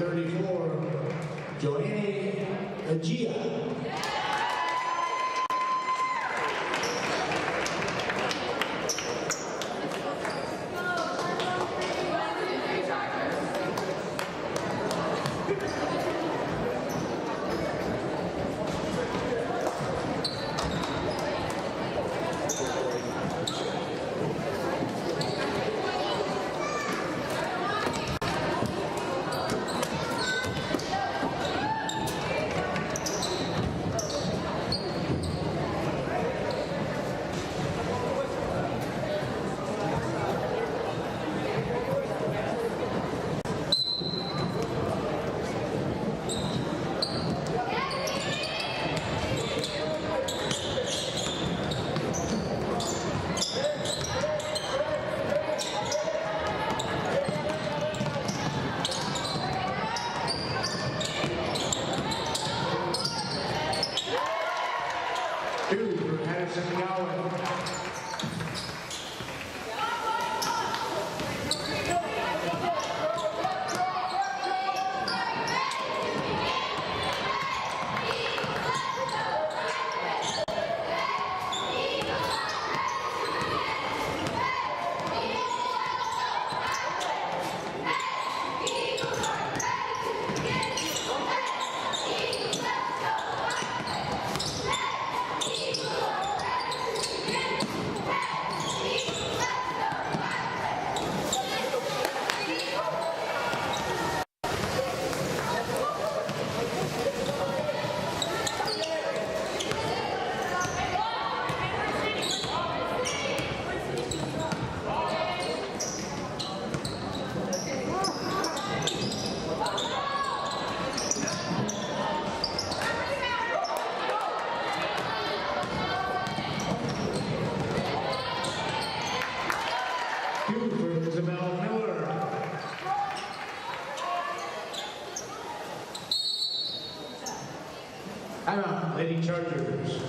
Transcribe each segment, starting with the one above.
34, Joanne Urrutia. Timeout, Lady Chargers.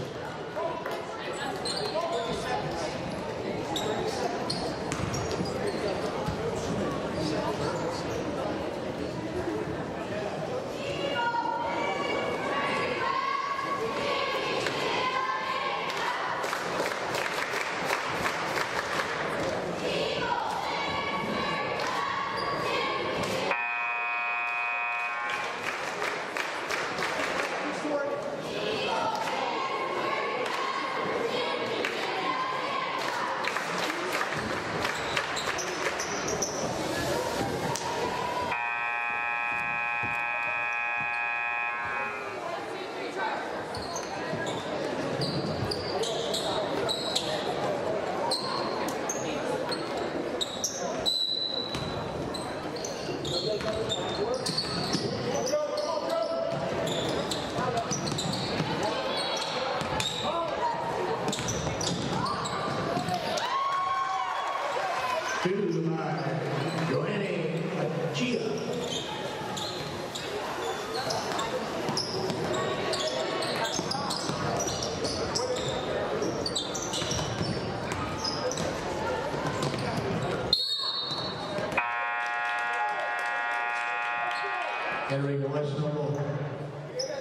Entering the West Normal,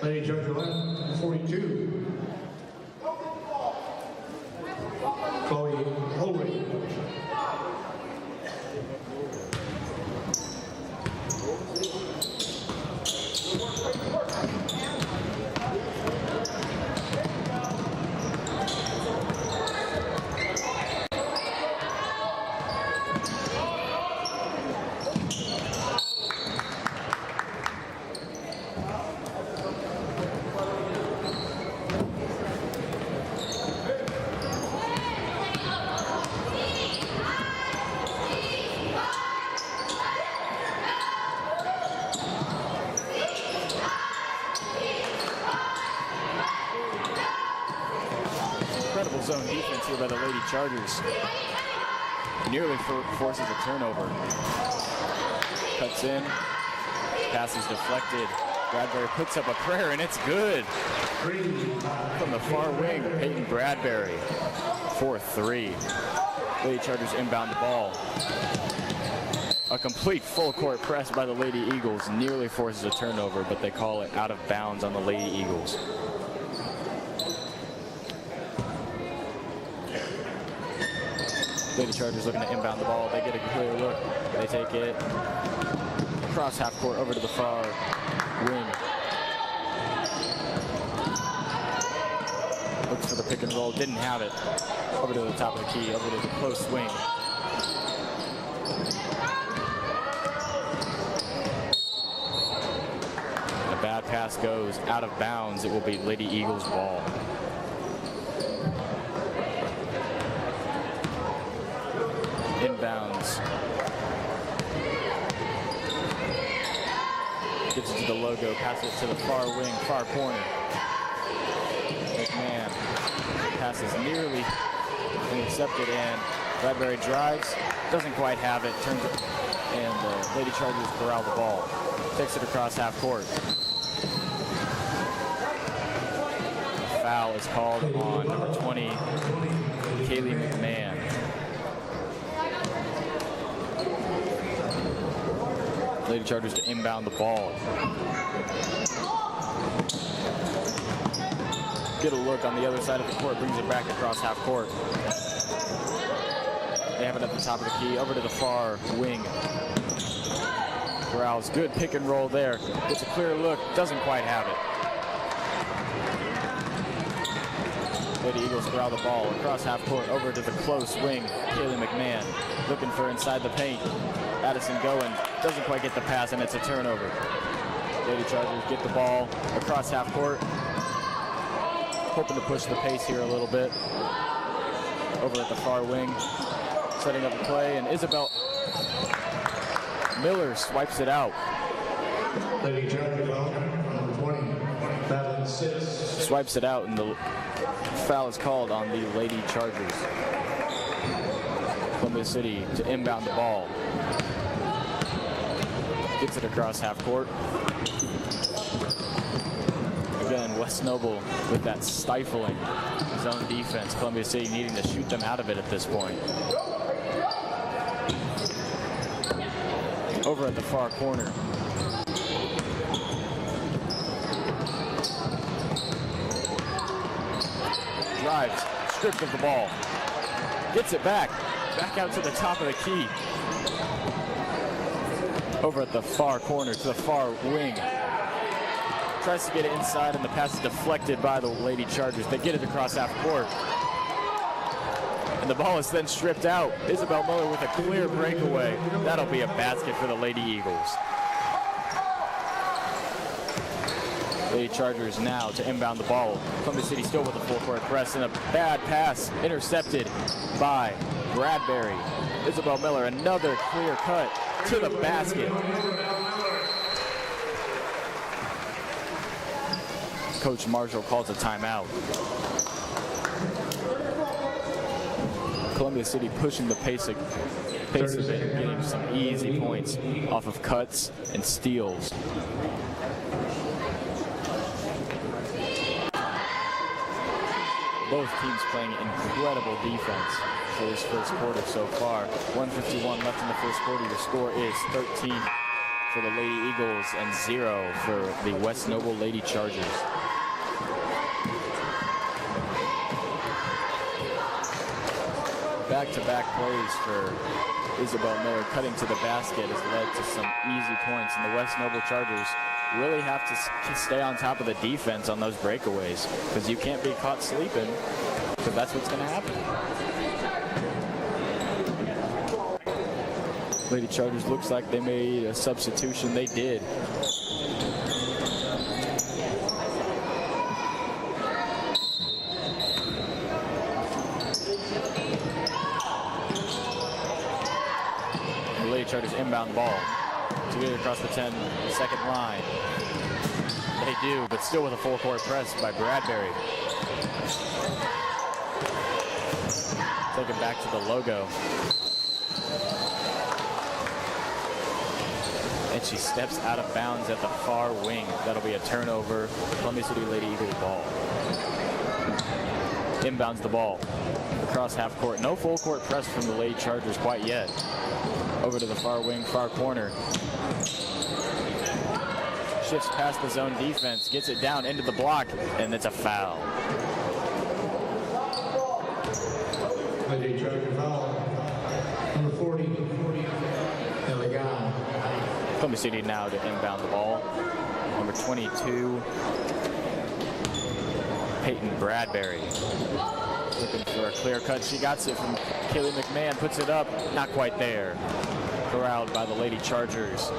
Lady Charger 42. Chloe Holway. Zone defense here by the Lady Chargers. Nearly forces a turnover. Cuts in, pass is deflected. Bradbury puts up a prayer and it's good. From the far wing, Peyton Bradbury, 4-3. Lady Chargers inbound the ball. A complete full court press by the Lady Eagles nearly forces a turnover, but they call it out of bounds on the Lady Eagles. Lady Chargers looking to inbound the ball. They get a clear look. They take it across half court over to the far wing. Looks for the pick and roll, didn't have it. Over to the top of the key, over to the close wing. And a bad pass goes out of bounds. It will be Lady Eagles ball. Inbounds. Gets it to the logo, passes it to the far wing, far corner. McMahon passes nearly intercepted, and Bradbury drives, doesn't quite have it, turns it, and the Lady Chargers corral the ball. Takes it across half court. Foul is called on number 20, Kaylee McMahon. Lady Chargers to inbound the ball. Get a look on the other side of the court, brings it back across half court. They have it at the top of the key, over to the far wing. Corrals, good pick and roll there. Gets a clear look, doesn't quite have it. Lady Eagles corral the ball across half court, over to the close wing. Kaylee McMahon looking for inside the paint. Addison going, doesn't quite get the pass, and it's a turnover. Lady Chargers get the ball across half court. Hoping to push the pace here a little bit. Over at the far wing, setting up the play, and Isabel Miller swipes it out. Lady Chargers, number 20, foul 6. Swipes it out, and the foul is called on the Lady Chargers. Columbia City to inbound the ball. Gets it across half court. Again, West Noble with that stifling zone defense. Columbia City needing to shoot them out of it at this point. Over at the far corner. Drives, stripped of the ball. Gets it back out to the top of the key. Over at the far corner to the far wing. Tries to get it inside, and the pass is deflected by the Lady Chargers. They get it across half court. And the ball is then stripped out. Isabel Miller with a clear breakaway. That'll be a basket for the Lady Eagles. Lady Chargers now to inbound the ball. Columbia City still with a full court press, and a bad pass intercepted by Bradbury. Isabel Miller, another clear cut to the basket. Coach Marshall calls a timeout. Columbia City pushing the pace a bit, getting some easy points off of cuts and steals. Both teams playing incredible defense for this first quarter so far. 1:51 left in the first quarter. Your score is 13 for the Lady Eagles and 0 for the West Noble Lady Chargers. Back-to-back plays for Isabel Miller cutting to the basket has led to some easy points, and the West Noble Chargers really have to stay on top of the defense on those breakaways, because you can't be caught sleeping, because that's what's going to happen. Lady Chargers looks like they made a substitution. They did. Chargers inbound ball to get it across the 10-second line. They do, but still with a full court press by Bradbury. Take it back to the logo. And she steps out of bounds at the far wing. That'll be a turnover. Columbia City Lady Eagles ball. Inbounds the ball across half court. No full court press from the Lady Chargers quite yet. over to the far wing, far corner. Shifts past the zone defense, gets it down into the block, and it's a foul. Lady Charger foul. Number 40, Illegal. Columbia City now to inbound the ball. Number 22, Peyton Bradbury. Looking for a clear cut. She got it from Kaylee McMahon, puts it up, not quite there. Corralled by the Lady Chargers.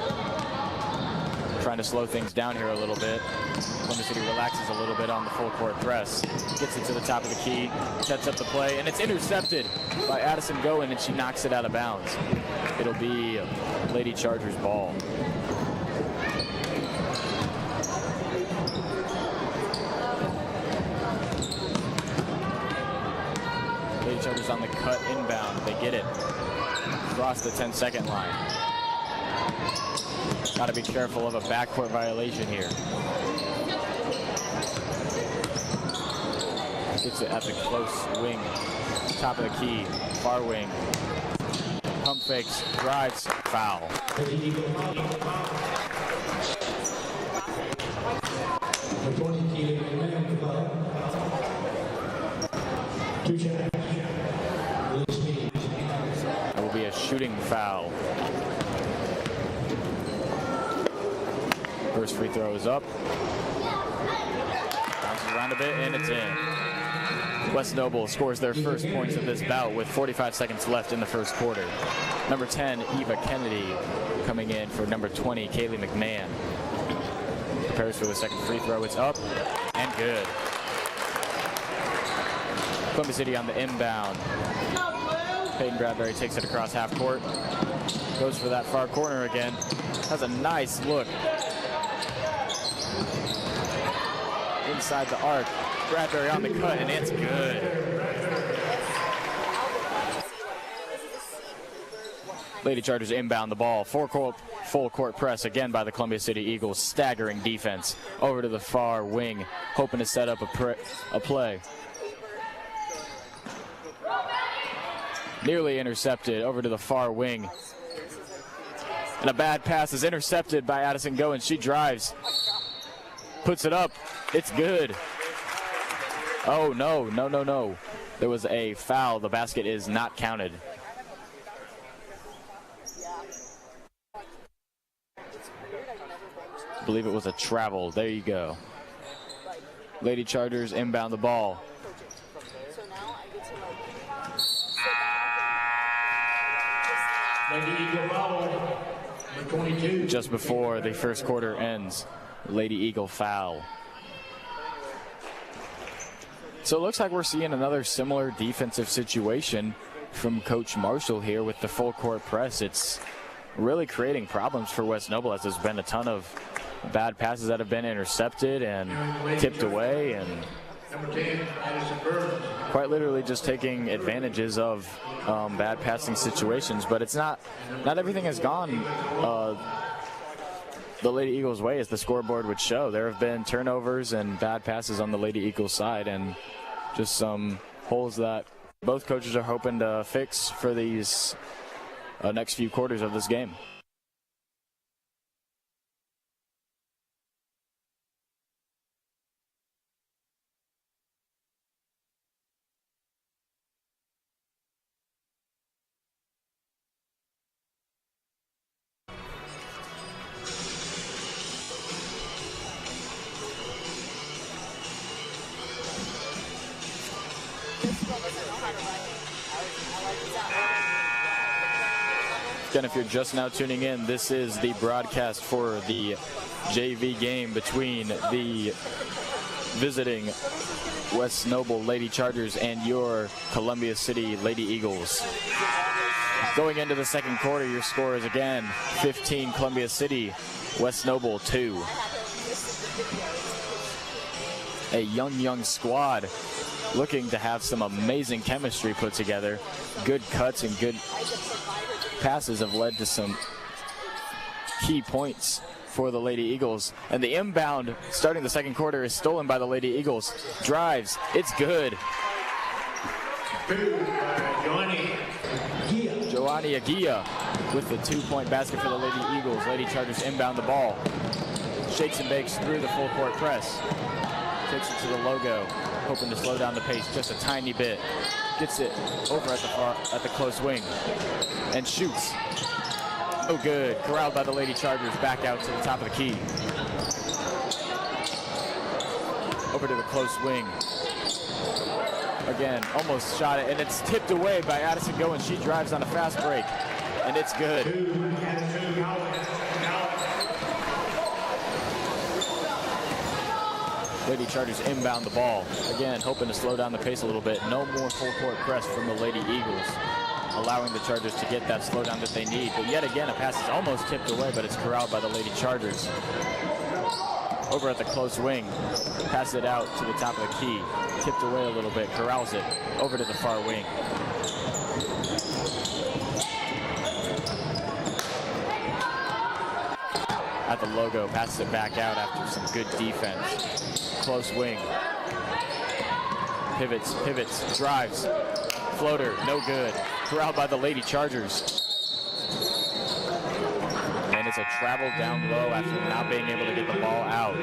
Trying to slow things down here a little bit. Columbia City relaxes a little bit on the full court press. Gets it to the top of the key, sets up the play, and it's intercepted by Addison Goen, and she knocks it out of bounds. It'll be Lady Chargers ball. Lady Chargers on the cut inbound. They get it across the 10-second line. Got to be careful of a backcourt violation here. Gets it at the close wing, top of the key, far wing. Pump fakes, drives, foul. It will be a shooting foul. First free throw is up. Bounces around a bit, and it's in. West Noble scores their first points of this bout with 45 seconds left in the first quarter. Number 10, Eva Kennedy, coming in for number 20, Kaylee McMahon. Prepares for the second free throw. It's up and good. Columbia City on the inbound. Peyton Bradbury takes it across half court. Goes for that far corner again. Has a nice look. Inside the arc. Bradbury on the cut, and it's good. Lady Chargers inbound the ball. Full court press again by the Columbia City Eagles. Staggering defense over to the far wing, hoping to set up a play. Nearly intercepted over to the far wing. And a bad pass is intercepted by Addison Goen. She drives. Puts it up. It's good. Oh, no. There was a foul. The basket is not counted. I believe it was a travel. There you go. Lady Chargers inbound the ball. Just before the first quarter ends, Lady Eagle foul. So it looks like we're seeing another similar defensive situation from Coach Marshall here with the full court press. It's really creating problems for West Noble, as there's been a ton of bad passes that have been intercepted and tipped away, and quite literally just taking advantages of bad passing situations. But it's not everything has gone the Lady Eagles way, as the scoreboard would show. There have been turnovers and bad passes on the Lady Eagles side, and just some holes that both coaches are hoping to fix for these next few quarters of this game. Again, if you're just now tuning in, this is the broadcast for the JV game between the visiting West Noble Lady Chargers and your Columbia City Lady Eagles. Going into the second quarter, your score is again 15 Columbia City, West Noble 2. A young squad looking to have some amazing chemistry put together. Good cuts and good passes have led to some key points for the Lady Eagles. And the inbound starting the second quarter is stolen by the Lady Eagles. Drives. It's good. Joanny Aguia with the 2-point basket for the Lady Eagles. Lady Chargers inbound the ball. Shakes and bakes through the full court press. Takes it to the logo, hoping to slow down the pace just a tiny bit. Gets it over at the close wing and shoots. Oh, good. Corralled by the Lady Chargers. Back out to the top of the key. Over to the close wing. Again, almost shot it, and it's tipped away by Addison Goen. She drives on a fast break, and it's good. Lady Chargers inbound the ball. Again, hoping to slow down the pace a little bit. No more full court press from the Lady Eagles, allowing the Chargers to get that slowdown that they need. But yet again, a pass is almost tipped away, but it's corralled by the Lady Chargers. Over at the close wing, passes it out to the top of the key. Tipped away a little bit, corrals it over to the far wing. At the logo, passes it back out after some good defense. Close wing. Pivots, drives. Floater, no good. Corralled by the Lady Chargers. And it's a travel down low after not being able to get the ball out.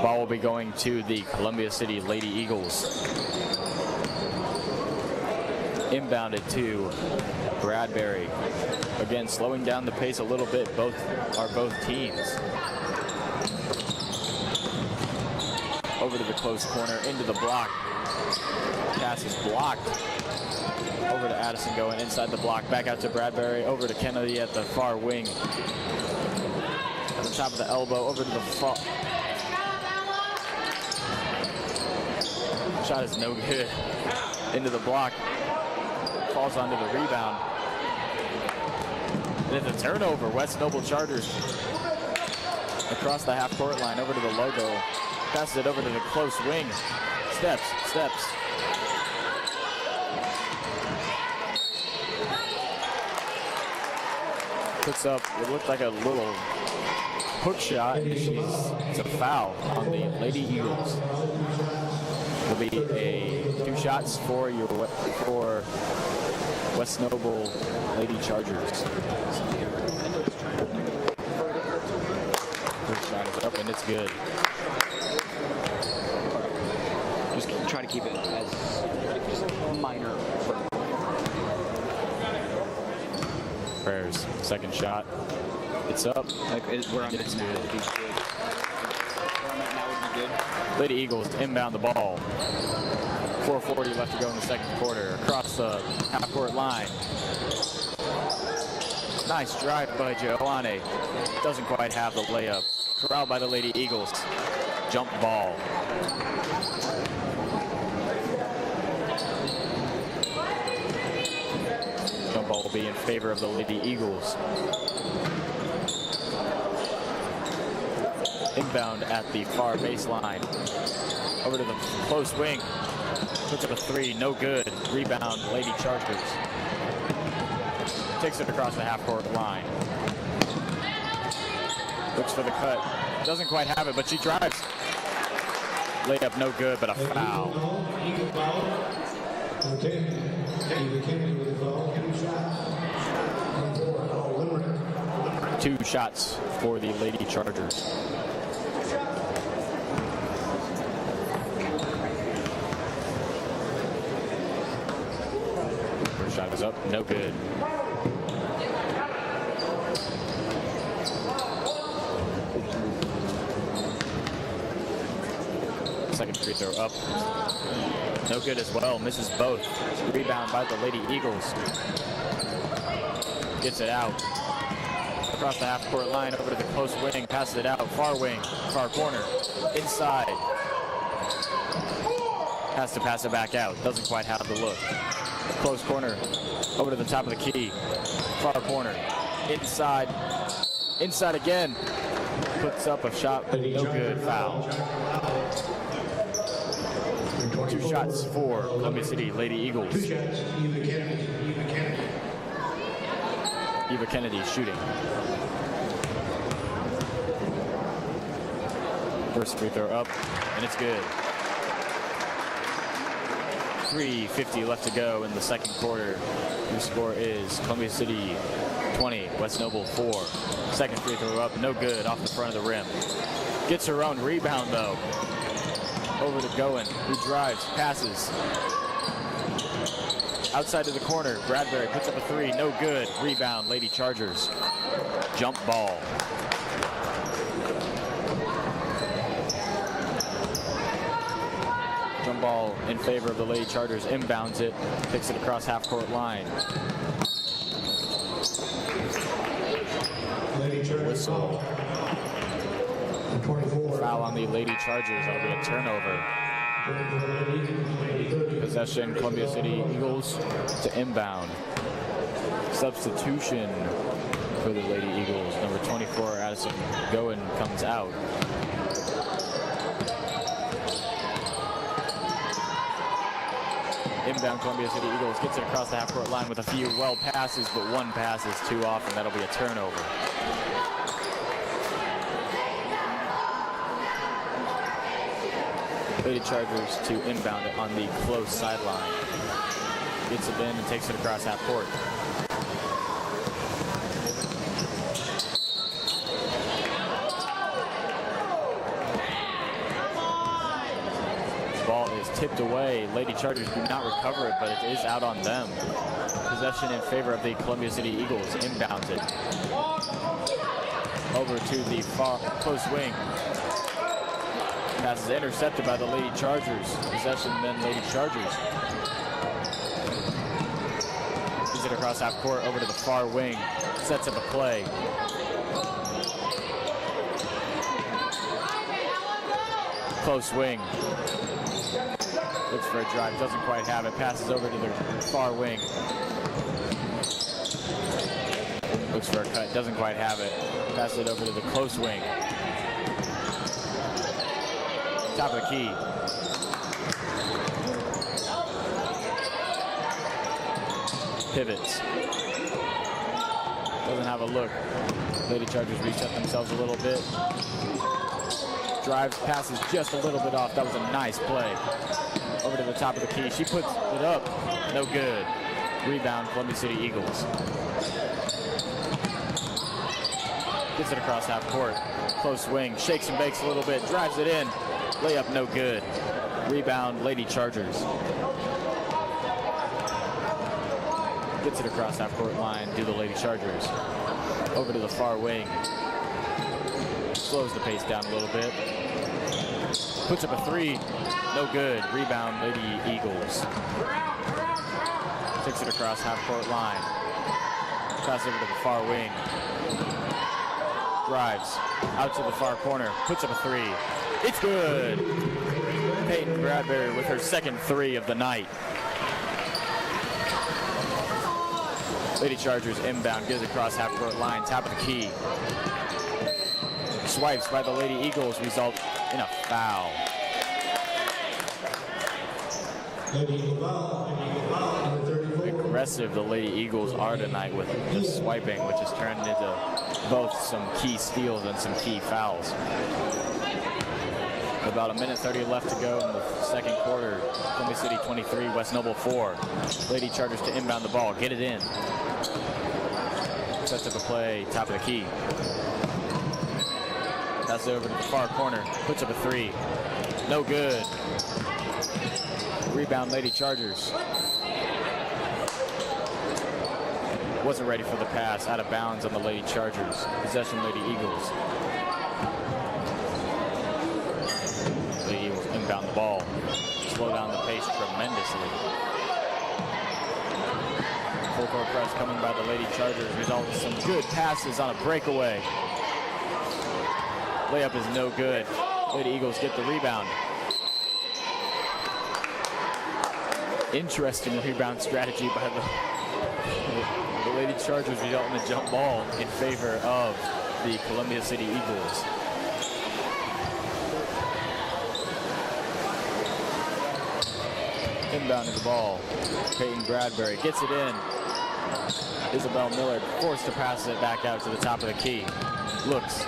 Ball will be going to the Columbia City Lady Eagles. Inbounded to Bradbury. Again, slowing down the pace a little bit, both teams. Over to the close corner, into the block. Pass is blocked. Over to Addison Goen inside the block, back out to Bradbury, over to Kennedy at the far wing. At the top of the elbow, over to the far. Shot is no good. Into the block. Falls onto the rebound. And it's a turnover. West Noble Chargers across the half-court line, over to the logo. Passes it over to the close wing. Steps. Puts up, it looked like a little hook shot. It's a foul on the Lady Eagles. Will be two shots for West Noble Lady Chargers. First shot is up and it's good. Just try to keep it as minor. Prayers, second shot. It's up. Where I'm it's at now good. would be good. Where I'm at now would be good. Lady Eagles inbound the ball. 4:40 left to go in the second quarter. Across the half-court line. Nice drive by Joanne. Doesn't quite have the layup. Corralled by the Lady Eagles. Jump ball. Jump ball will be in favor of the Lady Eagles. Inbound at the far baseline. Over to the close wing. Puts up a three, no good. Rebound, Lady Chargers. Takes it across the half-court line. Looks for the cut. Doesn't quite have it, but she drives. Layup no good, but a foul. Two shots for the Lady Chargers. First shot is up, no good. Second free throw up. No good as well, misses both. Rebound by the Lady Eagles. Gets it out. Across the half-court line, over to the close wing, passes it out, far wing, far corner, inside. Has to pass it back out, doesn't quite have the look. Close corner, over to the top of the key, far corner, inside again. Puts up a shot, no good, foul. Two shots for Columbia City Lady Eagles. Eva Kennedy shooting. First free throw up, and it's good. 3:50 left to go in the second quarter. Your score is Columbia City 20, West Noble 4. Second free throw up, no good, off the front of the rim. Gets her own rebound though. Over to Goen, who drives, passes. Outside to the corner, Bradbury puts up a 3, no good. Rebound, Lady Chargers. Jump ball. Jump ball in favor of the Lady Chargers. Inbounds it, kicks it across half-court line. Lady Chargers Whistle. 24. Foul on the Lady Chargers. That'll be a turnover. Possession, Columbia City Eagles to inbound. Substitution for the Lady Eagles. Number 24, Addison Goen, comes out. Inbound Columbia City Eagles gets it across the half-court line with a few well passes, but one pass is too often. That'll be a turnover. Lady Chargers to inbound it on the close sideline. Gets it in and takes it across half court. Ball is tipped away. Lady Chargers do not recover it, but it is out on them. Possession in favor of the Columbia City Eagles. Inbounds it. Over to the far close wing. Pass is intercepted by the Lady Chargers. Possession then Lady Chargers. Gives it across half court over to the far wing. Sets up a play. Close wing. Looks for a drive, doesn't quite have it. Passes over to the far wing. Looks for a cut, doesn't quite have it. Passes it over to the close wing. Top of the key. Pivots. Doesn't have a look. Lady Chargers reset themselves a little bit. Drives, passes just a little bit off. That was a nice play. Over to the top of the key. She puts it up. No good. Rebound, Columbia City Eagles. Gets it across half court. Close swing. Shakes and bakes a little bit. Drives it in. Layup no good. Rebound, Lady Chargers. Gets it across half-court line to the Lady Chargers. Over to the far wing. Slows the pace down a little bit. Puts up a 3. No good. Rebound, Lady Eagles. Takes it across half-court line. Pass over to the far wing. Drives. Out to the far corner. Puts up a 3. It's good. Peyton Bradbury with her second 3 of the night. Lady Chargers inbound, gives it across half-court line, top of the key. Swipes by the Lady Eagles result in a foul. Aggressive the Lady Eagles are tonight with the swiping, which has turned into both some key steals and some key fouls. About 1:30 left to go in the second quarter. Columbia City 23, West Noble 4. Lady Chargers to inbound the ball, get it in. Sets up a play, top of the key. Passes over to the far corner, puts up a 3. No good. Rebound, Lady Chargers. Wasn't ready for the pass, out of bounds on the Lady Chargers. Possession, Lady Eagles. Lady Eagles inbound the ball. Slow down the pace tremendously. Full court press coming by the Lady Chargers. Result in some good passes on a breakaway. Layup is no good. Lady Eagles get the rebound. Interesting rebound strategy by the Lady Chargers, result in the jump ball in favor of the Columbia City Eagles. Inbounding the ball. Peyton Bradbury gets it in. Isabel Miller forced to pass it back out to the top of the key. Looks,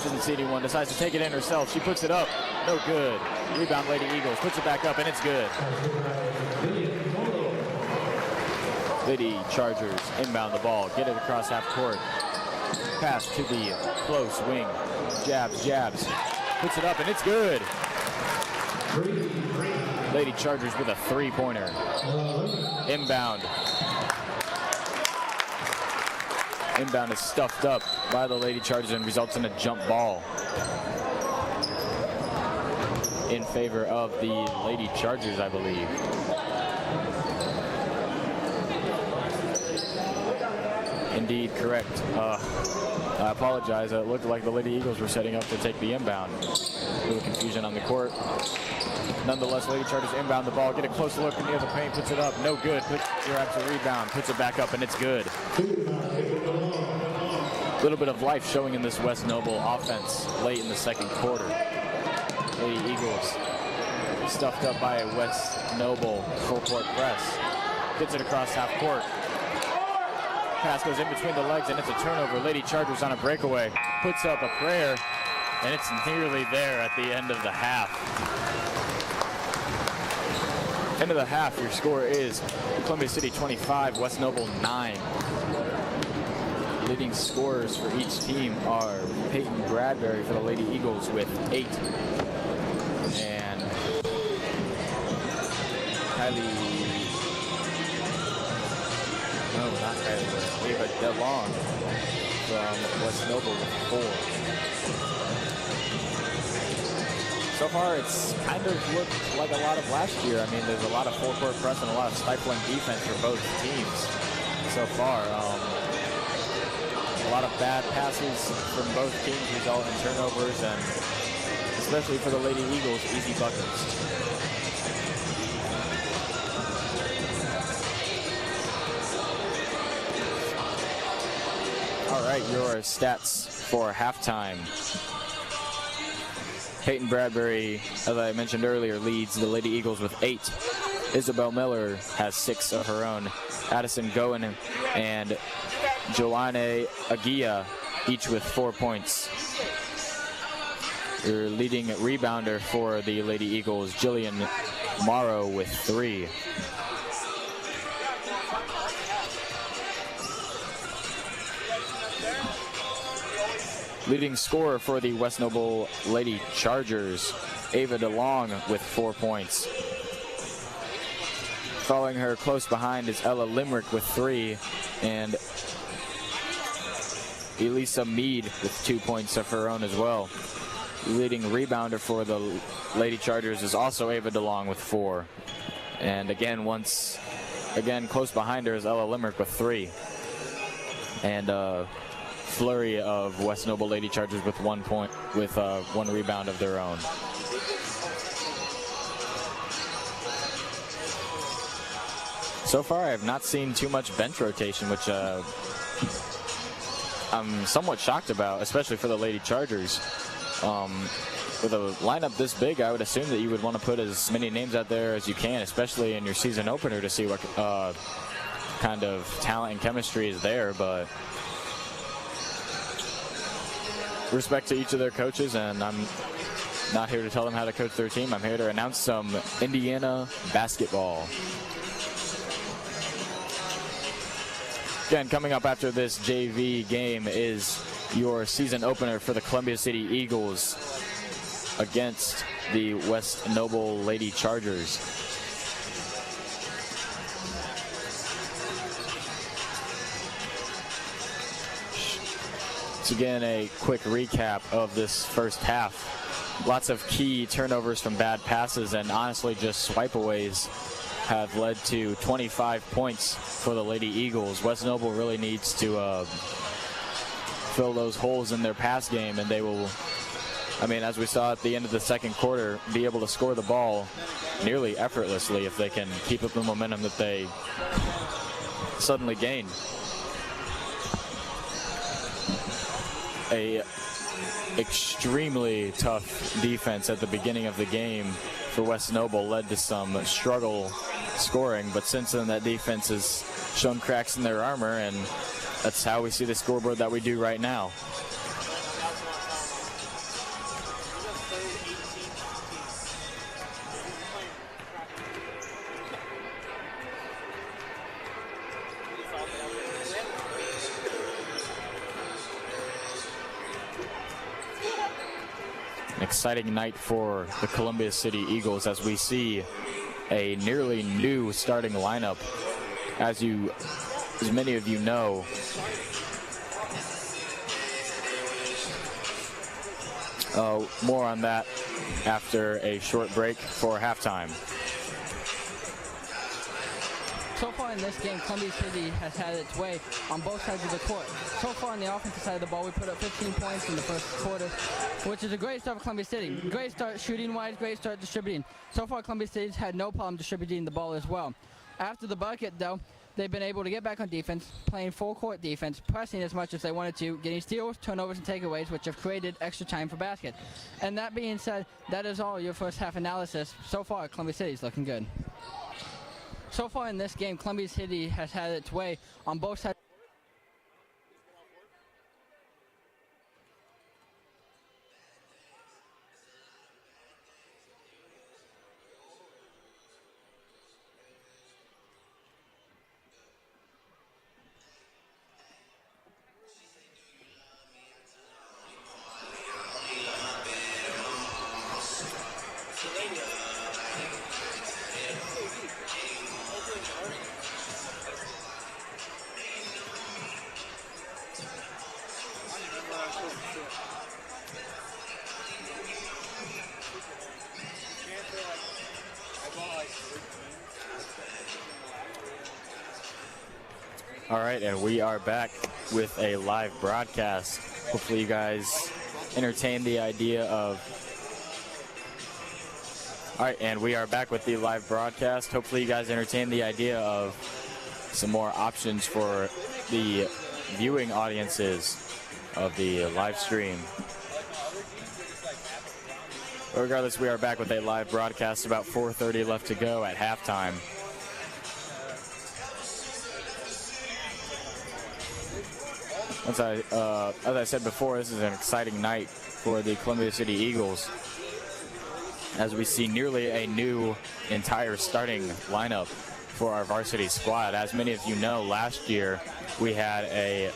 doesn't see anyone, decides to take it in herself. She puts it up, no good. Rebound, Lady Eagles, puts it back up, and it's good. Lady Chargers inbound the ball, get it across half court. Pass to the close wing. Jabs. Puts it up, and it's good. Lady Chargers with a three-pointer. Inbound. Inbound is stuffed up by the Lady Chargers and results in a jump ball in favor of the Lady Chargers, I believe. Indeed, correct. I apologize. It looked like the Lady Eagles were setting up to take the inbound. A little confusion on the court. Nonetheless, Lady Chargers inbound the ball. Get a close look near the paint. Puts it up. No good. Grabs a rebound. Puts it back up, and it's good. A little bit of life showing in this West Noble offense late in the second quarter. Lady Eagles stuffed up by a West Noble full court press. Gets it across half court. Pass goes in between the legs, and it's a turnover. Lady Chargers on a breakaway. Puts up a prayer, and it's nearly there at the end of the half. End of the half, your score is Columbia City 25, West Noble 9. Leading scorers for each team are Peyton Bradbury for the Lady Eagles with 8. And Ava DeLong from West Noble with 4. So far, it's kind of looked like a lot of last year. I mean, there's a lot of full court press and a lot of stifling defense for both teams so far. A lot of bad passes from both teams result in turnovers, and especially for the Lady Eagles, easy buckets. All right, your stats for halftime. Peyton Bradbury, as I mentioned earlier, leads the Lady Eagles with 8. Isabel Miller has 6 of her own. Addison Goen and Joanne Aguia each with 4 points. Your leading rebounder for the Lady Eagles, Jillian Morrow with 3. Leading scorer for the West Noble Lady Chargers, Ava DeLong with 4 points. Following her close behind is Ella Limerick with 3, and Elisa Mead with 2 points of her own as well. Leading rebounder for the Lady Chargers is also Ava DeLong with 4. And again, close behind her is Ella Limerick with 3. And flurry of West Noble Lady Chargers with 1 point, with 1 rebound of their own. So far, I have not seen too much bench rotation, which I'm somewhat shocked about, especially for the Lady Chargers. With a lineup this big, I would assume that you would want to put as many names out there as you can, especially in your season opener, to see what kind of talent and chemistry is there. But respect to each of their coaches, and I'm not here to tell them how to coach their team. I'm here to announce some Indiana basketball. Again, coming up after this JV game is your season opener for the Columbia City Eagles against the West Noble Lady Chargers. So again, a quick recap of this first half. Lots of key turnovers from bad passes, and honestly just swipeaways have led to 25 points for the Lady Eagles. West Noble really needs to fill those holes in their pass game, and they will, I mean, as we saw at the end of the second quarter, be able to score the ball nearly effortlessly if they can keep up the momentum that they suddenly gained. A extremely tough defense at the beginning of the game for West Noble led to some struggle scoring, but since then that defense has shown cracks in their armor, and that's how we see the scoreboard that we do right now. An exciting night for the Columbia City Eagles as we see a nearly new starting lineup. As many of you know, more on that after a short break for halftime. So far in this game, Columbia City has had its way on both sides of the court. So far on the offensive side of the ball, we put up 15 points in the first quarter, which is a great start for Columbia City. Great start shooting-wise, great start distributing. So far, Columbia City's had no problem distributing the ball as well. After the bucket, though, they've been able to get back on defense, playing full-court defense, pressing as much as they wanted to, getting steals, turnovers, and takeaways, which have created extra time for basket. And that being said, that is all your first half analysis. So far, Columbia City's looking good. So far in this game, Columbia City has had its way on both sides. All right, and we are back with a live broadcast. Hopefully you guys entertain the idea of... All right, and we are back with the live broadcast. Hopefully you guys entertain the idea of some more options for the viewing audiences of the live stream. Regardless, we are back with a live broadcast. About 4:30 left to go at halftime. As I said before, this is an exciting night for the Columbia City Eagles as we see nearly a new entire starting lineup for our varsity squad. As many of you know, last year we had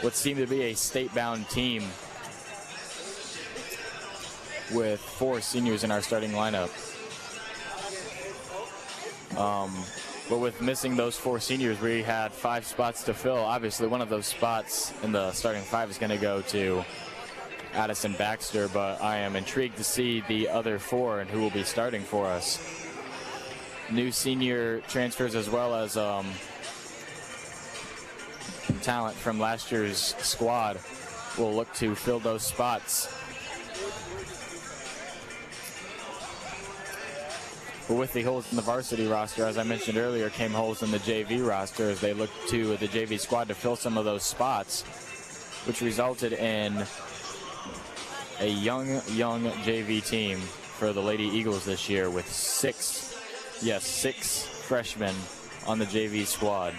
what seemed to be a state-bound team with 4 seniors in our starting lineup. But with missing those 4 seniors, we had 5 spots to fill. Obviously, one of those spots in the starting 5 is going to go to Addison Baxter, but I am intrigued to see the other 4 and who will be starting for us. New senior transfers as well as talent from last year's squad will look to fill those spots. But with the holes in the varsity roster, as I mentioned earlier, came holes in the JV roster as they looked to the JV squad to fill some of those spots, which resulted in a young JV team for the Lady Eagles this year with 6 freshmen on the JV squad.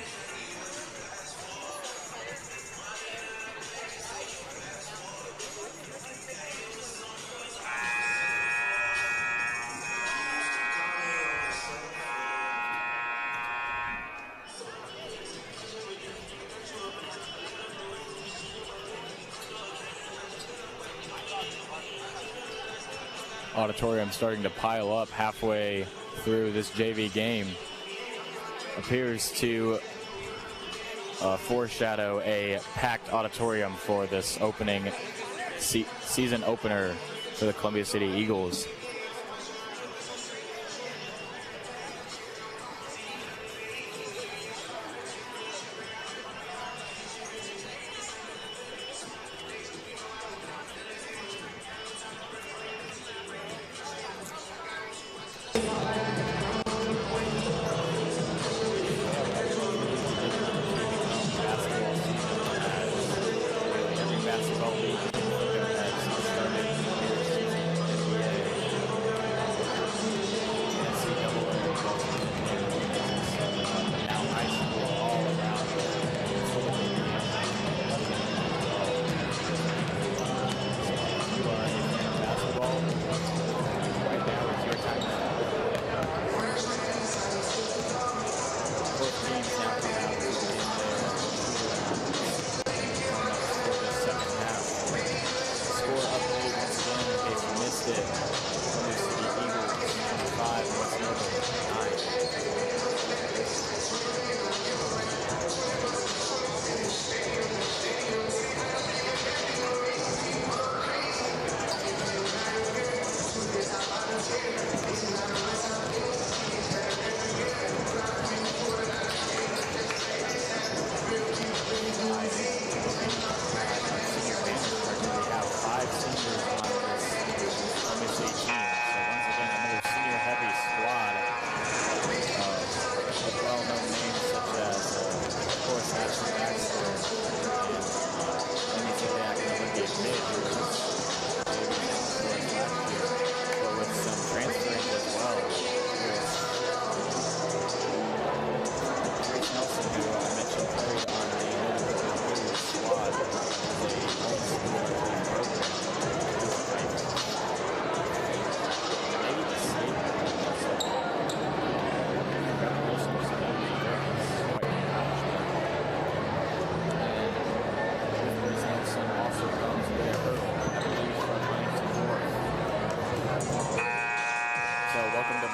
Auditorium starting to pile up halfway through this JV game. Appears to foreshadow a packed auditorium for this opening season opener for the Columbia City Eagles.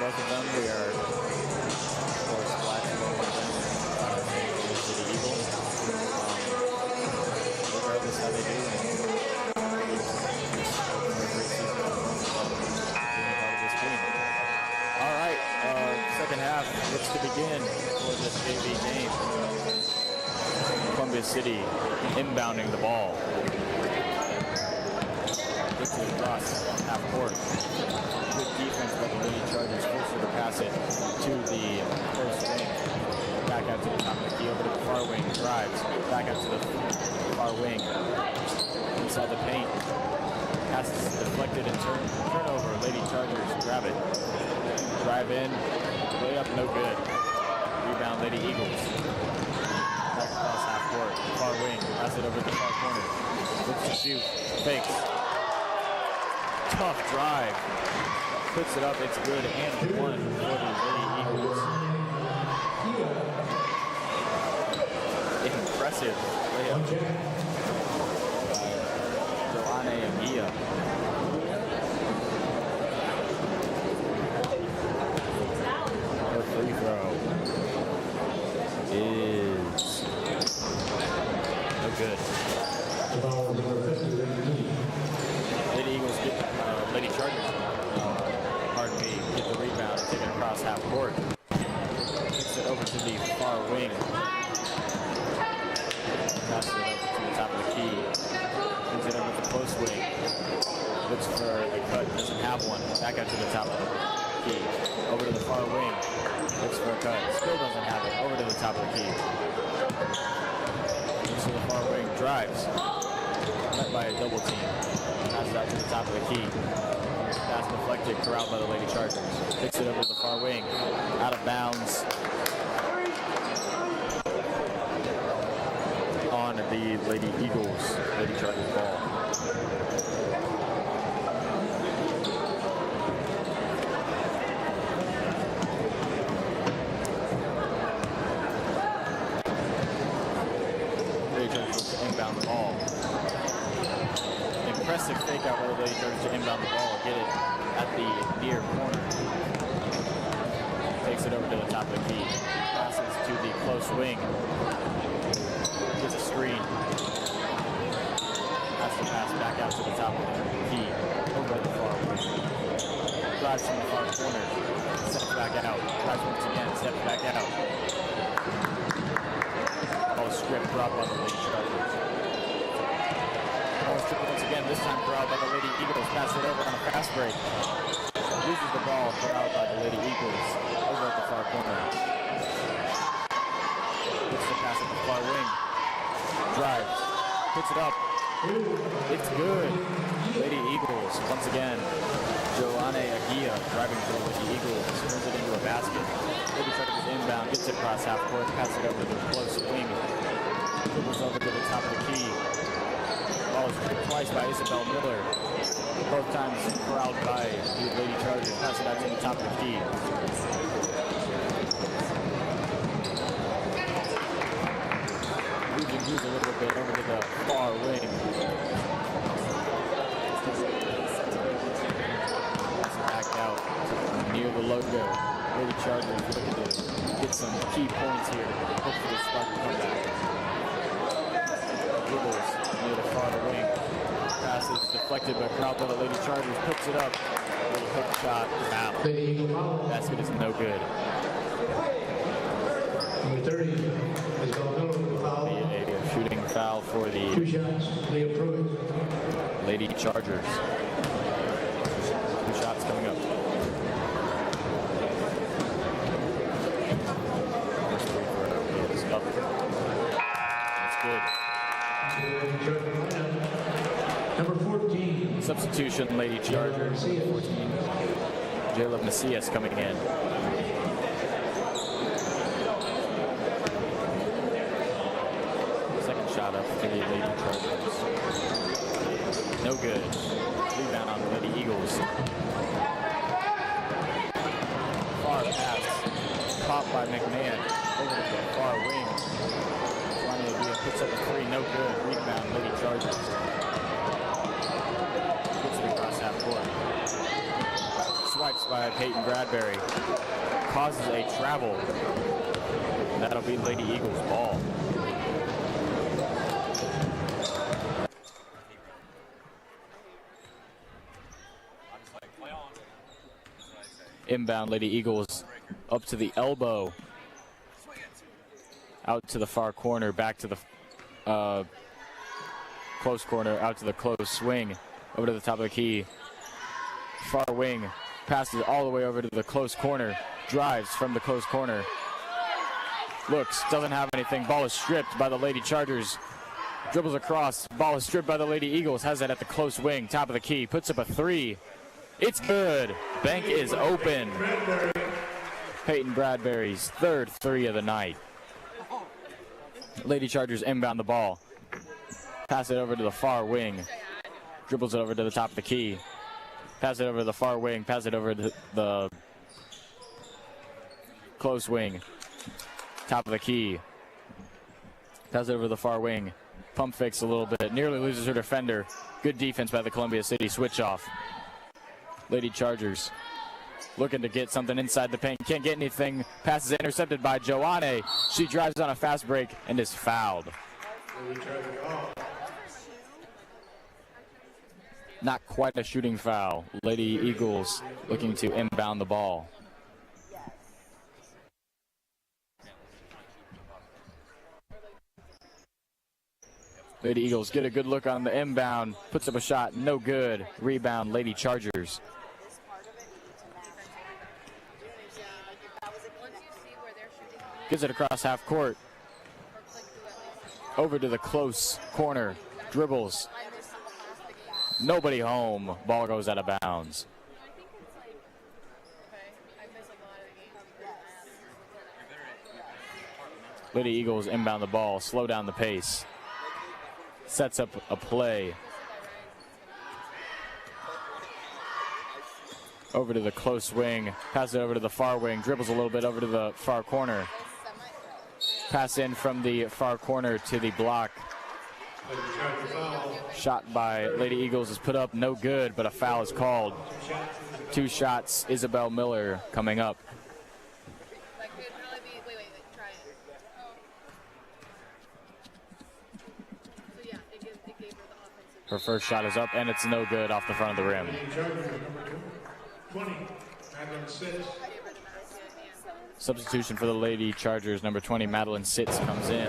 both of them. We are, of course, watching both of them to the Eagles. Regardless how they do. All right, second half looks to begin for this JV game. Columbia City inbounding the ball. Gets it across half court. Good defense by the Lady Chargers, forcing to pass it to the first wing. Back out to the top of the key, over to the far wing, drives. Back out to the far wing. Inside the paint. Pass is deflected and turnover. Lady Chargers grab it. Drive in, way up, no good. Rebound, Lady Eagles. Back across half court, far wing, pass it over to the far corner. Looks to shoot, fakes. Tough drive. Puts it up, it's good, and one for the Lady Eagles. Impressive layup by Joanne Aguia. Free throw is no good. Lady Eagles get Lady Chargers, get the rebound and take it across half court. Kicks it over to the far wing. Passes it over to the top of the key. Brings it over to the close wing. Looks for a cut, doesn't have one. Back out to the top of the key. Over to the far wing. Looks for a cut. Still doesn't have it. Over to the top of the key. Looks to the far wing. Drives. Met by a double team. Passes out to the top of the key. Pass deflected. Corralled by the Lady Chargers. Kicks it over to the far wing. Out of bounds. On the Lady Eagles. Lady Chargers ball. Inbound the ball. Impressive fake out by the Lady Chargers to inbound the ball. Get it at the near corner. Takes it over to the top of the key. Passes to the close wing. Gets a screen. Has to pass back out to the top of the key. Over to the far wing. Drives from the far corner. Steps back out. Drives once again. Steps back out. Ball strip drop on the Lady Chargers. Ball strip once again, this time corralled by the Lady Eagles. Pass it over on a fast break. Loses the ball, corralled by the Lady Eagles. Over at the far corner. Gets the pass at the far wing. Drives. Puts it up. It's good. Lady Eagles, once again. Joanne Aguia driving for the Lady Eagles. Turns it into a basket. Lady Chargers inbound, gets it across half court, passes it over to the close wing. Dribbles over to the top of the key. Ball is tripped twice by Isabel Miller. Both times corralled by the Lady Chargers. Pass it out to the top of the key. Moves a little bit over to the far wing. Back out near the logo. Lady Chargers looking to get some key points here. Hopefully spark the comeback. Dribbles near the far wing. Passes deflected by crowd by the Lady Chargers. Puts it up. Little hook shot. Out. Basket is no good. Number 30 is Valverde with the foul. A shooting foul for the 2 shots. They approve it. Lady Chargers. 2 shots coming up. First free throw is up. That's good. Number 14. Substitution, Lady Chargers. 14. Jaleb Macias coming in. Second shot up to the Lady Chargers. No good. Rebound on the Lady Eagles. Far pass. Popped by McMahon. Over to the far wing. Puts up a 3. No good. Rebound, Lady Chargers. Gets it across half court. Swipes by Peyton Bradbury. Causes a travel. And that'll be Lady Eagles ball. Inbound Lady Eagles up to the elbow. Out to the far corner, back to the close corner, out to the close swing, over to the top of the key. Far wing, passes all the way over to the close corner, drives from the close corner. Looks, doesn't have anything, ball is stripped by the Lady Chargers. Dribbles across, ball is stripped by the Lady Eagles, has it at the close wing, top of the key, puts up a three. It's good. Bank is open. Peyton Bradbury's third three of the night. Lady Chargers inbound the ball. Pass it over to the far wing. Dribbles it over to the top of the key. Pass it over to the far wing. Pass it over to the close wing. Top of the key. Pass it over to the far wing. Pump fakes a little bit. Nearly loses her defender. Good defense by the Columbia City switch off. Lady Chargers looking to get something inside the paint. Can't get anything. Pass is intercepted by Joanne. She drives on a fast break and is fouled. Not quite a shooting foul. Lady Eagles looking to inbound the ball. Lady Eagles get a good look on the inbound. Puts up a shot. No good. Rebound, Lady Chargers. Gives it across half court. Over to the close corner. Dribbles. Nobody home. Ball goes out of bounds. Lady Eagles inbound the ball. Slow down the pace. Sets up a play. Over to the close wing. Pass it over to the far wing. Dribbles a little bit over to the far corner. Pass in from the far corner to the block. Shot by Lady Eagles is put up, no good, but a foul is called. Two shots, Isabel Miller coming up. Her first shot is up, and it's no good off the front of the rim. 20, Madeline Sitz. Substitution for the Lady Chargers, number 20, Madeline Sitz comes in.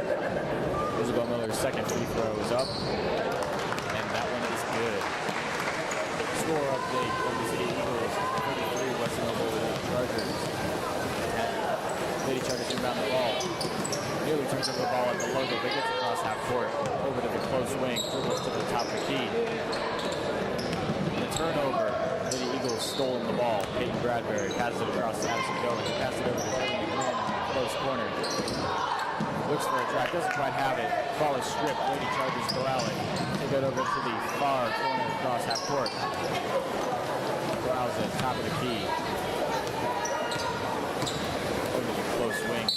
Isabel Miller's second free throw is up, and that one is good. Score update for the City Eagles, 33 Western Mobile Lady Chargers. Lady Chargers inbound the ball. Nearly turns over the ball at the logo, but gets across half court. Over to the close wing, dribbles to the top of the key. And a turnover. Lady Eagles stolen the ball. Peyton Bradbury passes it across to Addison Goins. Passes it over to Helen McGinn in the close corner. Looks for a track, doesn't quite have it. Ball is stripped. Lady Chargers corral it. Take it over to the far corner across half court. Corrals it, top of the key. Over to the close wing.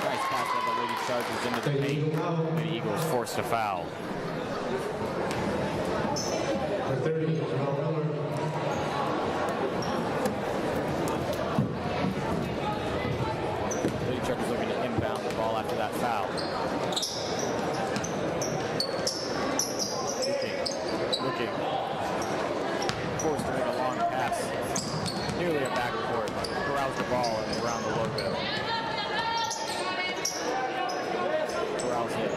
Nice pass by the Lady Chargers into the paint. Lady Eagles forced a foul. For 30, Isabel Miller. Lady Chargers looking to inbound the ball after that foul. Looking. Forced to make a long pass. Nearly a backcourt. Corrals the ball and around the logo. Corrals it.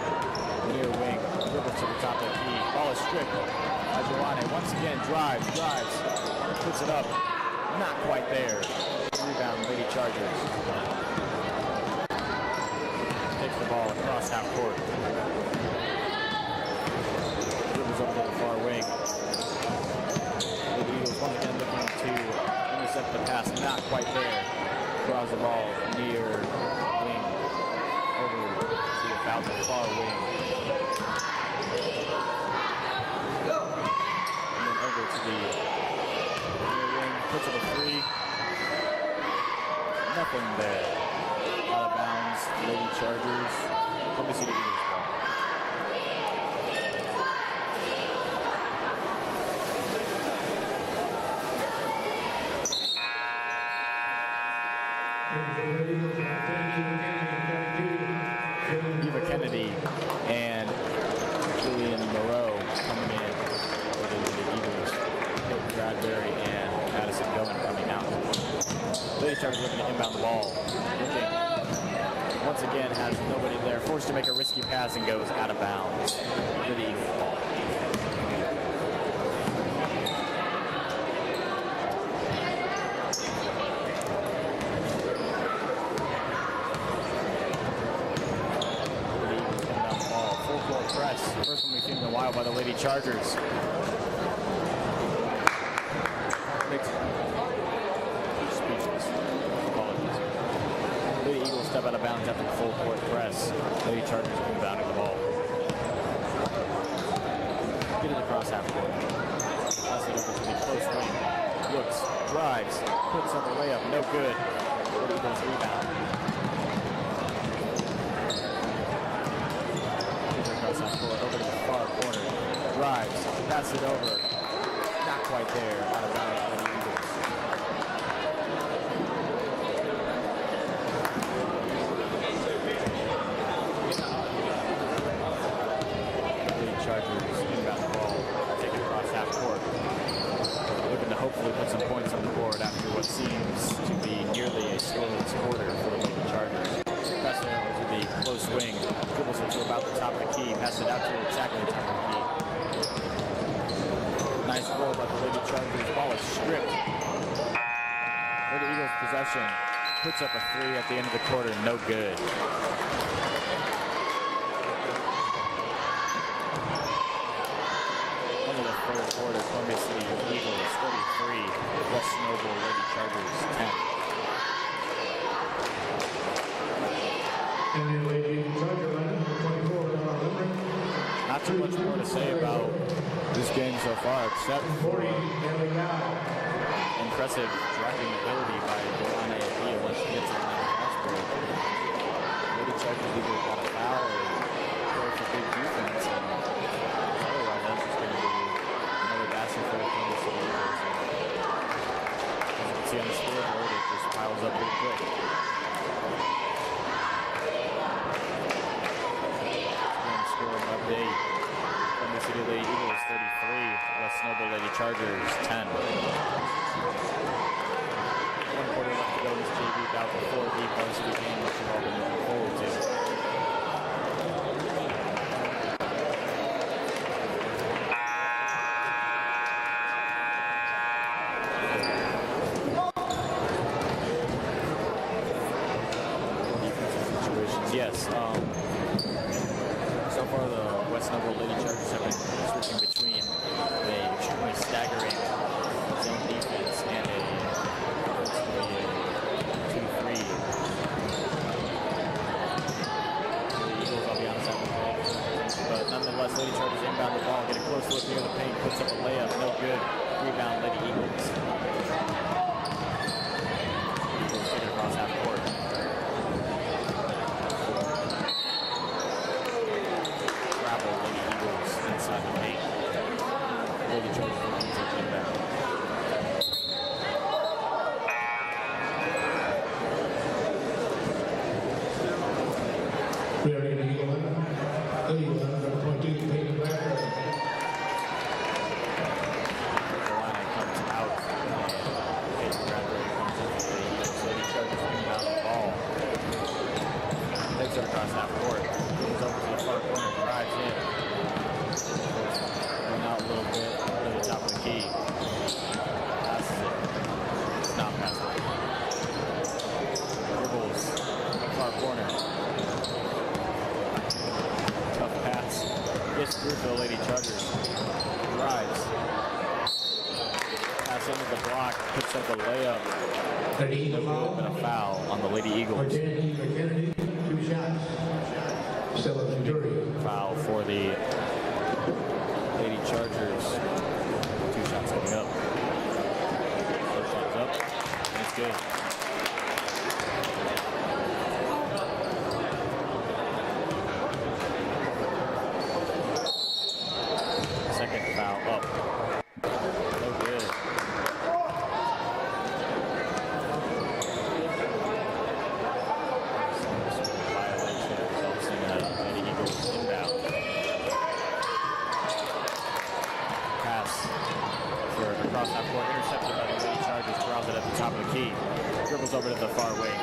Near wing. Dribbles to the top of the key. Ball is stripped. Joanne once again drives. Puts it up. Not quite there. Rebound, Lady Chargers. Takes the ball across half court. Dribbles over to the far wing. Lady Eagles once again looking to intercept the pass. Not quite there. Draws the ball near wing. Over to about the far wing. And then over to the near wing. Puts up a three. Nothing there. Out of bounds. Lady Chargers. Columbia City Eagles ball. Chargers looking to inbound the ball. Looking, once again, has nobody there. Forced to make a risky pass and goes out of bounds for the Eagles ball. First one we've seen in a while by the Lady Chargers. Speechless. Apologies. Lady Eagles step out of bounds after the full court press. Lady Chargers inbounding the ball. Get it across half court. Pass it over to the close wing. Looks, drives, puts up a layup, no good. Lady Eagles rebound. Over to the far corner, drives, passes it over, not quite there, out of bounds for the Eagles. The Chargers inbound the ball, take it across half court, looking to hopefully put some points on the board after what seems to be nearly a scoreless quarter for the Lady Chargers. Passing it over to the close wing. Dribbles it to about the top of the key. Pass it out to exactly the top of the key. Nice roll by the Lady Chargers. Ball is stripped. For the Eagles possession. Puts up a three at the end of the quarter. No good. End of the third quarter. Columbia City Eagles 33. West Noble Lady Chargers 10. And the Lady Charger lineup, 24, Not too much more to say about this game so far, except for impressive driving ability by Delana Apia once she gets on the fast break. Lady Chargers either got a foul or go for big defense, and otherwise that's just going to be another basket for the Columbia City Eagles. As you can see on the scoreboard, it just piles up pretty quick. Update. Columbia City Lady Eagles 33, West Noble Lady Chargers 10. 1 quarter left to go in this JV bout before the Varsity game, which we've all been looking forward to. Defensive situations, yes. So far, the West Noble Lady Chargers have been switching between an extremely staggering zone defense and a 2-3. The Eagles, I'll be honest, haven't played. But nonetheless, Lady Chargers inbound the ball, get a close look near the paint, puts up a layup, no good. Rebound, Lady Eagles. Eagles get it across half court. Inside the paint. Lady Chargers looking to take it back. We are in the Eagle lineup. The Eagle lineup, 22, Peyton Blackburn. Carolina comes out, and Peyton Bradbury comes in for the Eagles. Lady Chargers inbound the ball. Takes it across half court. Goes over to the far corner, drives in. Going out a little bit to the top of the key. Passes it. Not passing it. Dribbles. Far corner. Tough pass. Gets through for the Lady Chargers. Drives. Pass into the block. Puts up a layup. No good, but a foul on the Lady Eagles. Kennedy, 2 shots. Still at the jury. Foul for the Lady Chargers. 2 shots coming up. First shot's up. And it's good. Second foul up. No good. Violation results in Lady Eagles inbound. Pass across half court, intercepted by the Lady Chargers, corrals it at the top of the key. Dribbles over to the far wing.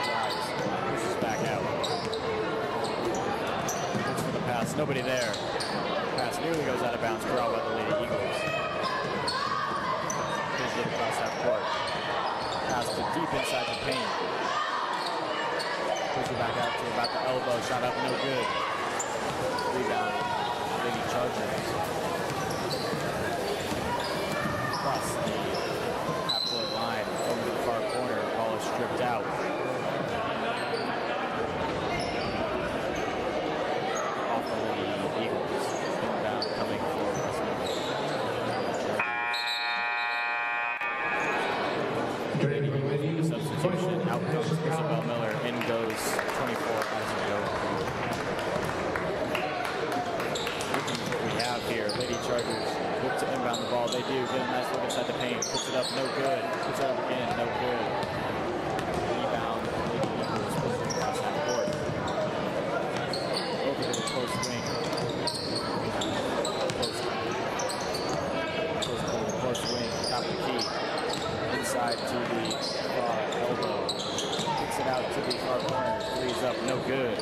Drives, pushes back out. Looks for the pass, nobody there. Pass nearly goes out of bounds, corralled by the Lady Eagles. Pushes it across half court. Pass to deep inside the paint. Pushes it back out to about the elbow, shot up, no good. Rebound, Lady Chargers. Across the half-court line, over to the far corner, ball is stripped out. Off the Lady Eagles. Inbound coming for West. Substitution, out comes Isabel Miller, in goes 24 as a go. Here, Lady Chargers look to inbound the ball. They do get a nice look inside the paint. Puts it up, no good. Puts it up again, no good. Rebound, Lady Eagles pushing across half court. Over to the close wing. Close wing, top of the key. Inside to the far elbow. Kicks it out to the far corner. Three's up, no good.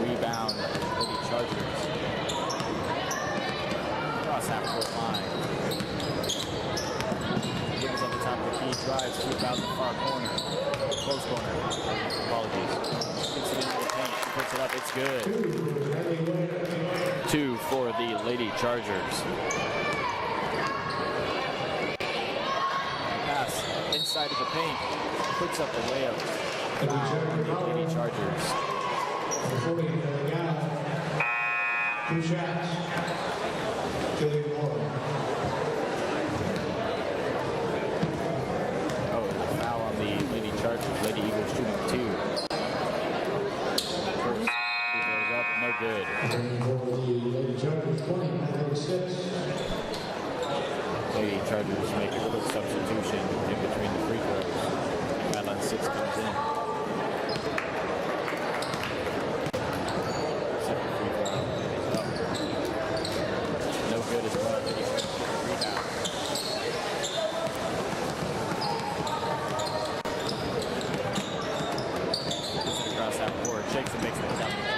Rebound, Lady Chargers. Half-court line. Gives up the top of the key, drives to about the far corner. Close corner. Apologies. Gets it into the paint. Puts it up. It's good. 2 for the Lady Chargers. Pass inside of the paint. Puts up the layup. Lady Chargers. Two shots. Oh, a foul on the Lady Chargers. Lady Eagles shooting 2. First, he goes up, no good. Lady Chargers 20, number 6. Lady Chargers make a quick substitution in between the free throws. Foul on 6 comes in. Second free throw is up. No good as well. Rebound. Puts it across that board. Shakes and makes it down the key.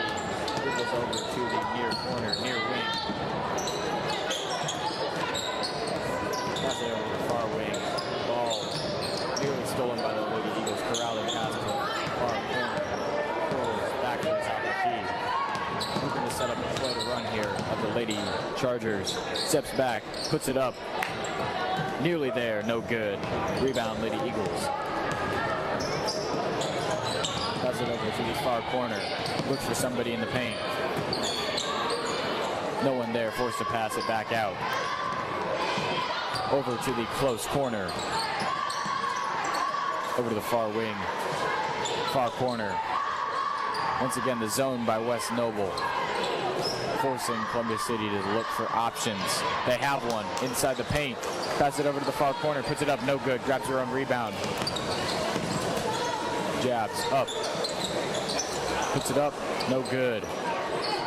Dribbles over to the near corner, near wing. Pass it over to the far wing. Ball nearly stolen by the Lady Eagles. Corralling pass to the far corner. Pulls back to the top of the key. Looking to set up a play to run here of the Lady Chargers. Steps back, puts it up. Nearly there, no good. Rebound, Lady Eagles. Pass it over to the far corner. Looks for somebody in the paint. No one there, forced to pass it back out. Over to the close corner. Over to the far wing. Far corner. Once again, the zone by West Noble, forcing Columbia City to look for options. They have one inside the paint. Pass it over to the far corner, puts it up, no good. Grabs her own rebound. Jabs up. Puts it up, no good.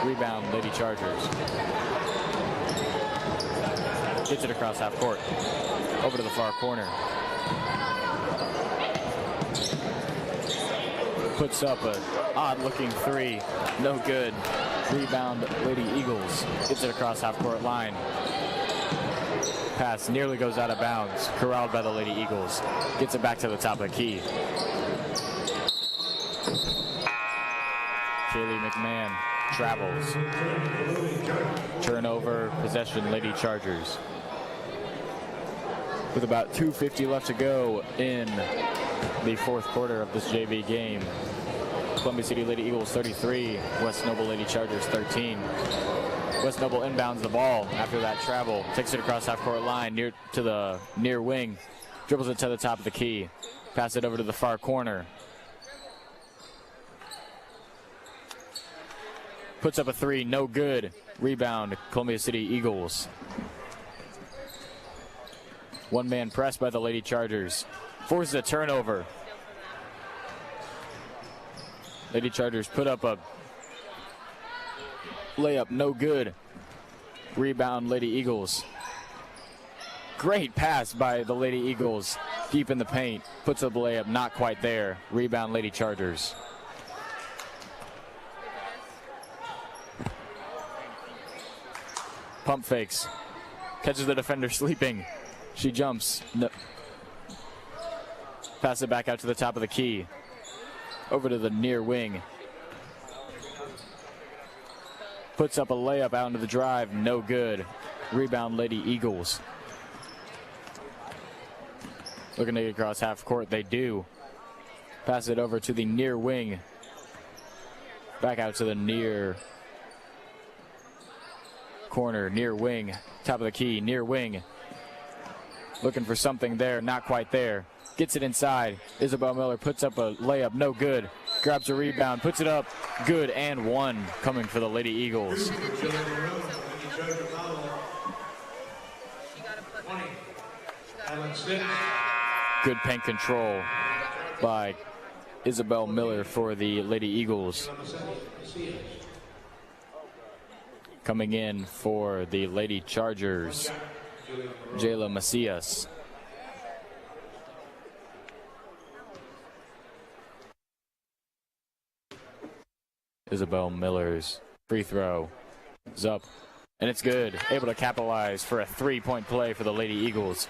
Rebound, Lady Chargers. Gets it across half court. Over to the far corner. Puts up an odd-looking 3. No good. Rebound, Lady Eagles. Gets it across half-court line. Pass nearly goes out of bounds. Corralled by the Lady Eagles. Gets it back to the top of the key. Kaylee McMahon travels. Turnover, possession, Lady Chargers. With about 2:50 left to go in the fourth quarter of this JV game. Columbia City Lady Eagles 33, West Noble Lady Chargers 13. West Noble inbounds the ball after that travel, takes it across half-court line near to the near wing, dribbles it to the top of the key, pass it over to the far corner. Puts up a 3, no good. Rebound, Columbia City Eagles. One-man press by the Lady Chargers. Forces a turnover. Lady Chargers put up a layup, no good. Rebound, Lady Eagles. Great pass by the Lady Eagles. Deep in the paint. Puts up a layup, not quite there. Rebound, Lady Chargers. Pump fakes. Catches the defender sleeping. She jumps. No. Pass it back out to the top of the key. Over to the near wing. Puts up a layup out into the drive. No good. Rebound, Lady Eagles. Looking to get across half court. They do. Pass it over to the near wing. Back out to the near corner. Near wing. Top of the key. Near wing. Looking for something there. Not quite there. Gets it inside. Isabel Miller puts up a layup. No good. Grabs a rebound. Puts it up. Good and one coming for the Lady Eagles. Good paint control by Isabel Miller for the Lady Eagles. Coming in for the Lady Chargers, Jayla Macias. Isabel Miller's free throw is up, and it's good. Able to capitalize for a three-point play for the Lady Eagles.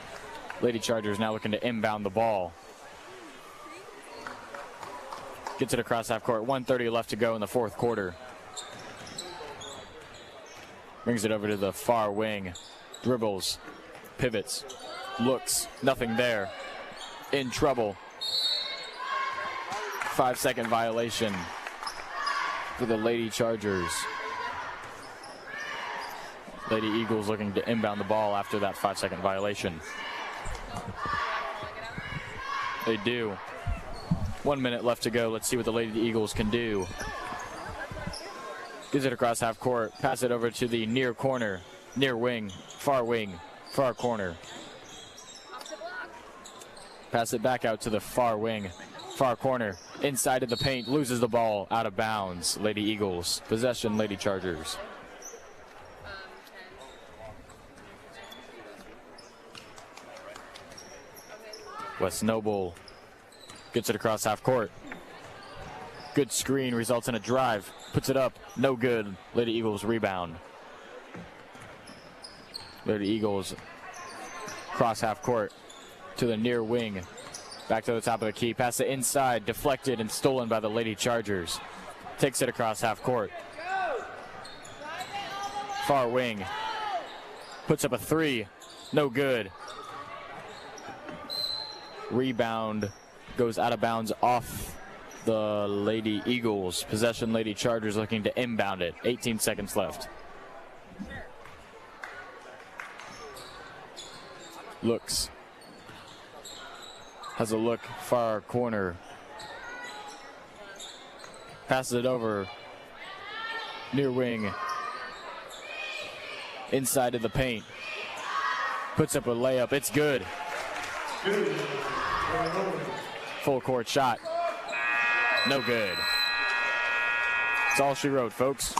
Lady Chargers now looking to inbound the ball. Gets it across half court. 1:30 left to go in the fourth quarter. Brings it over to the far wing. Dribbles, pivots, looks, nothing there. In trouble. 5-second violation for the Lady Chargers. Lady Eagles looking to inbound the ball after that 5-second violation. They do. 1 minute left to go. Let's see what the Lady Eagles can do. Gives it across half court. Pass it over to the near corner, near wing, far corner. Pass it back out to the far wing, far corner. Inside of the paint, loses the ball, out of bounds. Lady Eagles. Possession, Lady Chargers. West Noble gets it across half court. Good screen, results in a drive. Puts it up, no good. Lady Eagles rebound. Lady Eagles cross half court to the near wing. Back to the top of the key. Pass it inside, deflected and stolen by the Lady Chargers. Takes it across half court. Far wing. Puts up a three, no good. Rebound goes out of bounds off the Lady Eagles. Possession, Lady Chargers looking to inbound it. 18 seconds left. Looks. Has a look, far corner. Passes it over. Near wing. Inside of the paint. Puts up a layup. It's good. Full court shot. No good. That's all she wrote, folks.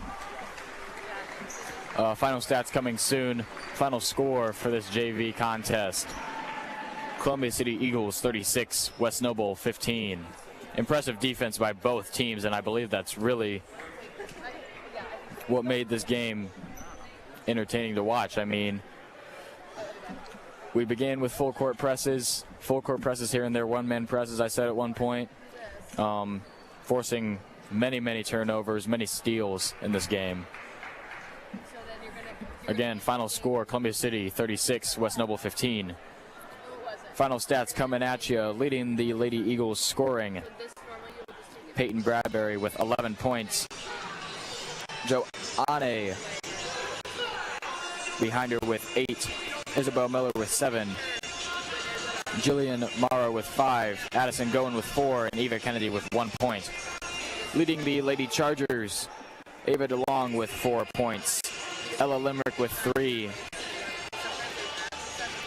Final stats coming soon. Final score for this JV contest. Columbia City Eagles 36, West Noble 15. Impressive defense by both teams, and I believe that's really what made this game entertaining to watch. I mean, we began with full court presses here and there, one-man presses, I said at one point, forcing many turnovers, many steals in this game. Again, final score, Columbia City 36, West Noble 15. Final stats coming at you, leading the Lady Eagles scoring. Peyton Bradbury with 11 points. Joanne behind her with 8. Isabel Miller with 7. Jillian Morrow with 5. Addison Goen with 4. And Eva Kennedy with 1 point. Leading the Lady Chargers, Ava DeLong with 4 points. Ella Limerick with 3.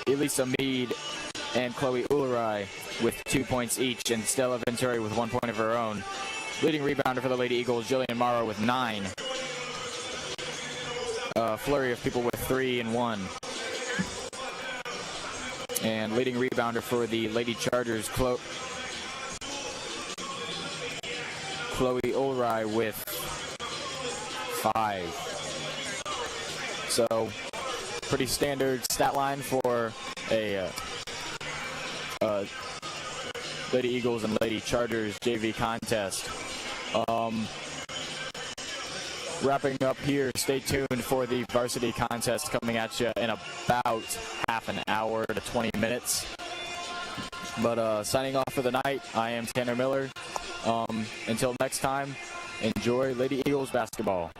Elisa Mead and Chloe Ulerai with 2 points each, and Stella Venturi with 1 point of her own. Leading rebounder for the Lady Eagles, Jillian Morrow with 9. flurry of people with 3 and 1. And leading rebounder for the Lady Chargers, Chloe Ulrei with 5. So, pretty standard stat line for a Lady Eagles and Lady Chargers JV contest. Wrapping up here, stay tuned for the varsity contest coming at you in about half an hour to 20 minutes. But signing off for the night, I am Tanner Miller. Until next time, enjoy Lady Eagles basketball.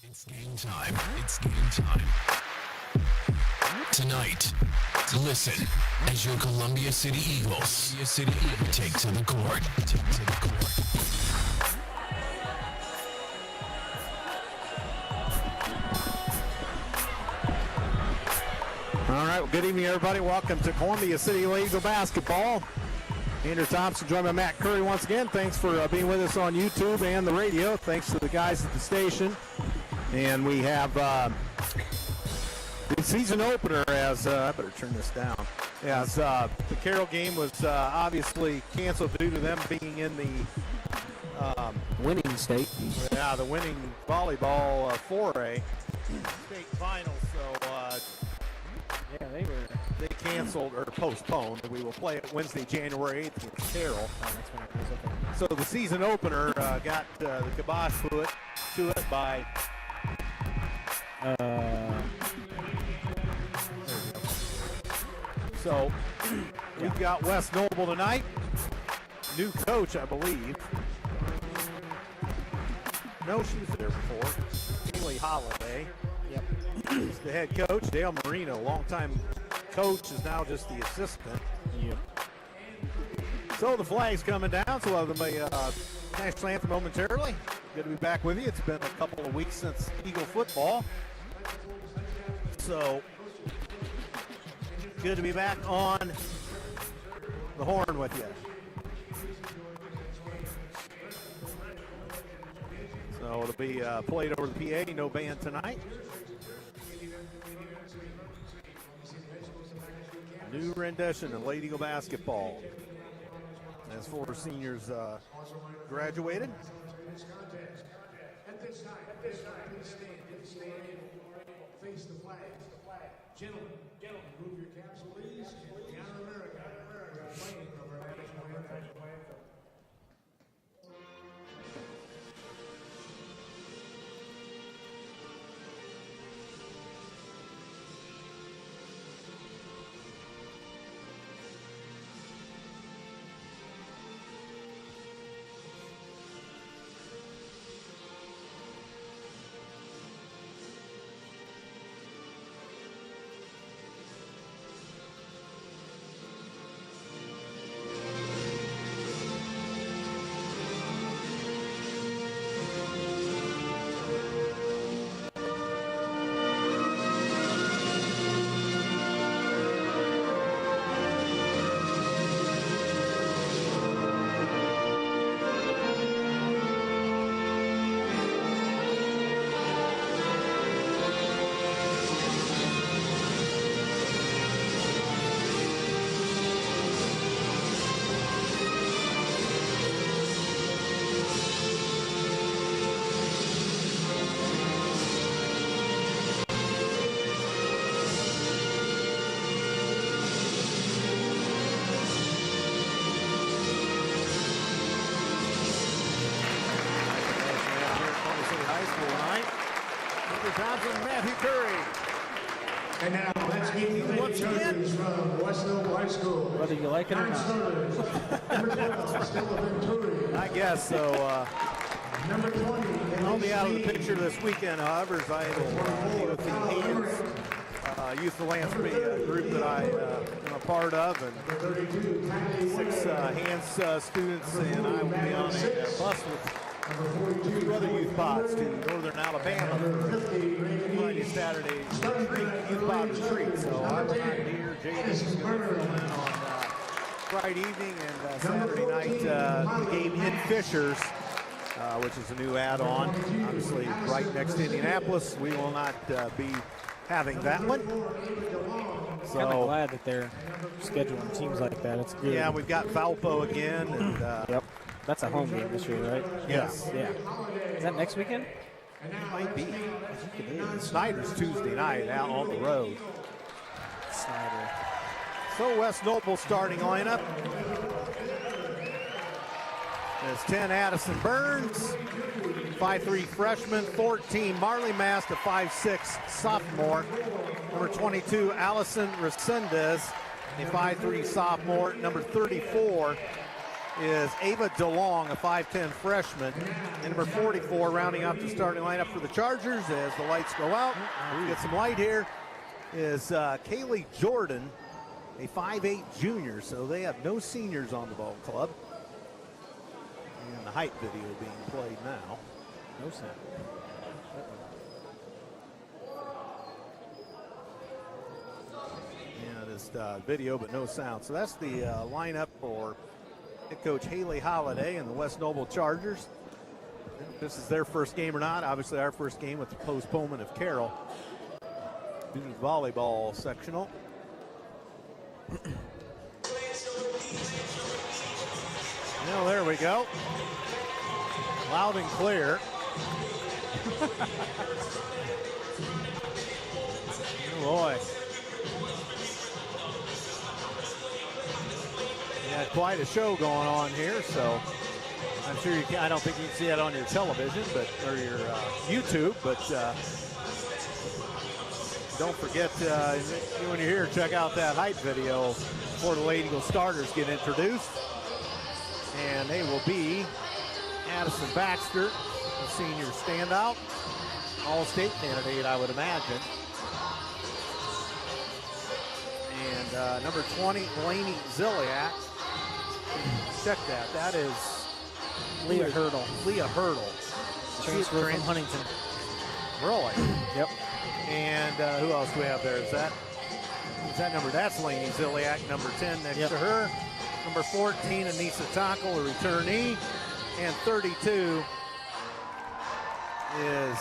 It's game time. It's game time. Tonight, listen as your Columbia City Eagles take to the court. All right, well, good evening, everybody. Welcome to Columbia City Eagle basketball. Andrew Thompson, joined by Matt Curry once again. Thanks for being with us on YouTube and the radio. Thanks to the guys at the station. And we have the season opener as, I better turn this down, as the Carroll game was obviously canceled due to them being in the Winning state. yeah, the winning volleyball 4A state finals. So Yeah, they canceled or postponed. We will play it Wednesday, January 8th against Carroll. So the season opener got the kibosh put to it by so we've got West Noble tonight. New coach, I believe. No, she was there before. Haley Holiday. Yep. He's the head coach. Dale Marino, longtime coach, is now just the assistant. Yep. So the flag's coming down, so we'll have the national anthem momentarily. Good to be back with you. It's been a couple of weeks since Eagle football. So good to be back on the horn with you. So it'll be played over the PA, no band tonight. New rendition of Lady Eagle basketball as 4 seniors graduated. At this time, please stand, face the flag. Gentlemen, remove your caps, please. The honor America, playing of our national anthem. Thompson, Matthew Curry. And now let's meet the lady judges from West Noble High School. Whether you like it or not. Number 12, Stella Venturi. I guess so. Number 20, I'll be out of the picture this weekend, however, as I will be with the Haynes Youth Alliance group that I am a part of, and 6 Hands students, and I will be on a bus with 2 other youth pods to northern Alabama for Friday, Saturday youth pod retreat. So I'm not here. Jaden is going to fill in on Friday evening and Saturday night the game in Fishers, which is a new add-on. Obviously, right next to Indianapolis. We will not be having that one. So Kind of glad that they're scheduling teams like that. It's good. yeah, we've got Valpo again, and Yep. That's a home game this year, right? yes. Yeah. Is that next weekend? It might be. I think it is. Snyder's Tuesday night out on the road. Snyder. So West Noble starting lineup. There's 10 Addison Burns, 5'3" freshman, 14 Marley Mast, a 5'6" sophomore. Number 22 Allison Resendez, a 5'3" sophomore. Number 34 is Ava DeLong, a 5'10 freshman. And number 44, rounding out the starting lineup for the Chargers as the lights go out. We get some light here, is Kaylee Jordan, a 5'8 junior. So they have no seniors on the ball club. And the height video being played now. No sound. Yeah, this video, but no sound. So that's the lineup for head coach Haley Holiday and the West Noble Chargers. If this is their first game or not, obviously our first game with the postponement of Carroll due to the volleyball sectional. Now there we go. Loud and clear. Oh boy. Yeah, quite a show going on here, so I'm sure you can, I don't think you can see that on your television, but or your YouTube, but don't forget when you're here, check out that height video before the Lady Eagle starters get introduced. And they will be Addison Baxter, the senior standout, all-state candidate, I would imagine. And number 20, Lainey Ziliak. Check that. That is Leah Hurdle. Leah Hurdle. Transfer from Huntington. Really? Yep. And who else do we have there? Is that number? That's Lainey Ziliak, number 10 next to her. Number 14, Anissa Tackle, a returnee. And 32 is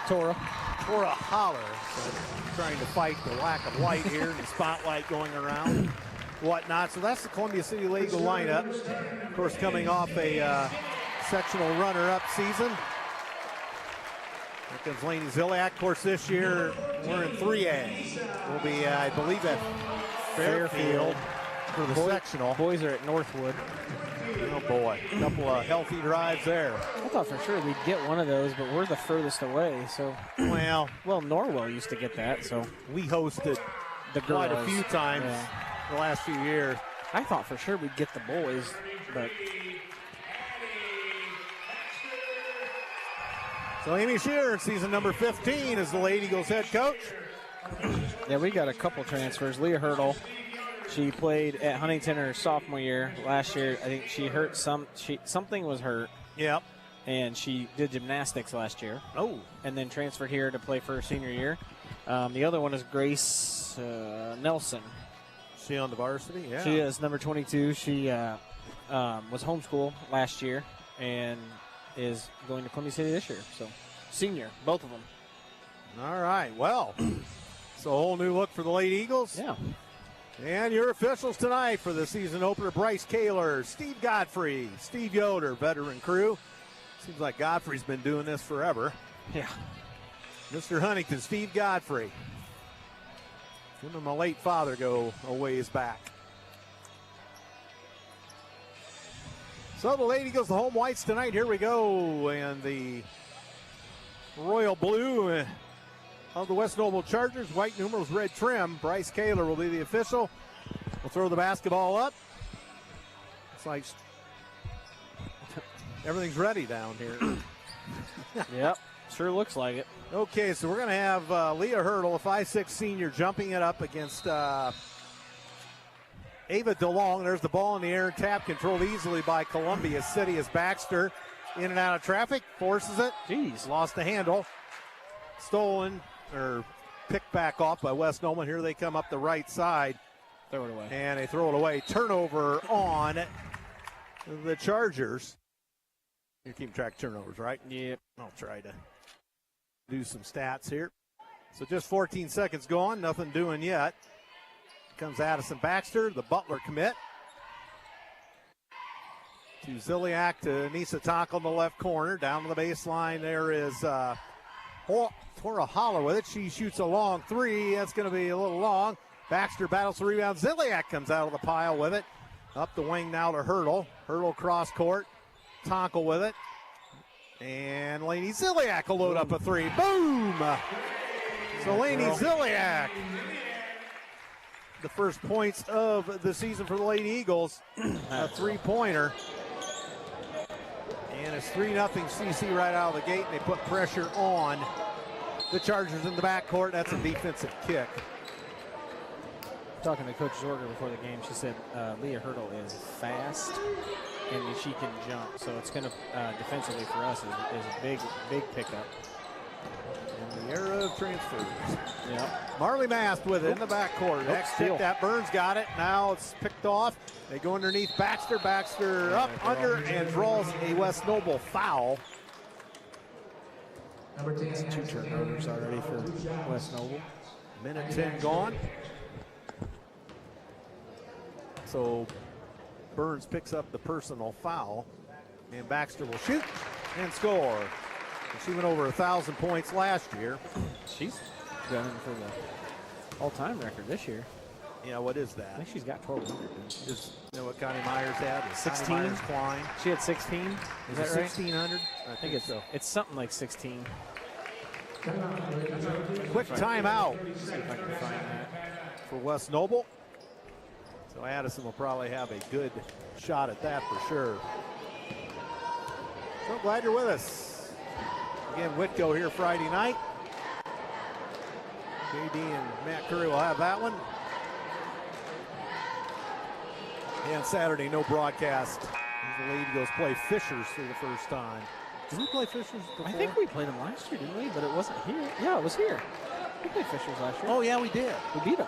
Tora Holler. So trying to fight the lack of light here, the spotlight going around, whatnot. So that's the Columbia City Lady Eagle lineup. Of course, coming off a sectional runner-up season. Here comes Lainey Ziliak. Of course, this year we're in 3A. We'll be, I believe, at Fairfield for the sectional. Boys are at Northwood. Oh boy, a couple of healthy drives there. I thought for sure we'd get one of those, but we're the furthest away. So, well, Norwell used to get that. So we hosted the girls quite a few times the last few years. I thought for sure we'd get the boys, but so Amy Shearer, season number 15, is the Lady Eagles head coach. Yeah, we got a couple transfers. Leah Hurdle. She played at Huntington her sophomore year. Last year, I think she hurt something was hurt. Yep. And she did gymnastics last year. Oh. And then transferred here to play for her senior year. The other one is Grace Nelson. She on the varsity? Yeah. She is number 22. She was homeschooled last year and is going to Columbia City this year. So senior, both of them. All right. Well, it's a whole new look for the Lady Eagles. Yeah. And your officials tonight for the season opener: Bryce Kaler, Steve Godfrey, Steve Yoder, veteran crew. Seems like Godfrey's been doing this forever. Yeah. Mr. Huntington, Steve Godfrey. Him and my late father go a ways back. So the Lady Eagles, the home whites tonight. Here we go. And the royal blue of the West Noble Chargers. White numerals, red trim. Bryce Kaler will be the official. We'll throw the basketball up. It's like everything's ready down here. Yep, sure looks like it. Okay, so we're going to have Leah Hurdle, a 5'6 senior, jumping it up against Ava DeLong. There's the ball in the air, tap controlled easily by Columbia City as Baxter in and out of traffic, forces it. Jeez. Lost the handle. Stolen or picked back off by West Noble. Here they come up the right side. Throw it away. And they throw it away. Turnover on the Chargers. You're keeping track of turnovers, right? Yep. I'll try to do some stats here. So just 14 seconds gone. Nothing doing yet. Comes Addison Baxter, the Butler commit. To Ziliak, to Anissa Tackle in the left corner. Down to the baseline, there is Tora Holler with it. She shoots a long three. That's going to be a little long. Baxter battles the rebound. Ziliak comes out of the pile with it. Up the wing now to Hurdle. Hurdle cross court. Tonkel with it. And Lainey Ziliak will load up a three. Boom! So Lainey Ziliak, the first points of the season for the Lady Eagles. A three-pointer. And it's 3-0 CC right out of the gate, and they put pressure on the Chargers in the backcourt. That's a defensive kick. Talking to Coach Zorger before the game, she said Leah Hurdle is fast and she can jump. So it's going to, defensively for us, is a big pickup. In the era of transfers. Yeah. Marley Mast with it in the backcourt. Next steal. pick, that Burns got it. Now it's picked off. They go underneath Baxter. Baxter up, under, and draws a West Noble foul. It's 2 turnovers already for West Noble. Minute 10 gone. So Burns picks up the personal foul, and Baxter will shoot and score. She went over 1,000 points last year. She's gunning for the all-time record this year. Yeah, what is I that? think she's got 1,200. Is, you know what Connie Myers had? 16? Connie Myers Klein. She had 16. Is that right? 1,600? I think it's so. It's something like 16. Quick timeout See if I can find that. for West Noble. So Addison will probably have a good shot at that for sure. So glad you're with us. Again, Whitco here Friday night. JD and Matt Curry will have that one. And Saturday, no broadcast. The Lady Eagles play Fishers for the first time. Did we play Fishers before? I think we played them last year, didn't we? But it wasn't here. Yeah, it was here. We played Fishers last year. Oh, yeah, we did. We beat them.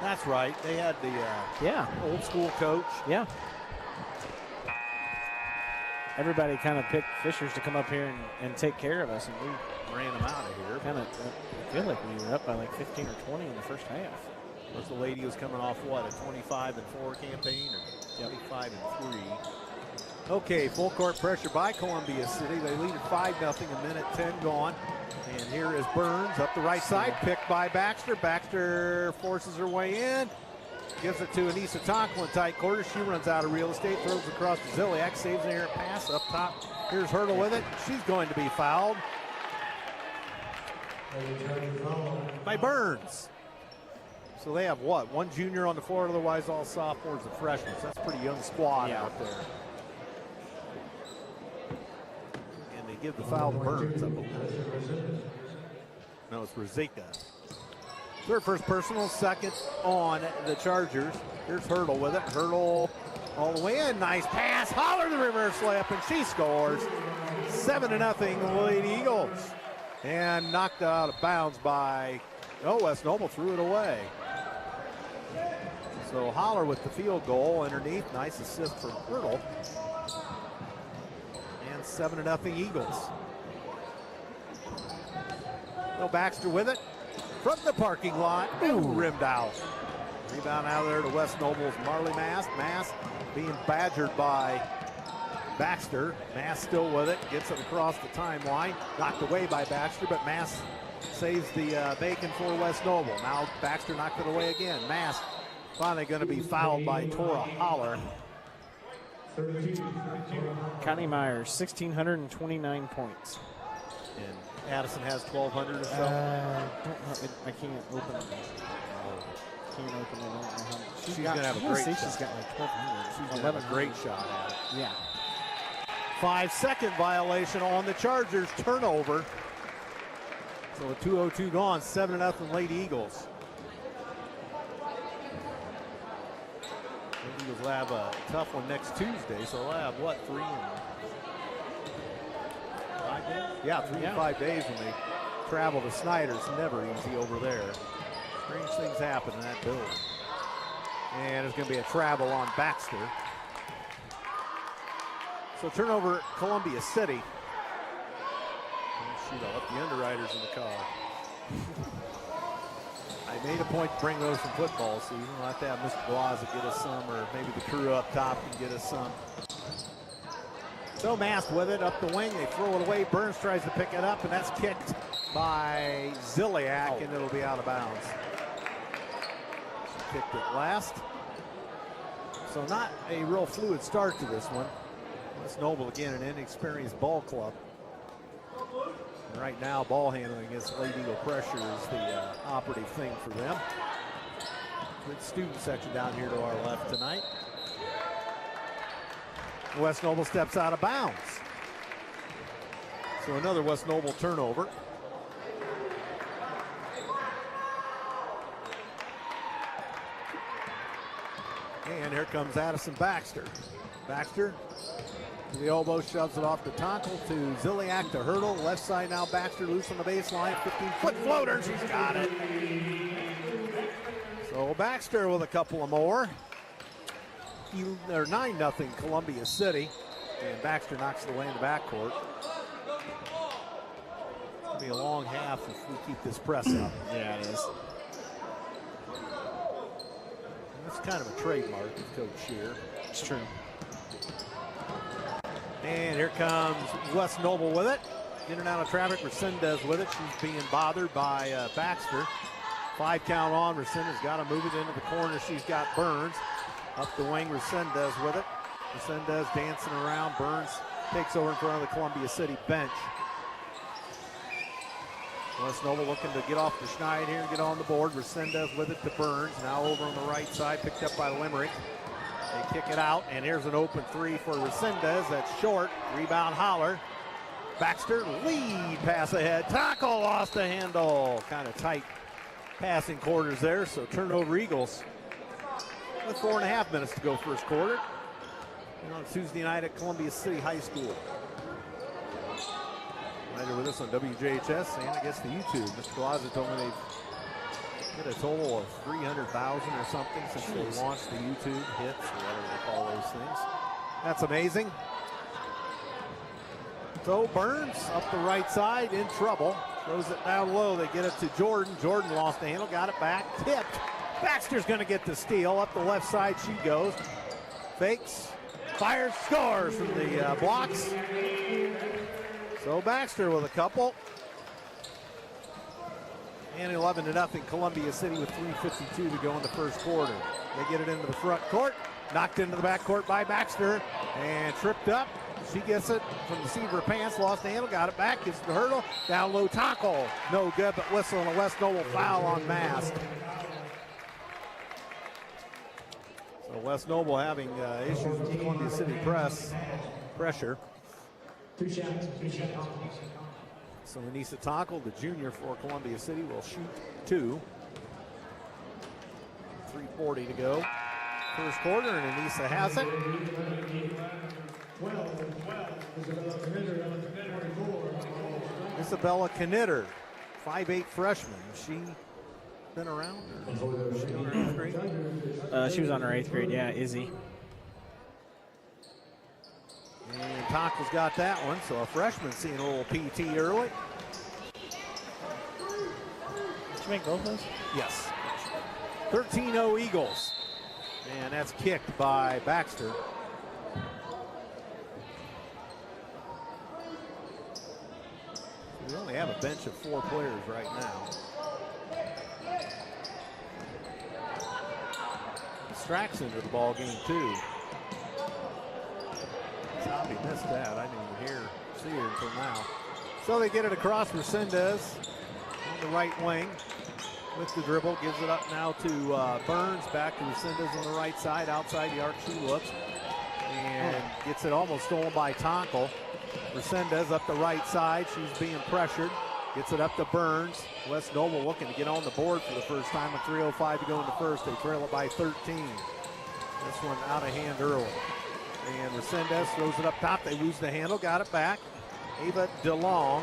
That's right. They had the Yeah. old school coach. Yeah. Everybody kind of picked Fishers to come up here and take care of us, and we Ran them out of here. kind of feel like we were up by like 15 or 20 in the first half. Of course, the Lady was coming off, what, a 25-4 campaign? Or 25-3. Okay, full court pressure by Columbia City. They lead at 5-0, a minute 10 gone. And here is Burns up the right side, picked by Baxter. Baxter forces her way in. Gives it to Anissa Tonklin, tight quarters. She runs out of real estate, throws across to Ziliak, saves an errant pass up top. Here's Hurdle with it. She's going to be fouled by Burns. So they have what? One junior on the floor, otherwise all sophomores and freshmen. So that's a pretty young squad out there. And they give the foul to Burns, I believe. No, it's Ruzika. Third first personal, second on the Chargers. Here's Hurdle with it. Hurdle all the way in. Nice pass. Holler the reverse layup, and she scores. 7-0 Lady Eagles. And knocked out of bounds by, West Noble threw it away. So Holler with the field goal underneath. Nice assist from Hurdle. And 7-0 Eagles. Baxter with it. From the parking lot, rimmed out. Rebound out of there to West Noble's Marley Mast. Mast being badgered by Baxter. Mast still with it, gets it across the timeline. Knocked away by Baxter, but Mast saves the bacon for West Noble. Now Baxter knocked it away again. Mast finally going to be fouled by Tora Holler. Connie Myers, 1,629 points. And Addison has 1,200 or so. I can't open it. Can't open it. I don't know how much. She's going to have a great shot. She's got like 1,200. She's going to have a great shot at it. Yeah. 5-second violation on the Chargers. Turnover. So with 2:02 gone, 7-0 Lady Eagles. The Eagles will have a tough one next Tuesday, so they'll have what, 3 and 5 days? Yeah, 3 and 5 days when they travel to Snyder. It's never easy over there. Strange things happen in that building. And there's going to be a travel on Baxter. So turnover, Columbia City. Shoot, I'll let the underwriters in the car. I made a point to bring those from football season. We'll have to have Mr. Blaza get us some, or maybe the crew up top can get us some. So Mast with it up the wing. They throw it away. Burns tries to pick it up, and that's kicked by Ziliak, and it'll be out of bounds. She kicked it last. So not a real fluid start to this one. West Noble, again, an inexperienced ball club. And right now, ball handling against Lady Eagle pressure is the operative thing for them. Good student section down here to our left tonight. West Noble steps out of bounds. So another West Noble turnover. And here comes Addison Baxter. Baxter to the elbow, shoves it off to Tonkel, to Ziliak, to Hurdle. Left side now, Baxter loose on the baseline. 15-foot floater, she's got it. So Baxter with a couple of more. 9-0 Columbia City. And Baxter knocks it away in the backcourt. It'll be a long half if we keep this press up. Yeah, it is. That's kind of a trademark of Coach Shear. It's true. And here comes West Noble with it. In and out of traffic, Resendez with it. She's being bothered by Baxter. 5 count on, Resendez got to move it into the corner. She's got Burns. Up the wing, Resendez with it. Resendez dancing around. Burns takes over in front of the Columbia City bench. West Noble looking to get off the schneid here and get on the board. Resendez with it to Burns. Now over on the right side, picked up by Limerick. They kick it out, and here's an open 3 for Resendez. That's short. Rebound Holler. Baxter, lead pass ahead. Tackle, lost the handle. Kind of tight passing quarters there, so turnover Eagles. With 4.5 minutes to go first quarter. And on Tuesday night at Columbia City High School. Right with us on WJHS and I guess the YouTube. Mr. Glaza told me they've hit a total of 300,000 or something since they launched the YouTube hits or whatever they call those things. That's amazing. So Burns up the right side in trouble. Throws it down low. They get it to Jordan. Jordan lost the handle, got it back, tipped. Baxter's going to get the steal. Up the left side she goes. Fakes, fires, scores from the blocks. So Baxter with a couple. And 11-0 Columbia City with 3:52 to go in the first quarter. They get it into the front court. Knocked into the back court by Baxter. And tripped up. She gets it from the seat of her pants. Lost the handle. Got it back. Gets the hurdle. Down low tackle. No good, but whistle and a West Noble foul on Mast. So West Noble having issues with the Columbia City pressure. Two shots. So Anissa Tonkel, the junior for Columbia City, will shoot 2. 3:40 to go. First quarter, and Anissa has it. Isabella Knitter, 5'8" freshman. Has she been around? Or is she on her 8th grade? She was on her 8th grade, yeah, Izzy. And Tonkel's got that one, so a freshman seeing a little PT early. Did you make both those? Yes. 13-0 Eagles. And that's kicked by Baxter. We only have a bench of 4 players right now. Strax into the ball game too. Zombie missed that. I didn't even see her until now. So they get it across Resendez on the right wing with the dribble. Gives it up now to Burns. Back to Resendez on the right side. Outside the arc she looks. And gets it almost stolen by Tonkel. Resendez up the right side. She's being pressured. Gets it up to Burns. West Noble looking to get on the board for the first time with 3:05 to go in the first. They trail it by 13. This one out of hand early. And Resendez throws it up top. They lose the handle. Got it back. Ava DeLong.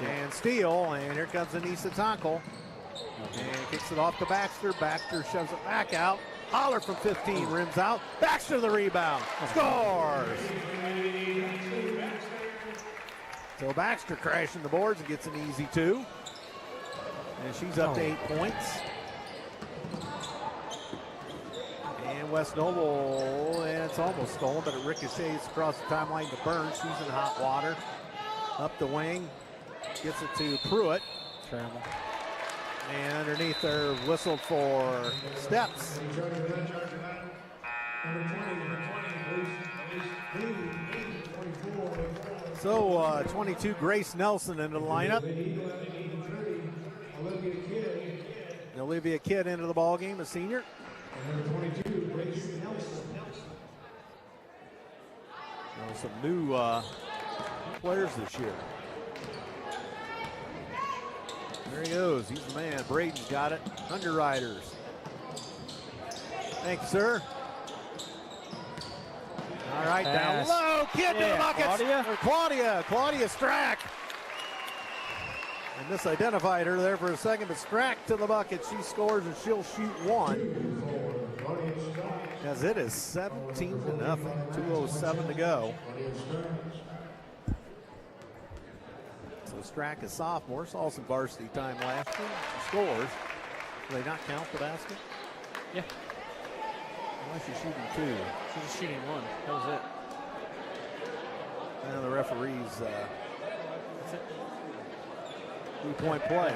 And steal. And here comes Anissa Tonkel. And kicks it off to Baxter. Baxter shoves it back out. Holler from 15. Rims out. Baxter the rebound. Scores. So Baxter crashing the boards and gets an easy 2. And she's up to 8 points. And West Noble, and it's almost stolen, but it ricochets across the timeline to Burns. She's in hot water. Up the wing. Gets it to Pruitt. Travel. And underneath there, whistled for steps. So 22, Grace Nelson into the lineup. Olivia Kidd into the ball game, a senior. Some new players this year. There he goes. He's the man. Braden's got it. Underwriters. Thanks, sir. All right, down low. Kid to the bucket. Claudia Strack. And misidentified her there for a second, but Strack to the bucket. She scores and she'll shoot one. As it is 17-0. 2:07 to go. So Strack, a sophomore, saw some varsity time last year. She scores. Do they not count the basket? Yeah. Why is she shooting two? She's just shooting one. That was it. And the referees, That's it. 3-point play.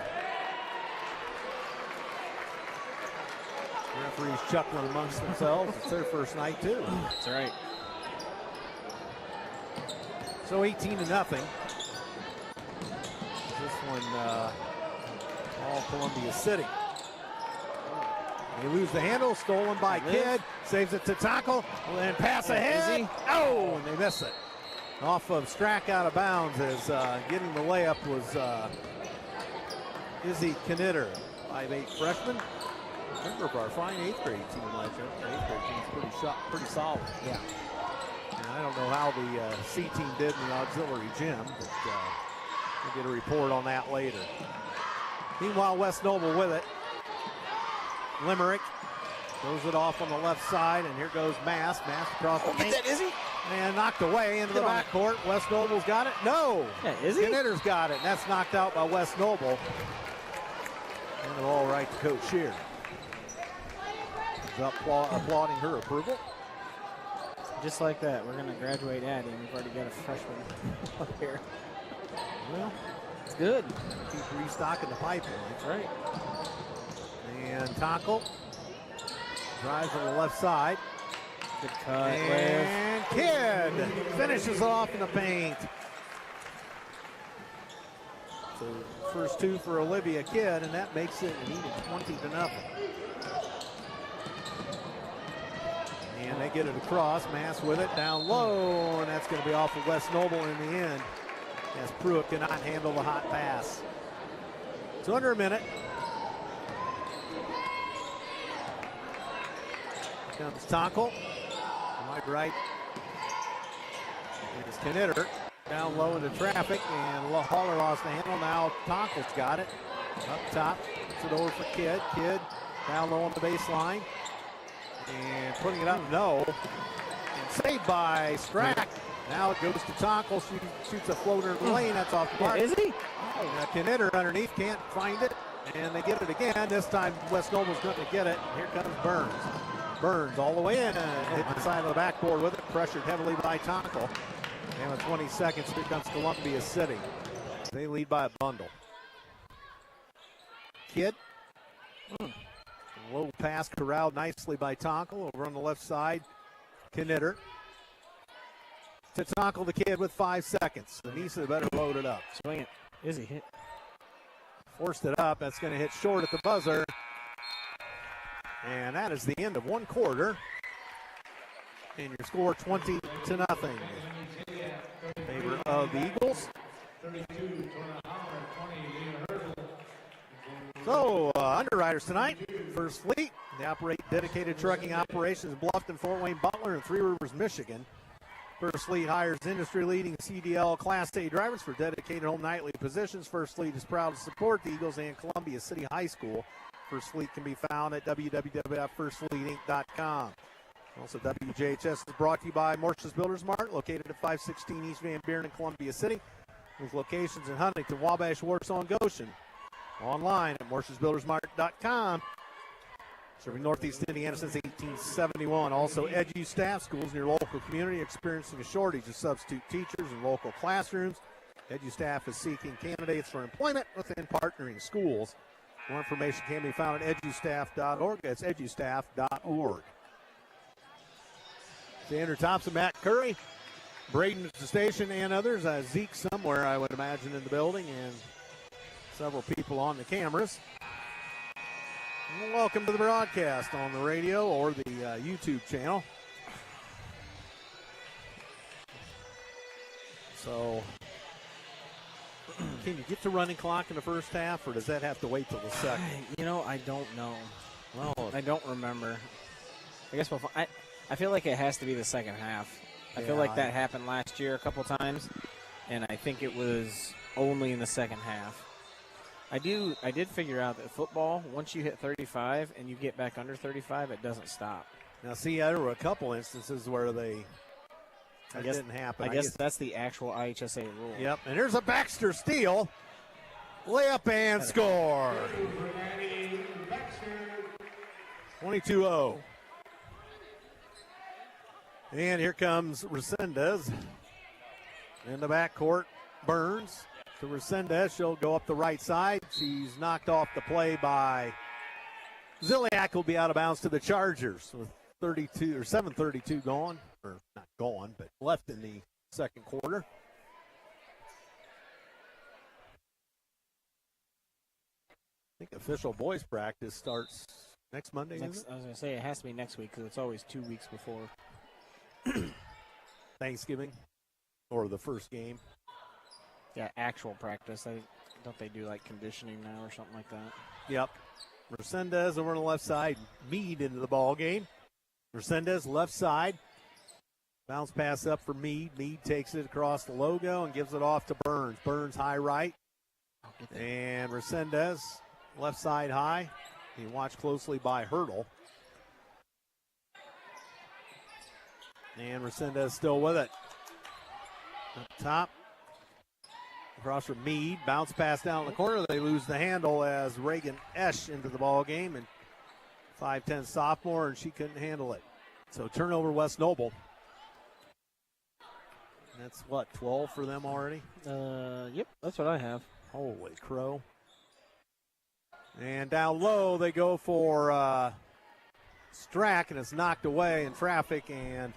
The referees chuckling amongst themselves. It's their first night too. That's right. So 18-0. This one, all Columbia City. They lose the handle, stolen by Kidd, saves it to Tackle, and pass ahead. Oh, and they miss it. Off of Strack out of bounds as getting the layup was Izzy Knitter, 5'8" freshman. Member of our fine 8th grade team last year. The 8th grade team's pretty solid. Yeah. And I don't know how the C team did in the auxiliary gym, but we'll get a report on that later. Meanwhile, West Noble with it. Limerick throws it off on the left side, and here goes Mass. Mass across the paint. Get that, Izzy? And knocked away into the backcourt. West Noble's got it. No. Yeah, Izzy? Knitter's got it. And that's knocked out by West Noble. And the ball right to Coach Shear. He's applauding her approval. Just like that, we're going to graduate Addie, and we've already got a freshman up here. Well, It's good. keep restocking the pipeline. That's right. And Tackle drives on the left side. Good cut. And Kidd finishes off in the paint. So first two for Olivia Kidd, and that makes it an even 20-0. And they get it across. Mass with it down low, and that's going to be off of West Noble in the end, as Pruitt cannot handle the hot pass. It's under a minute. Here comes Tonkel. Wide right. It's Knitter. Down low into traffic, and Haller lost the handle. Now Tonkel's got it. Up top. Puts it over for Kidd. Kidd down low on the baseline. And putting it up, no. And saved by Strack. Now it goes to Tonkel. She shoots a floater in the lane. That's off the mark. Is he? Knitter underneath, can't find it. And they get it again. This time West Noble's going to get it. Here comes Burns. Burns all the way in and hit the side of the backboard with it. Pressured heavily by Tonkel. And with 20 seconds, here comes Columbia City. They lead by a bundle. Kidd. Low pass corralled nicely by Tonkel over on the left side. Knitter. To Tonkel, the Kidd with 5 seconds. Anissa better load it up. Swing it. Izzy hit. Forced it up. That's going to hit short at the buzzer. And that is the end of one quarter. And your score 20-0. In favor of the Eagles. So, underwriters tonight. First Fleet. They operate dedicated trucking operations in Bluffton, Fort Wayne, Butler, and Three Rivers, Michigan. First Fleet hires industry-leading CDL Class A drivers for dedicated home nightly positions. First Fleet is proud to support the Eagles and Columbia City High School. First Fleet can be found at www.firstfleetinc.com. Also, WJHS is brought to you by Morse's Builders Mart, located at 516 East Van Buren in Columbia City, with locations in Huntington, Wabash, Warsaw, and Goshen. Online at morsesbuildersmart.com. Serving Northeast Indiana since 1871. Also, EduStaff, schools in your local community experiencing a shortage of substitute teachers in local classrooms. EduStaff is seeking candidates for employment within partnering schools. More information can be found at edustaff.org. That's edustaff.org. Xander Thompson, Matt Curry, Braden at the station, and others. Zeke somewhere, I would imagine, in the building, and several people on the cameras. And welcome to the broadcast on the radio or the YouTube channel. So, can you get the running clock in the first half, or does that have to wait till the second? You know, I don't know. Well, I don't remember. I guess I feel like it has to be the second half. I feel like that happened last year a couple times, and I think it was only in the second half. I did figure out that football, once you hit 35 and you get back under 35, it doesn't stop. now, see, there were a couple instances where that didn't happen. I guess that's the actual IHSA rule. Yep, and here's a Baxter steal. Layup and score. 22-0. And here comes Resendez. In the backcourt, Burns to Resendez. She'll go up the right side. She's knocked off the play by Ziliak. Will be out of bounds to the Chargers with 7:32 gone. Or not gone, but left in the second quarter. I think official boys practice starts next Monday. I was going to say it has to be next week because it's always 2 weeks before Thanksgiving or the first game. Yeah, actual practice. Don't they do like conditioning now or something like that? Yep. Resendez over on the left side. Meade into the ball game. Resendez left side. Bounce pass up for Meade. Meade takes it across the logo and gives it off to Burns. Burns high right. And Resendez left side high. He watched closely by Hurdle. And Resendez still with it. Up top. Across from Meade. Bounce pass down the corner. They lose the handle as Reagan Esch into the ball game. And 5'10 sophomore, and she couldn't handle it. So turnover West Noble. That's what, 12 for them already? Yep, that's what I have. Holy crow. And down low, they go for Strack, and it's knocked away in traffic, and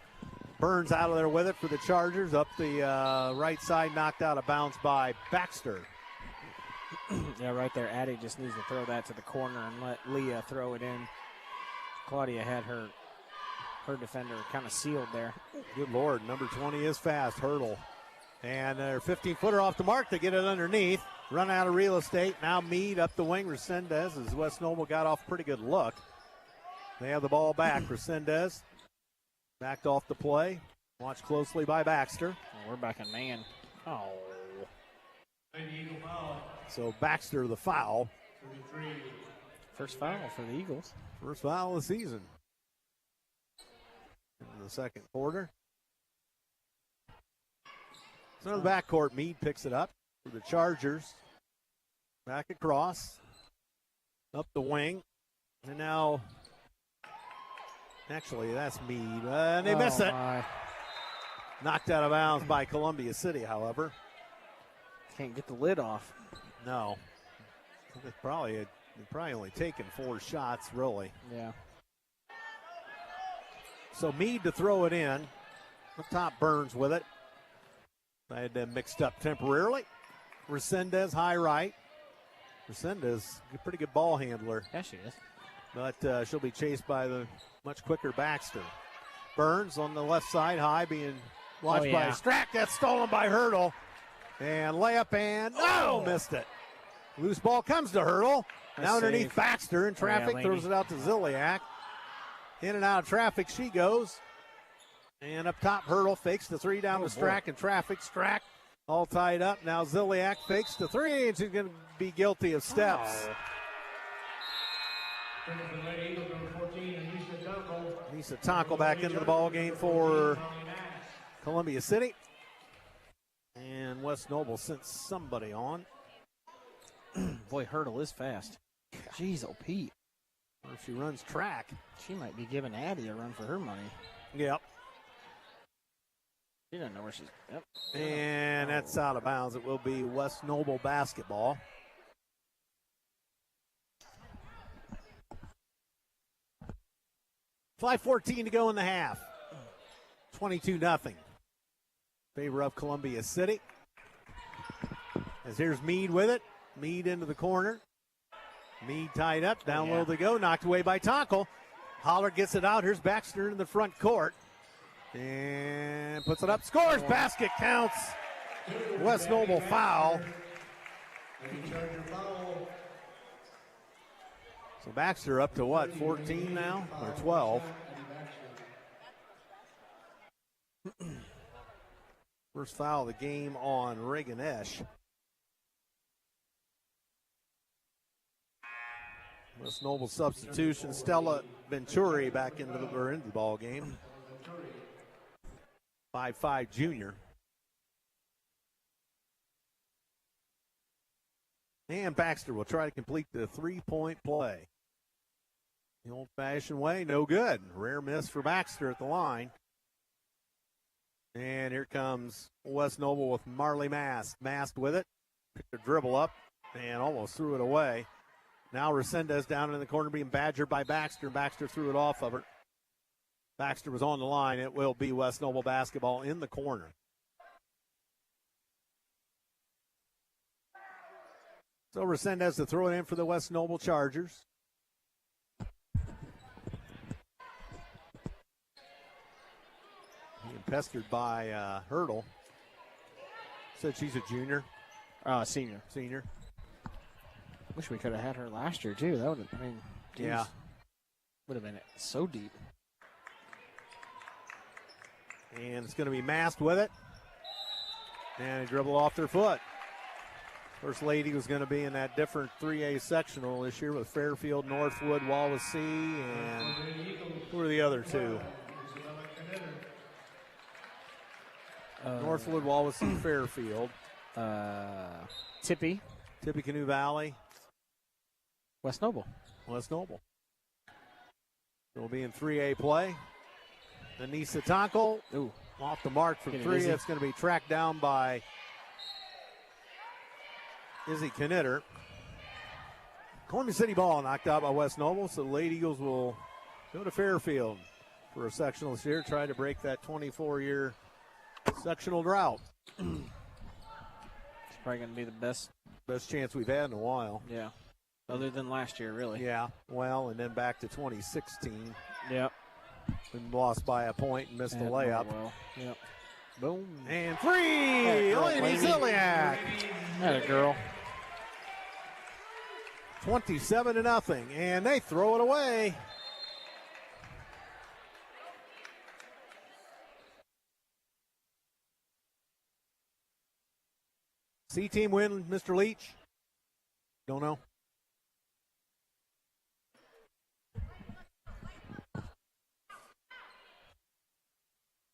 Burns out of there with it for the Chargers. Up the right side, knocked out of bounds by Baxter. Yeah, right there. Addie just needs to throw that to the corner and let Leah throw it in. Claudia had her defender kind of sealed there. Good Lord, number 20 is fast, Hurdle. And their 15-footer off the mark. They get it underneath. Run out of real estate. Now Meade up the wing. Resendez as West Noble got off a pretty good look. They have the ball back. Resendez backed off the play. Watched closely by Baxter. Oh, we're back in man. Oh. So Baxter the foul. First foul for the Eagles. First foul of the season. In the second quarter. So in the backcourt, Meade picks it up for the Chargers. Back across. Up the wing. And now, actually, that's Meade. And they miss it. My. Knocked out of bounds by Columbia City, however. Can't get the lid off. No. They've probably only taken 4 shots, really. Yeah. So Meade to throw it in. Up top, Burns with it. I had them mixed up temporarily. Resendez high right. Resendez, a pretty good ball handler. Yeah, she is. But she'll be chased by the much quicker Baxter. Burns on the left side high being watched by Strack. That's stolen by Hurdle. And layup and missed it. Loose ball comes to Hurdle. Now underneath Baxter in traffic, throws it out to Ziliak. In and out of traffic she goes. And up top, Hurdle fakes the 3 down to Strack in traffic. Strack all tied up. Now Ziliak fakes the 3, and she's going to be guilty of steps. Lisa Tonkel back into the ball game for Columbia City. And West Noble sent somebody on. Boy, Hurdle is fast. Jeez, oh, Pete. Or if she runs track. She might be giving Addie a run for her money. Yep. She doesn't know where she's. Yep. And that's out of bounds. It will be West Noble basketball. $5:14 to go in the half. 22-0. Favor of Columbia City. As here's Meade with it. Meade into the corner. Meade tied up. Down low they go. Knocked away by Tonkel. Holler gets it out. Here's Baxter in the front court. And puts it up. Scores. Basket counts. West Noble foul. So Baxter up to what, 14 now, or 12? First foul of the game on Reagan Esch. West Noble substitution, Stella Venturi back into the ball game. 5'5" junior. And Baxter will try to complete the three-point play. The old-fashioned way, no good. Rare miss for Baxter at the line. And here comes West Noble with Marley Mast. Mast with it. Picked a dribble up and almost threw it away. Now Resendez down in the corner being badgered by Baxter. Baxter threw it off of her. Baxter was on the line. It will be West Noble basketball in the corner. So Resendez to throw it in for the West Noble Chargers. Being pestered by Hurdle. Said she's a junior. Senior. Senior. Wish we could have had her last year, too. That would have, geez, Yeah. Would have been so deep. And it's going to be Mast with it. And a dribble off their foot. First Lady was going to be in that different 3A sectional this year with Fairfield, Northwood, Wawasee, and who are the other two? Northwood, Wawasee, Fairfield. Tippy Tippecanoe Valley. West Noble. West Noble. It'll be in 3A play. Anissa Tonkel, off the mark from Getting three. busy. It's going to be tracked down by Izzy Knitter. Columbia City ball knocked out by West Noble, so the Lady Eagles will go to Fairfield for a sectional this year, try to break that 24-year sectional drought. It's probably going to be the best chance we've had in a while. Yeah. Other than last year, really. Yeah, well, and then back to 2016. Yep. We lost by a point and missed a layup. Well. Yep. Boom. And three! Lady Ziliak! That a girl. 27-0, and they throw it away. C-team win, Mr. Leach? Don't know.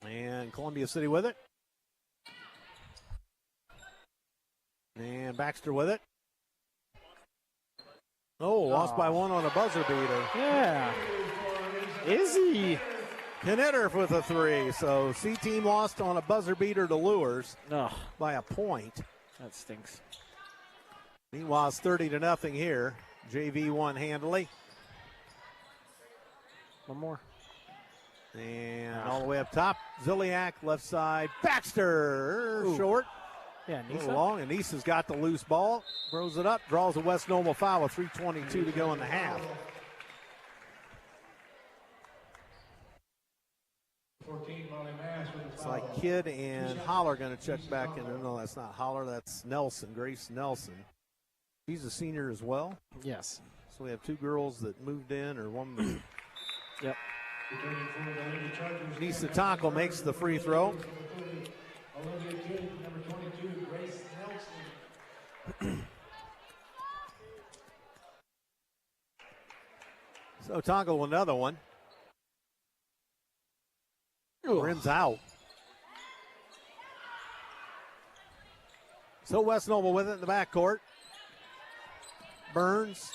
And Columbia City with it. And Baxter with it. Oh, lost by one on a buzzer beater. Yeah. Izzy. Knitter with a three. So C-team lost on a buzzer beater to Lures by a point. That stinks. Meanwhile, it's 30-0 here. JV won handily. One more. And all the way up top, Ziliak, left side. Baxter, short. Yeah, A little long, and Nisa's got the loose ball. Throws it up, draws a West Noble foul with 3:22 to go in the half. 14, Molly Mass with the It's foul. like Kidd and Holler going to check back in. No, that's not Holler. That's Nelson, Grace Nelson. She's a senior as well. Yes. So we have two girls that moved in, or one that Yep. Returning for the Lady Chargers. Nisa Tonkel makes the free throw. Olivia Kidd, number 22, Grace Nelson. So Tonkel with another one. Rims out. So West Noble with it in the backcourt. Burns.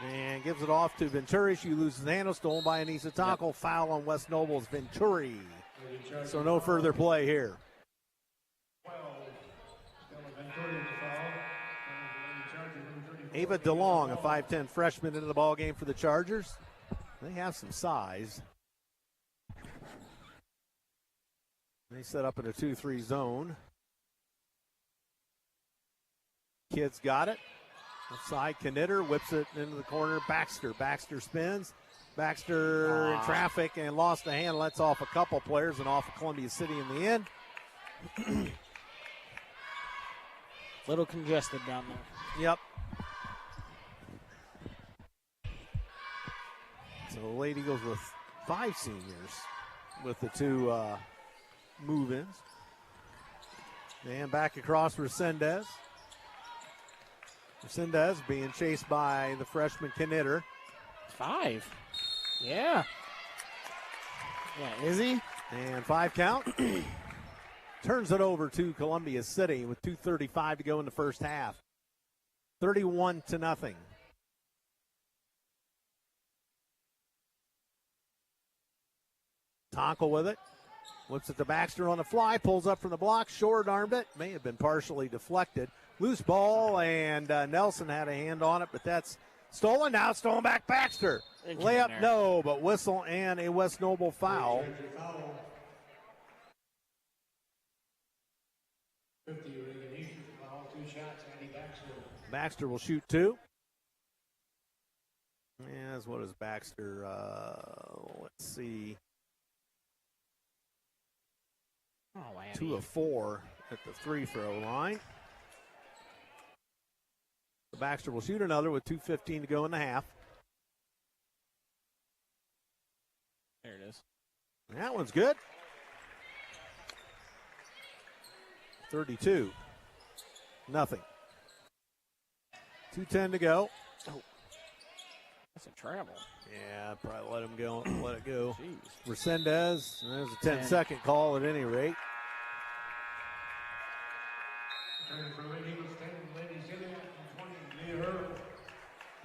And gives it off to Venturi. She loses the handle. Stolen by Anissa Tonkel. Foul on West Noble's Venturi. So no further play here. 12. Stella Venturi with the foul. And the Lady Chargers, number 34. Ava DeLong, a 5'10 freshman into the ball game for the Chargers. They have some size. They set up in a 2-3 zone. Kidd's got it. Side Knitter whips it into the corner. Baxter spins. Baxter in traffic and lost the handle. That's off a couple players and off of Columbia City in the end. Little congested down there. Yep. So the Lady Eagles with 5 seniors with the 2 move-ins. And back across Resendez. Resendez being chased by the freshman Knitter. 5. Yeah. Yeah, is he? And 5 count. Turns it over to Columbia City with 2:35 to go in the first half. 31-0. Tonkel with it. Looks at the Baxter on the fly. Pulls up from the block. Short-armed it. May have been partially deflected. Loose ball, and Nelson had a hand on it, but that's stolen. Now stolen back Baxter. Layup, no, but whistle and a West Noble foul. 50 Regan foul, 2 shots, Andy Baxter. Baxter will shoot 2. Yes, what is Baxter? Let's see. Oh, 2 of 4 at the free throw line. Baxter will shoot another with 2:15 to go in the half. There it is. That one's good. 32-0. 2:10 to go. Oh, that's a travel. Yeah, probably let him go. Let it go. Jeez. Resendez. There's a 10-second call at any rate. Turning for Lady Eagles 10, Lady Ziliak, 20, Leah Hurdle.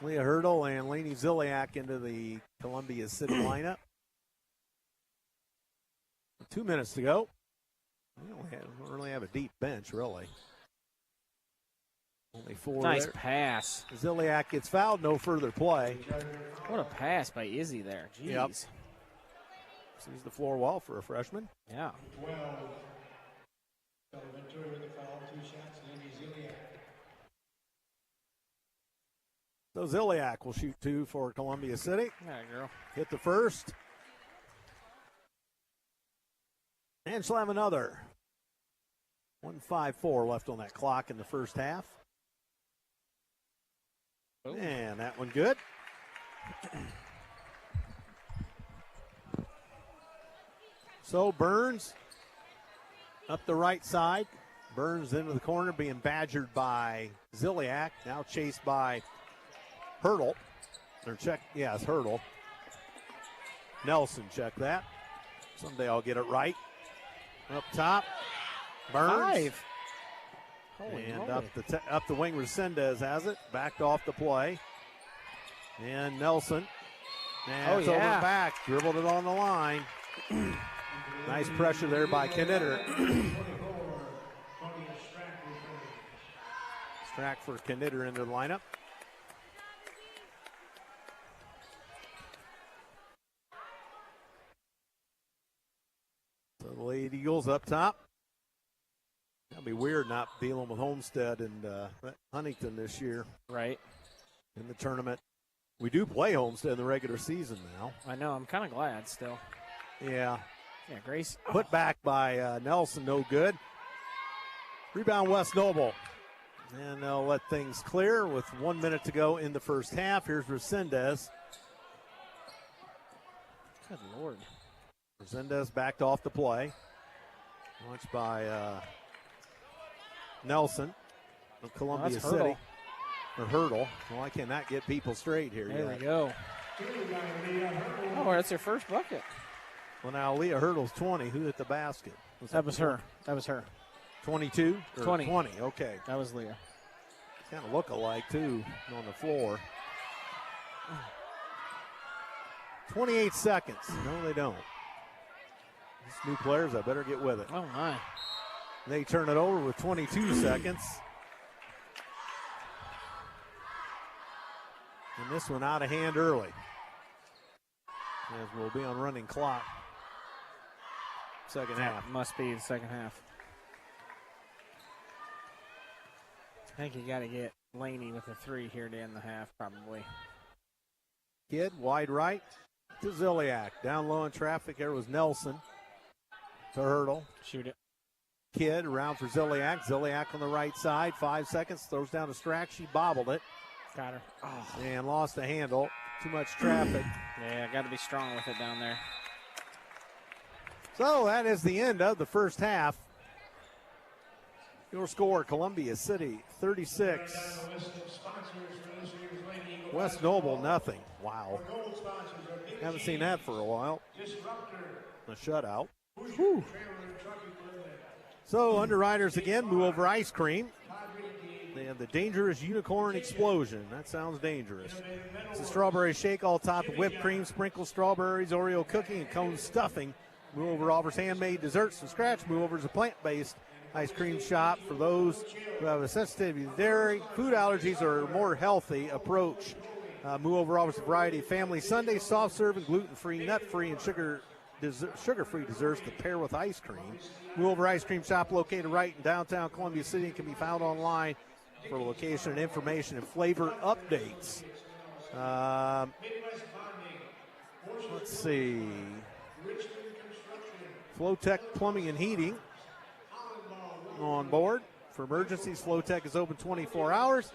Leah Hurdle and Lainey Ziliak into the Columbia City lineup. 2 minutes to go. We don't really have a deep bench, really. Only 4 Nice there. pass. Ziliak gets fouled, no further play. What a pass by Izzy there. Jeez. Yep. Sees the floor well for a freshman. Yeah. 12. Ventura with the foul, 2 shots, Lady Ziliak. So Ziliak will shoot 2 for Columbia City. There you go. Hit the first. And she'll have another. 1:54 left on that clock in the first half. Oh. And that one good. So Burns up the right side. Burns into the corner, being badgered by Ziliak. Now chased by Hurdle. Or it's Hurdle. Nelson, check that. Someday I'll get it right. Up top. Burns. 5. Holy And moly. up the wing, Resendez has it. Backed off the play. And Nelson. And it's over back. Dribbled it on the line. Nice pressure there by Knitter. Strack for Knitter into the lineup. So the Lady Eagles up top. That'll be weird not dealing with Homestead and Huntington this year. Right. In the tournament. We do play Homestead in the regular season now. I know. I'm kind of glad still. Yeah. Yeah, Grace. Put back by Nelson, no good. Rebound West Noble. And they'll let things clear with 1 minute to go in the first half. Here's Resendez. Good Lord. Resendez backed off the play. Launched by Nelson of Columbia That's City. Hurdle. Or Hurdle. Well, I cannot get people straight here There yet. we go. Oh, that's her first bucket. Well, now Leah Hurdle's 20. Who hit the basket? That was her. That was her. 22? 20. 20, okay. That was Leah. Kind of look alike, too, on the floor. 28 seconds. No, they don't. These new players, I better get with it. Oh, my. They turn it over with 22 seconds. And this one out of hand early. As we'll be on running clock. Second half. Must be the second half. I think you got to get Laney with a 3 here to end the half, probably. Kid, wide right to Ziliak. Down low in traffic, there was Nelson to Hurdle. Shoot it. Kidd around for Ziliak. Ziliak on the right side. 5 seconds. Throws down to Strack. She bobbled it. Got her. Oh. And lost the handle. Too much traffic. Yeah, got to be strong with it down there. So that is the end of the first half. Your score, Columbia City 36. West Noble nothing. Wow. Haven't seen that for a while. A shutout. Whew. So Underwriters again, Move Over Ice Cream. They have the Dangerous Unicorn Explosion. That sounds dangerous. It's a strawberry shake all topped with whipped cream, sprinkled strawberries, Oreo cookie, and cone stuffing. Move Over offers handmade desserts from scratch. Move Over is a plant-based ice cream shop for those who have a sensitivity to dairy, food allergies, or a more healthy approach. Move Over offers a variety of family sundaes, soft serve, and gluten-free, nut-free, and sugar-free desserts to pair with ice cream. Move Over Ice Cream Shop located right in downtown Columbia City and can be found online for location and information and flavor updates. Let's see. Flowtech Plumbing and Heating on board. For emergencies, Flowtech is open 24 hours,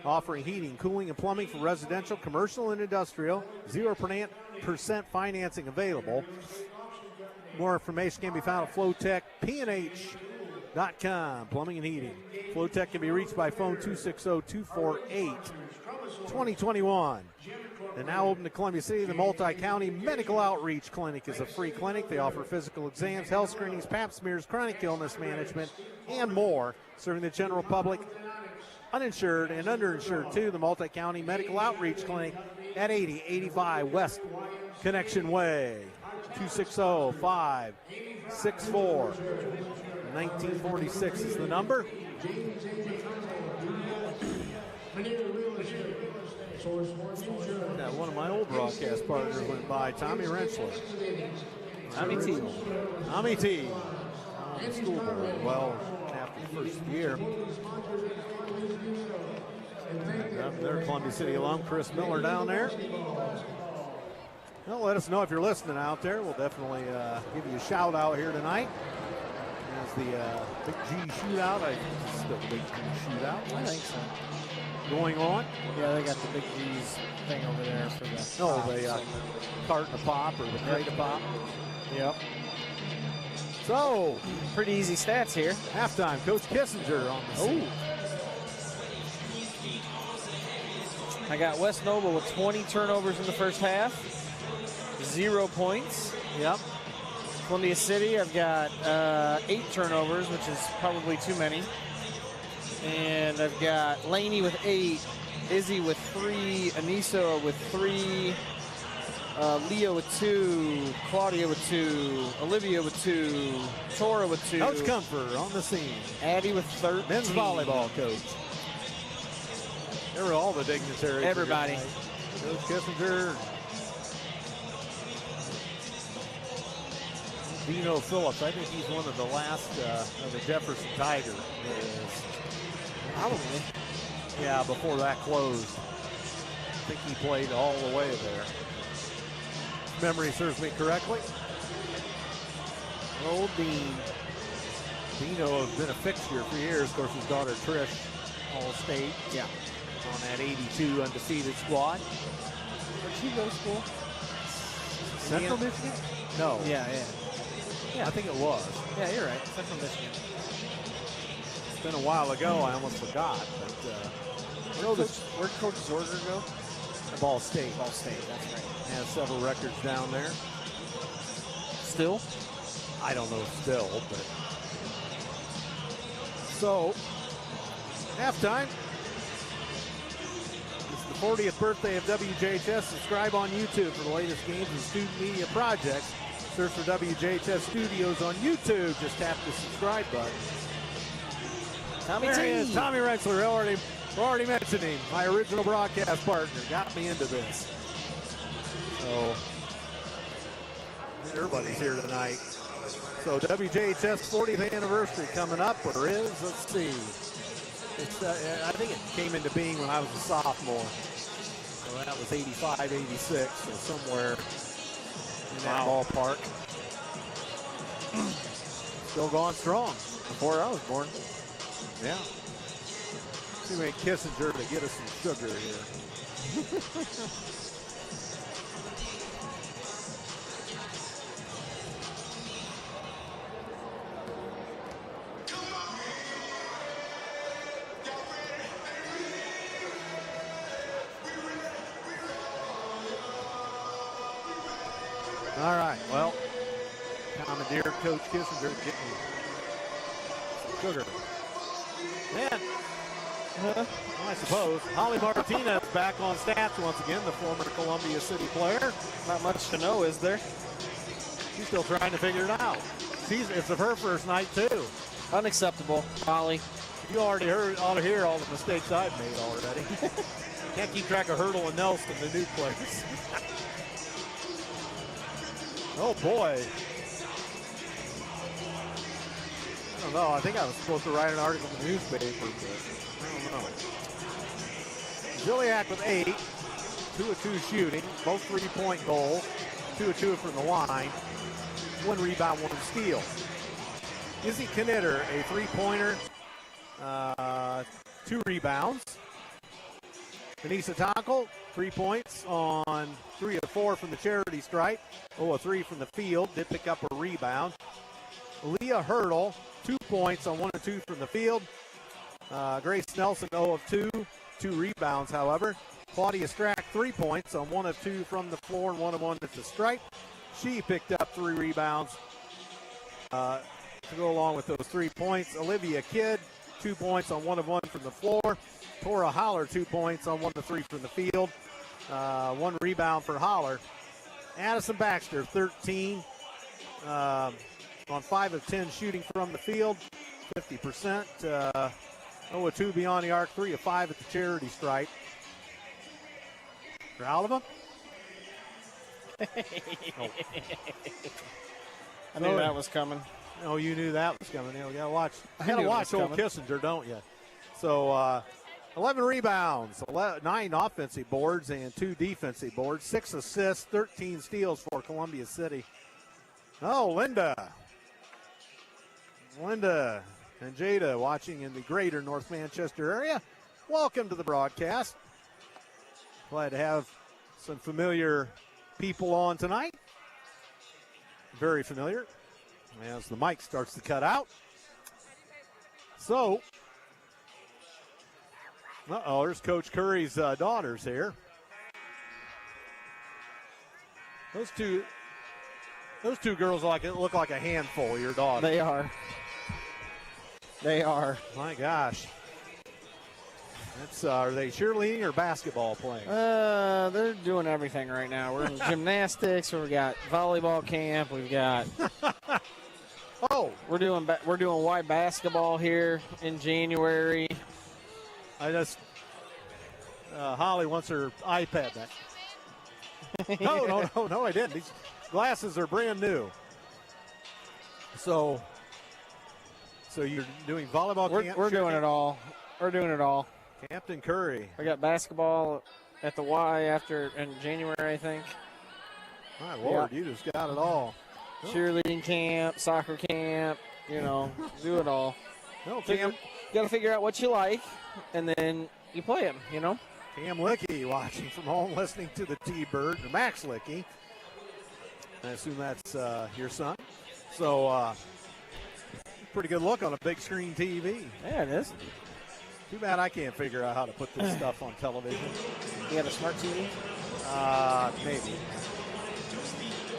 offering heating, cooling, and plumbing for residential, commercial, and industrial. 0% financing available. More information can be found at flowtechpnh.com. Plumbing and heating. Flowtech can be reached by phone 260-248-2021. And now open to Columbia City, the Multi-County Medical Outreach Clinic is a free clinic. They offer physical exams, health screenings, pap smears, chronic illness management, and more, serving the general public, uninsured and underinsured too. The Multi-County Medical Outreach Clinic at 8085 West Connection Way. 260-564-1946 is the number. One of my old broadcast partners went by, Tommy Rentschler. Tommy T. Tommy T. On the school board. Well, after the first year. There's Columbia City alum Chris Miller down there. Well, let us know if you're listening out there. We'll definitely give you a shout out here tonight. As the Big G shootout, I think it's still the Big G shootout. I think so. Going on. Yeah, they got the Big G's thing over there for the carton of pop or the crate of pop. Yep. So, pretty easy stats here. Halftime, Coach Kissinger on the scene. I got West Noble with 20 turnovers in the first half. 0 points. Yep. Columbia City, I've got 8 turnovers, which is probably too many. And I've got Laney with 8, Izzy with 3, Anissa with 3, Leo with 2, Claudia with 2, Olivia with 2, Tora with 2. Coach Comfort on the scene. Addie with 13. Men's volleyball coach. There were all the dignitaries. Everybody. Coach Kissinger. Dino Phillips, I think he's one of the last of the Jefferson Tigers. Probably. Yeah, before that closed. I think he played all the way there. Memory serves me correctly. Old Dean. Dino has been a fixture for years. Of course, his daughter Trish, All-State. Yeah. On that 82 undefeated squad. Where'd she go to school? Central Michigan? No. Yeah. I think it was. Yeah, you're right. Central Michigan. It's been a while ago. I almost forgot. But Where'd Coach Zorger go? Ball State. Ball State, that's right. Has several records down there. Still? I don't know still, but. So, halftime. It's the 40th birthday of WJHS. Subscribe on YouTube for the latest games and student media projects. Search for WJHS Studios on YouTube. Just tap the subscribe button. Tommy There T. he is, Tommy Rentschler. Already mentioned him. My original broadcast partner got me into this. So everybody's here tonight. So WJHS 40th anniversary coming up, or is? Let's see. I think it came into being when I was a sophomore. So that was 85, 86, so somewhere in that ballpark. Still going strong. Before I was born. Yeah. See if we can Kissinger to get us some sugar here. All right, well, commandeer Coach Kissinger getting some sugar. And, I suppose, Holly Martinez back on stats once again, the former Columbia City player. Not much to know, is there? She's still trying to figure it out. It's her first night, too. Unacceptable, Holly. You already ought to hear all the mistakes I've made already. Can't keep track of Hurdle and Nelson, the new players. Oh, boy. I don't know. I think I was supposed to write an article in the newspaper, but I don't know. Ziliak with 8, 2 of 2 shooting, both 3-point goals, 2 of 2 from the line, 1 rebound, 1 steal. Izzy Knitter, a 3-pointer, 2 rebounds. Denise Tonkel, 3 points on 3 of 4 from the charity stripe. 0 of 3 from the field, did pick up a rebound. Leah Hurdle, 2 points on 1 of 2 from the field. Grace Nelson, 0 of 2, 2 rebounds, however. Claudia Strack, 3 points on 1 of 2 from the floor and 1 of 1 at the stripe. She picked up 3 rebounds to go along with those 3 points. Olivia Kidd, 2 points on 1 of 1 from the floor. Tora Holler, 2 points on 1 of 3 from the field. 1 rebound for Holler. Addison Baxter, 13 on 5 of 10 shooting from the field, 50%. 0 of 2 beyond the arc, 3 of 5 at the charity stripe. Proud of them? I knew that was coming. Oh, you knew that was coming. You gotta watch. I Gotta knew it watch was old coming. Kissinger, don't you? So 11 rebounds, 9 offensive boards, and 2 defensive boards. 6 assists, 13 steals for Columbia City. Oh, Linda and Jada watching in the greater North Manchester area. Welcome to the broadcast. Glad to have some familiar people on tonight. Very familiar as the mic starts to cut out. So, there's Coach Curry's daughters here. Those two girls look like a handful of your daughters. They are. They are. My gosh. Are they cheerleading or basketball playing? They're doing everything right now. We're in gymnastics. We've got volleyball camp. We've got. We're doing Y basketball here in January. Holly wants her iPad back. No, I didn't. These glasses are brand new. So you're doing volleyball camp? We're doing it all. We're doing it all. Captain Curry. I got basketball at the Y in January, I think. My Lord, you just got it all. Cheerleading camp, soccer camp, do it all. No, You got to figure out what you like, and then you play them, Cam Lickey watching from home, listening to the T-Bird, or Max Lickey. I assume that's your son. So, pretty good look on a big screen TV. Yeah, it is. Too bad I can't figure out how to put this stuff on television. You have a smart TV? Maybe.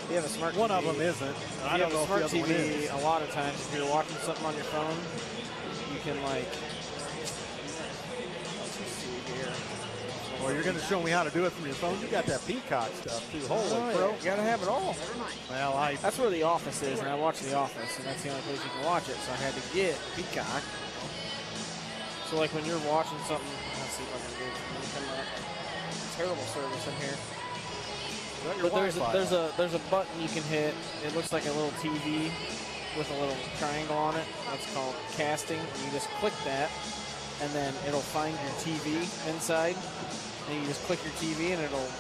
You have a smart One TV. of them isn't. I You don't have know a smart if the other one TV. is. A lot of times, if you're watching something on your phone, you can let's just see here. Well, you're going to show me how to do it from your phone. You got that Peacock stuff too. Holy crow! You gotta have it all. Well, That's where The Office is, and I watch The Office, and that's the only place you can watch it. So I had to get Peacock. So like when you're watching something, let's see if I can do it. Terrible service in here. But there's a button you can hit. It looks like a little TV with a little triangle on it. That's called casting. And you just click that, and then it'll find your TV inside. And you just click your TV, and it'll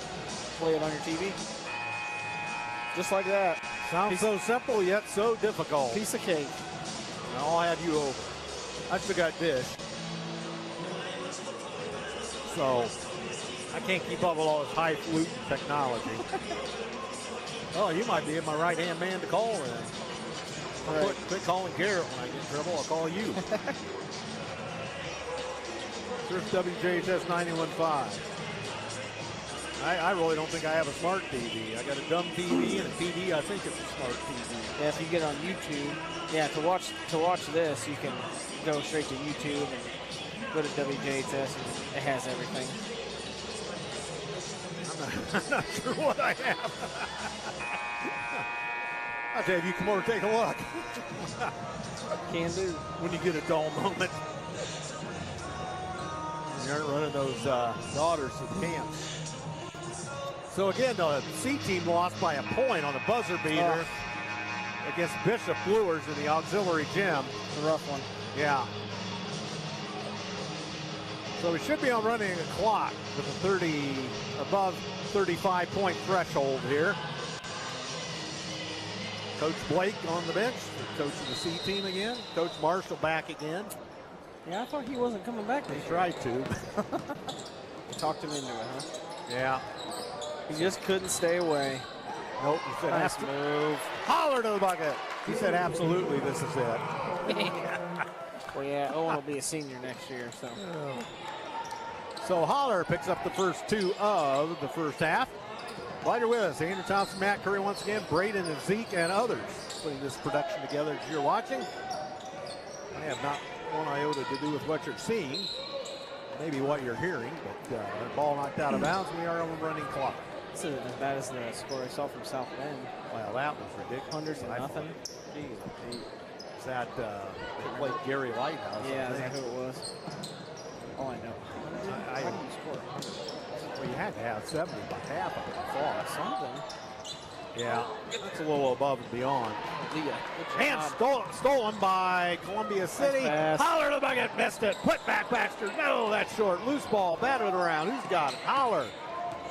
play it on your TV. Just like that. Sounds so simple yet so difficult. Piece of cake. And all I had you over. I still got dish. So I can't keep up with all this highfalutin technology. Oh, you might be my right-hand man to call then. Quit calling Garrett when I get in trouble. I'll call you. Here's WJHS 91.5. I really don't think I have a smart TV. I got a dumb TV and a TV. I think it's a smart TV. Yeah, if you get on YouTube, yeah, to watch this, you can go straight to YouTube and go to WJHS, and it has everything. I'm not sure what I have. I'll tell you, if you come over and take a look. Can do. When you get a dull moment. You aren't running those daughters to the camps. So again, the C team lost by a point on a buzzer beater against Bishop Brewers in the auxiliary gym. It's a rough one. Yeah. So we should be on running a clock with a above 35-point threshold here. Coach Blake on the bench, coach of the C team again. Coach Marshall back again. Yeah, I thought he wasn't coming back this year. Tried to. You talked him into it, huh? Yeah. He just couldn't stay away. Nope, he said, Nice move. Holler to the bucket. He said, absolutely, this is it. Well, yeah, Owen will be a senior next year, so. So Holler picks up the first two of the first half. Glad you're with us. Andrew Thompson, Matt Curry once again, Braden and Zeke and others putting this production together as you're watching. I have not one iota to do with what you're seeing, maybe what you're hearing, but the ball knocked out of bounds. We are on the running clock. This isn't as bad as the score I saw from South Bend. Well, that was ridiculous. Hundreds of nothing. Is that they played Gary Lighthouse? Yeah, is that who it was? Oh, I know. How did you score? Well, you had to have 70 by half of it. Something. Yeah, that's a little above and beyond. Leah, And stolen by Columbia City. Holler to the bucket, missed it. Put back Baxter. No, that's short. Loose ball, batted around. Who's got it? Holler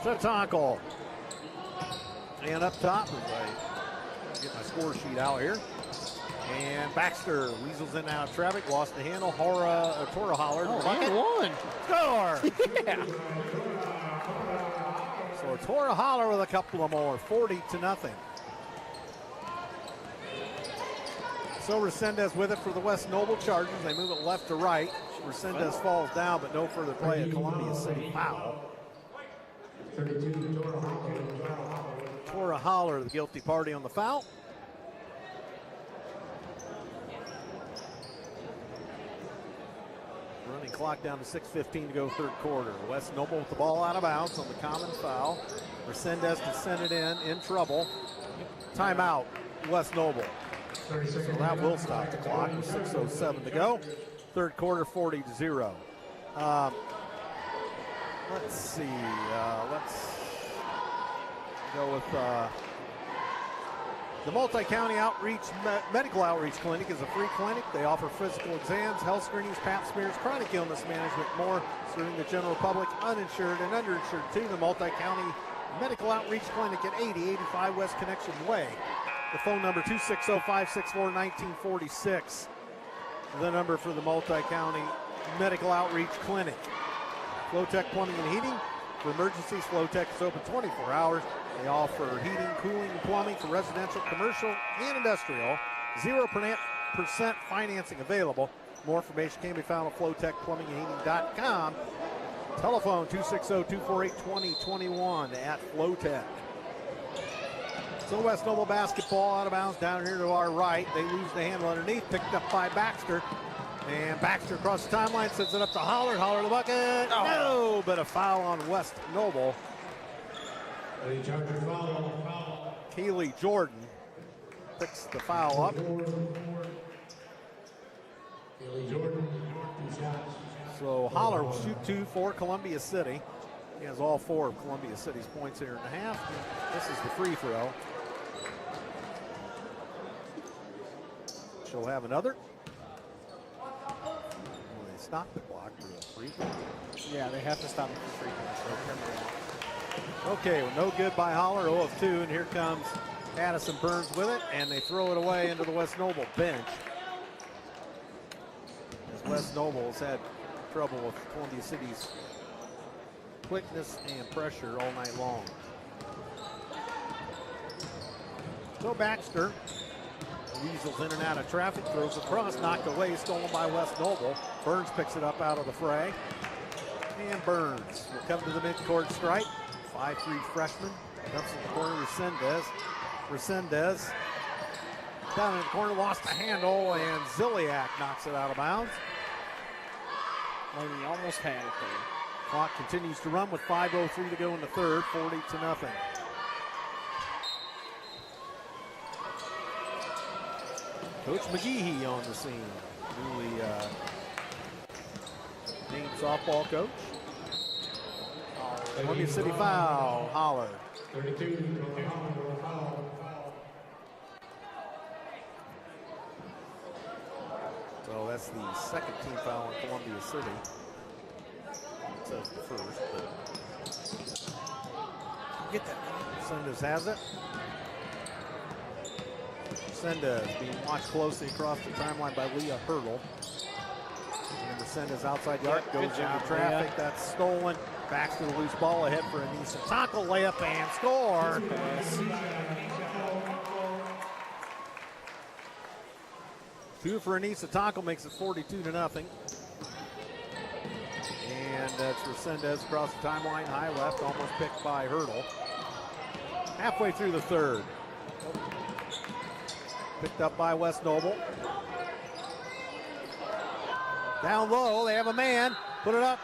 to Tonkel. And up top, as I get my score sheet out here. And Baxter weasels in and out of traffic, lost the handle. Tora Holler. Oh, and one. Score! Yeah. So Tora Holler with a couple of more, 40-0. So Resendez with it for the West Noble Chargers. They move it left to right. Resendez falls down, but no further play. A Columbia City foul. 32, Tora Holler, the guilty party on the foul. Running clock down to 6:15 to go third quarter. West Noble with the ball out of bounds on the common foul. Resendez to send it in trouble. Timeout, West Noble. So that will stop the clock with 6:07 to go. Third quarter, 40-0. Let's see. Let's go with the Multi-County Medical Outreach Clinic is a free clinic. They offer physical exams, health screenings, pap smears, chronic illness management, more, serving the general public, uninsured and underinsured too. The Multi-County Medical Outreach Clinic at 8085 West Connection Way. The phone number 260-564-1946. The number for the Multi-County Medical Outreach Clinic. Flowtech Plumbing and Heating. For emergencies, Flowtech is open 24 hours. They offer heating, cooling, and plumbing for residential, commercial, and industrial. 0% financing available. More information can be found at flowtechplumbingandheating.com. Telephone 260-248-2021 at Flowtech. So West Noble basketball out of bounds down here to our right. They lose the handle underneath, picked up by Baxter. And Baxter across the timeline, sends it up to Holler. Holler the bucket. Oh. No, but a foul on West Noble. Keely Jordan picks the foul up. So Holler will shoot two for Columbia City. He has all four of Columbia City's points here in the half. This is the free throw. She'll have another. They stop the clock for a free throw. Yeah, they have to stop it for free throw. Okay, well, no good by Holler, 0 of 2, and here comes Addison Burns with it, and they throw it away into the West Noble bench. West Noble has had trouble with Columbia City's quickness and pressure all night long. So Baxter weasels in and out of traffic, throws across, knocked away, stolen by West Noble. Burns picks it up out of the fray. And Burns will come to the midcourt stripe. 5'3" freshman. Dumps in the corner, Resendez. Down in the corner, lost the handle, and Ziliak knocks it out of bounds. Well, he almost had it there. Clock continues to run with 5:03 to go in the third, 40-0. Coach McGehee on the scene, newly named softball coach. Columbia City foul, Holler. 32. So that's the second team foul in Columbia City. It says the first, but get that. Sendez has it. Sendez being watched closely across the timeline by Leah Hurdle. And Sendez outside the arc, goes into traffic. That's stolen. Baxter the loose ball ahead for Anissa. Tackle, layup, and score. Two for Anissa. Tackle makes it 42-0. And that's for Sendez across the timeline. High left, almost picked by Hurdle. Halfway through the third. Picked up by West Noble. Down low, they have a man. Put it up.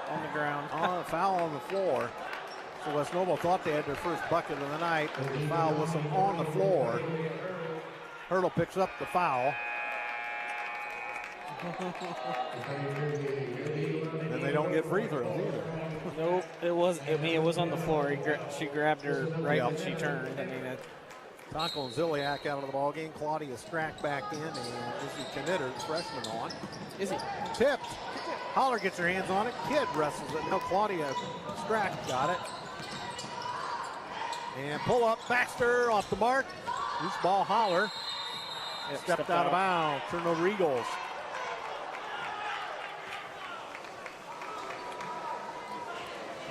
On the ground. Foul on the floor. So West Noble thought they had their first bucket of the night. The foul whistle on the floor. Hurdle picks up the foul. And they don't get free throws either. Nope, it was on the floor. She grabbed her right when she turned. I mean, Taco and Ziliak out of the ball game. Claudia Strack back in, and Izzy Knitter, the freshman, on. Izzy tipped. Holler gets her hands on it. Kidd wrestles it. No, Claudia Strack got it. And pull up. Baxter off the mark. Loose ball. Holler. Stepped out of bounds. Turnover Eagles.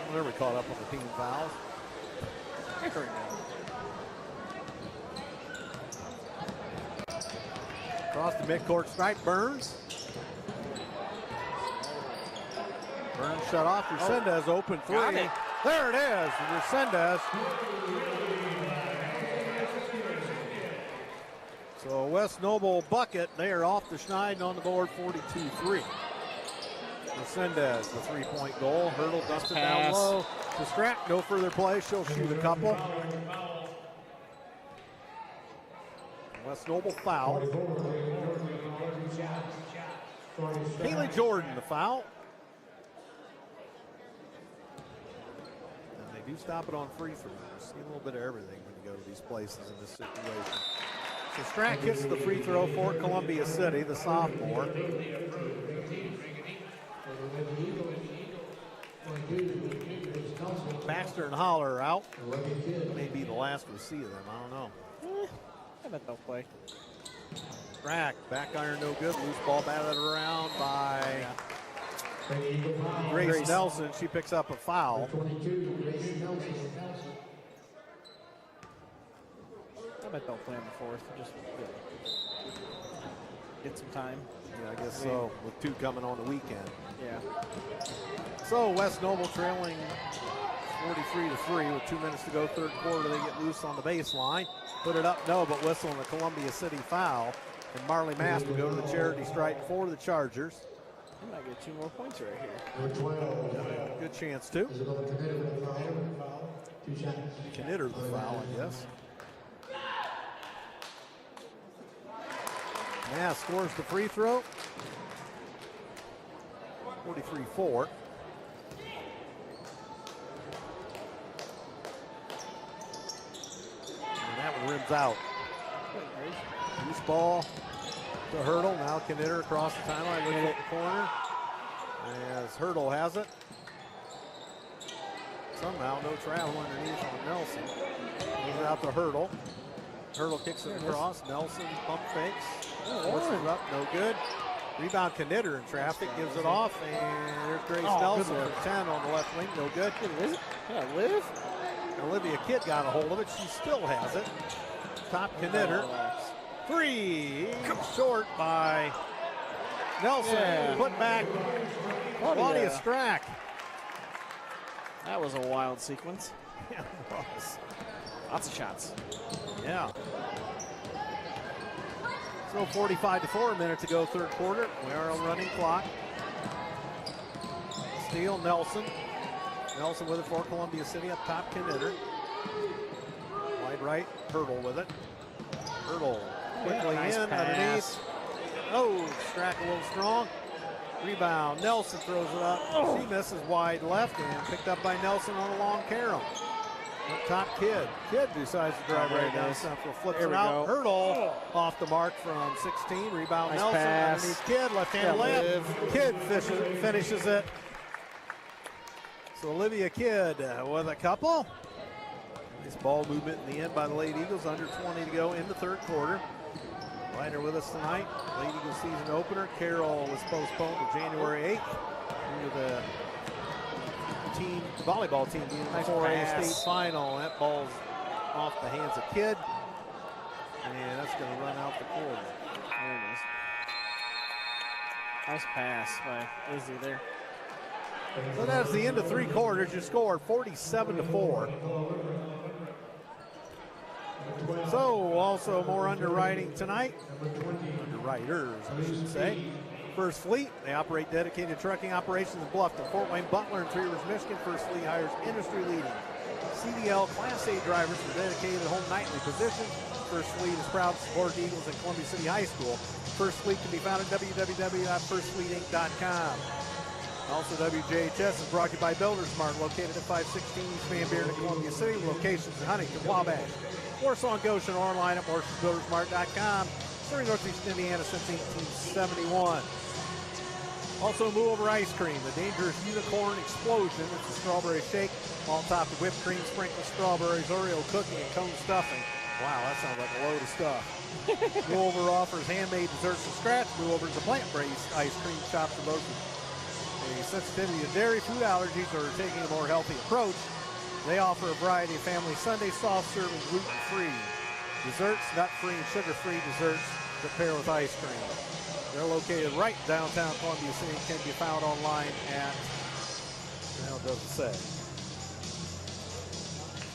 I'm never caught up on the team fouls. Across the midcourt stripe, Burns. Burns shut off. Resendez open three. There it is. Resendez. So West Noble bucket. They are off the Schneid on the board, 42-3. Resendez, the three-point goal. Hurdle dusted down low to Strack. No further play. She'll shoot a couple. West Noble foul. Haley Jordan, the foul. And they do stop it on free throws. See a little bit of everything when you go to these places in this situation. So Strack hits the free throw for Columbia City, the sophomore. Baxter and Holler are out. May be the last we see of them. I don't know. I bet they'll play. Strack, back iron no good. Loose ball batted around by Grace Nelson. She picks up a foul. I bet they'll play in the fourth. Just get some time. Yeah, I guess so, with two coming on the weekend. Yeah. So West Noble trailing 43-3 with 2 minutes to go, third quarter. They get loose on the baseline. Put it up, no, but whistle on the Columbia City foul. And Marley Mast will go to the charity stripe for the Chargers. He might get 2 more points right here. Good chance, too. Knitter the foul, I guess. Mast scores the free throw. 43-4. And that one rims out. Loose ball to Hurdle. Now Knitter across the timeline, looking at the corner. As Hurdle has it. Somehow no travel underneath on Nelson. Moves out to Hurdle. Hurdle kicks it across. Nelson pump fakes. Forces up, no good. Rebound Knitter in traffic, gives it off, and there's Grace Nelson for 10 on the left wing, no good. Yeah, Liv. Olivia Kidd got a hold of it, she still has it. Top Knitter, 3, short by Nelson, put back Claudia Strack. That was a wild sequence. Yeah, it was. Lots of shots. Yeah. So 45-4, a minute to go, third quarter. We are on running clock. Steele, Nelson. Nelson with it for Columbia City, up top, Knitter. Wide right, Hurdle with it. Hurdle quickly nice in, pass. underneath. Oh, Strack a little strong. Rebound, Nelson throws it up. She misses wide left and picked up by Nelson on a long carom. Up top, Kidd. Kidd decides to drive right down central. Flips it out. Hurdle off the mark from 16. Rebound, Nice Nelson. pass. Underneath Kidd, left-hand layup. Kidd finishes it. So Olivia Kidd with a couple. Nice ball movement in the end by the Lady Eagles. Under 20 to go in the third quarter. Rider with us tonight. Lady Eagles season opener. Carroll was postponed to January 8th due to the volleyball team being in the 4A state final. That ball's off the hands of Kidd. And that's going to run out the quarter. There it is. Nice pass by Izzy there. So that's the end of three quarters. You scored 47-4. So also more underwriting tonight. Underwriters, I should say. First Fleet, they operate dedicated trucking operations in Bluffton, Fort Wayne, Butler, and Three Rivers, Michigan. First Fleet hires industry-leading CDL Class A drivers for dedicated home nightly positions. First Fleet is proud to support the Eagles at Columbia City High School. First Fleet can be found at www.firstfleetinc.com. Also, WJHS is brought to you by Builders Mart, located at 516 East Van Buren in Columbia City, with locations in Huntington, Wabash, Warsaw, and Goshen, or online at morrisbuildersmart.com. Serving Northeast Indiana since 1871. Also, Move Over Ice Cream, the dangerous unicorn explosion. It's a strawberry shake, all topped with whipped cream, sprinkled strawberries, Oreo cookie, and cone stuffing. Wow, that sounds like a load of stuff. Move Over offers handmade desserts from scratch. Move Over is a plant-based ice cream shop for those with a sensitivity to dairy, food allergies, or taking a more healthy approach. They offer a variety of family Sunday soft serve and gluten-free desserts, nut-free and sugar-free desserts to pair with ice cream. They're located right downtown Columbia City and can be found online at, well, it doesn't say.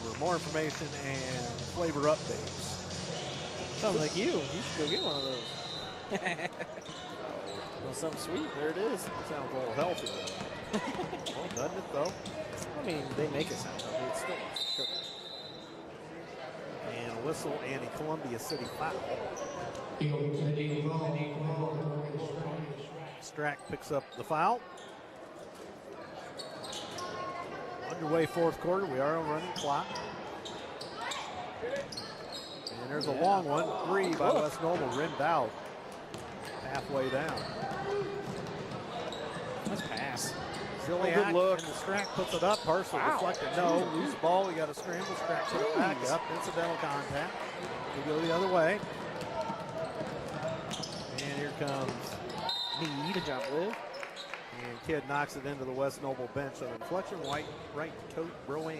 For more information and flavor updates. Sounds like you. You should go get one of those. Well, something sweet. There it is. Sounds a little healthy. Well, doesn't it though? I mean, they make it sound healthy. It's still sugar. And a whistle and a Columbia City foul. Strack picks up the foul. Underway fourth quarter. We are on running clock. And there's a long one. 3 by West Noble, rimmed out. Halfway down. Nice pass. Zilliak, good look. and the Strack puts it up. Partially deflected. No, loose ball. We got a scramble. Strack put it back up. Incidental contact. We go the other way. And here comes Mead. Good job, Liv. And Kidd knocks it into the West Noble bench. So deflection, right coach Broan.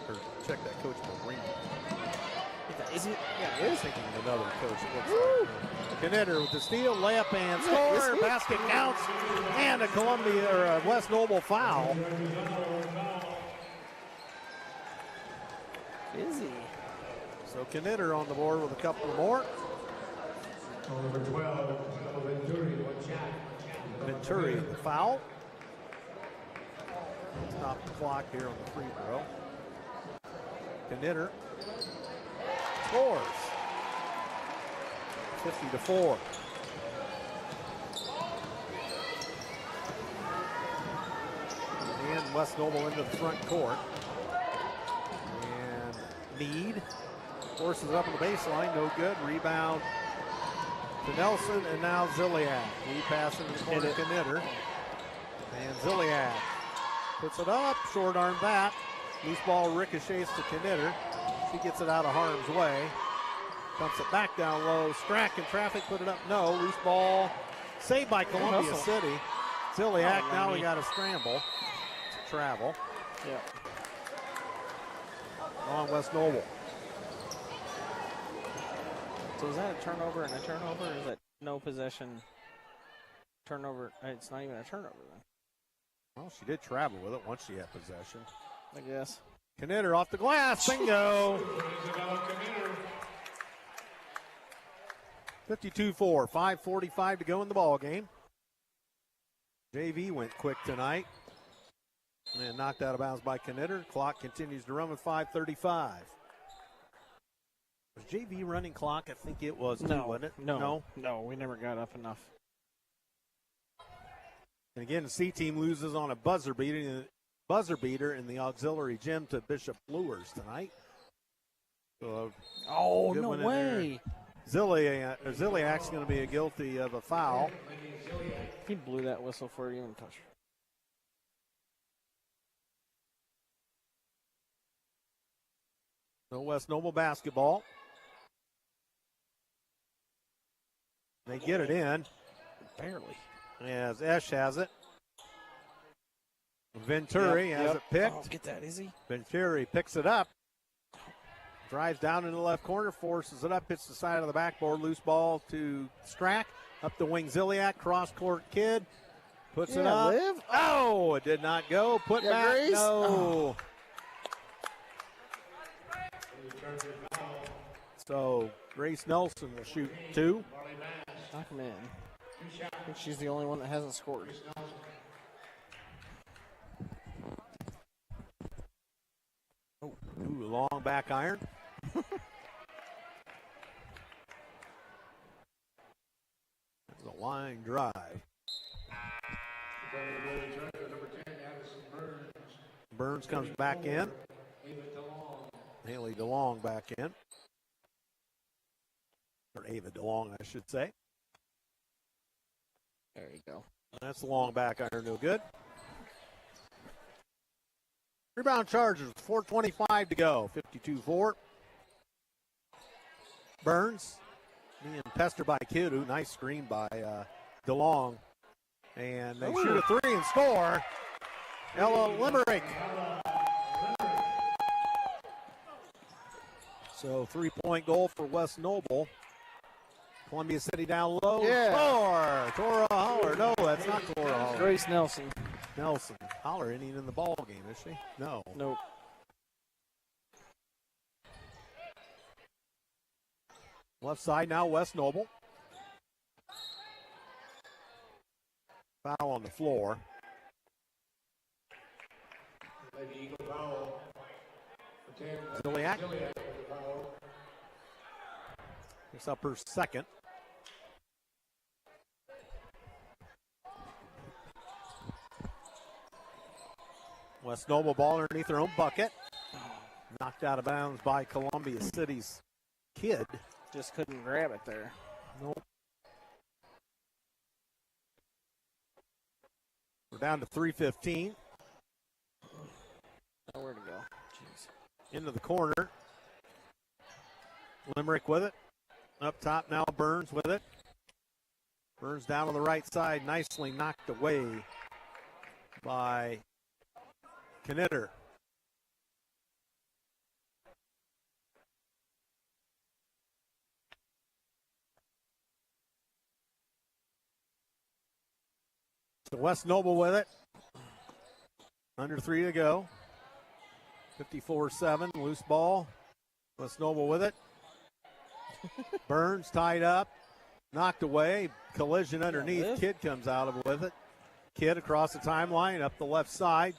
Or check that coach Broan. Is it? Yeah, it is thinking of another coach. It looks like. Knitter with the steal, layup, and score. Basket counts, and a Columbia or a West Noble foul. Busy. So Knitter on the board with a couple more. Number 12, Venturi, Venturi the foul. Stop the clock here on the free throw. Knitter scores. 50-4. And West Noble into the front court. And Mead forces up on the baseline, no good. Rebound to Nelson, and now Zilliak. Lead pass into the corner to Knitter. And Zilliak puts it up, short arm that. Loose ball ricochets to Knitter. She gets it out of harm's way. Dumps it back down low. Strack in traffic, put it up. No, loose ball. Saved by Columbia City. Ziliak, now we got a scramble to travel. Yeah. On West Noble. So is that a turnover and a turnover, or is that no possession turnover? It's not even a turnover then. Well, she did travel with it once she had possession. I guess. Knitter off the glass. Bingo. 52-4. 5:45 to go in the ball game. JV went quick tonight. And knocked out of bounds by Knitter. Clock continues to run with 5:35. Was JV running clock? I think it was too, wasn't it? No, we never got up enough. And again, the C team loses on a buzzer beater in the auxiliary gym to Bishop Lures tonight. So, no way. Ziliak's going to be guilty of a foul. He blew that whistle for you and touch. So West Noble basketball. They get it in. Barely. As Esch has it. Venturi has it picked. Oh, get that, Izzy. Venturi picks it up. Drives down in the left corner, forces it up, hits the side of the backboard. Loose ball to Strack. Up the wing, Ziliak. Cross court Kid. Puts it up. Liv. Oh, it did not go. Put back. Grace. No. So Grace Nelson will shoot 2. Knock him in. I think she's the only one that hasn't scored. Ooh, long back iron. That's a line drive. Burns comes back in. Haley DeLong back in. Or Ava DeLong, I should say. There you go. That's the long back iron, no good. Rebound Chargers, 4:25 to go, 52-4. Burns being pestered by Kidu. Nice screen by DeLong. And they shoot a 3 and score. Ella Limerick. So 3-point goal for West Noble. Columbia City down low. Score! Tora Holler. No, that's not Tora Holler. Grace Nelson. Nelson. Holler ain't even in the ball game, is she? No. Nope. Left side now, West Noble. Foul on the floor. Ziliak. Picks up her second. West Noble ball underneath their own bucket. Knocked out of bounds by Columbia City's Kid. Just couldn't grab it there. Nope. We're down to 3:15. Nowhere to go. Jeez. Into the corner. Limerick with it. Up top now, Burns with it. Burns down on the right side, nicely knocked away by Knitter. So West Noble with it. Under 3 to go. 54-7, loose ball. West Noble with it. Burns tied up, knocked away, collision underneath. Kid comes out of it with it. Kid across the timeline, up the left side.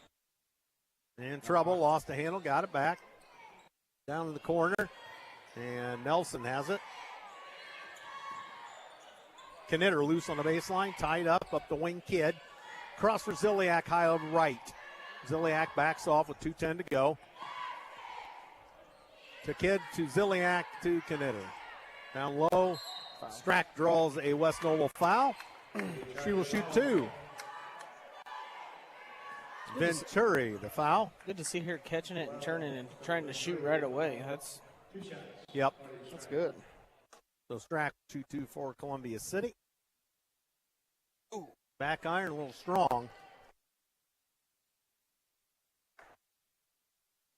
In trouble, lost the handle, got it back. Down in the corner, and Nelson has it. Knitter loose on the baseline, tied up the wing. Kid. Cross for Ziliak, high on right. Ziliak backs off with 2:10 to go. To Kid, to Ziliak, to Knitter. Down low, Strack draws a West Noble foul. She will shoot 2. Venturi, the foul. Good to see her catching it and turning and trying to shoot right away. That's Yep. That's good. So Strack 2-2 for Columbia City. Ooh, back iron a little strong.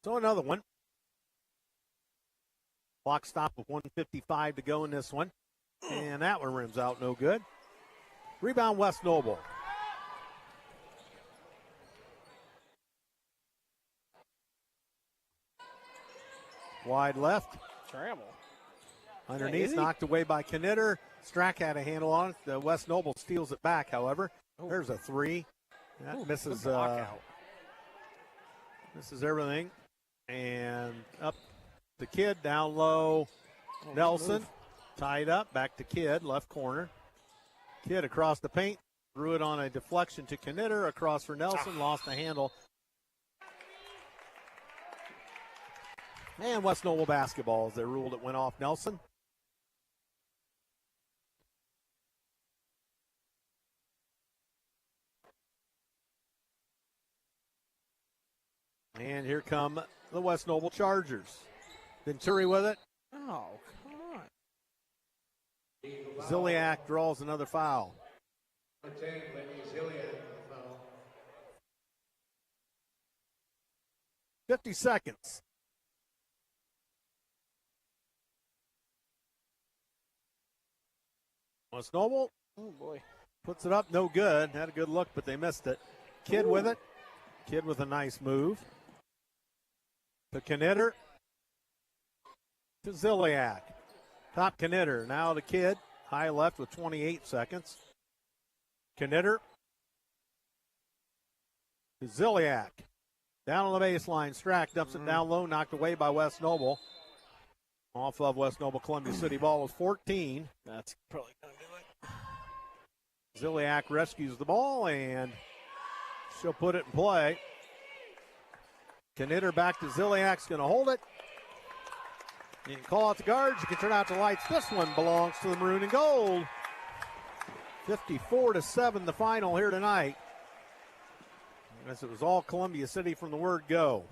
So another one. Clock stop with 1:55 to go in this one. And that one rims out no good. Rebound West Noble. Wide left. Travel. Underneath, knocked away by Knitter. Strack had a handle on it. The West Noble steals it back, however. There's a three. That misses everything. And up the Kid, down low. Nelson, tied up, back to Kid, left corner. Kid across the paint, threw it on a deflection to Knitter, across for Nelson, lost the handle. And West Noble basketball, as they ruled it went off Nelson. And here come the West Noble Chargers. Venturi with it. Oh, come on. Ziliak draws another foul. 50 seconds. West Noble. Oh, boy. Puts it up, no good. Had a good look, but they missed it. Kid with it. Kid with a nice move. To Knitter. To Ziliak. Top Knitter. Now the Kid. High left with 28 seconds. Knitter. To Ziliak. Down on the baseline. Strack dumps it down low. Knocked away by West Noble. Off of West Noble. Columbia City ball was 14. That's probably going to do it. Ziliak rescues the ball, and she'll put it in play. Knitter back to Ziliak's going to hold it. You can call out the guards. You can turn out the lights. This one belongs to the maroon and gold. 54-7 the final here tonight. As it was all Columbia City from the word go.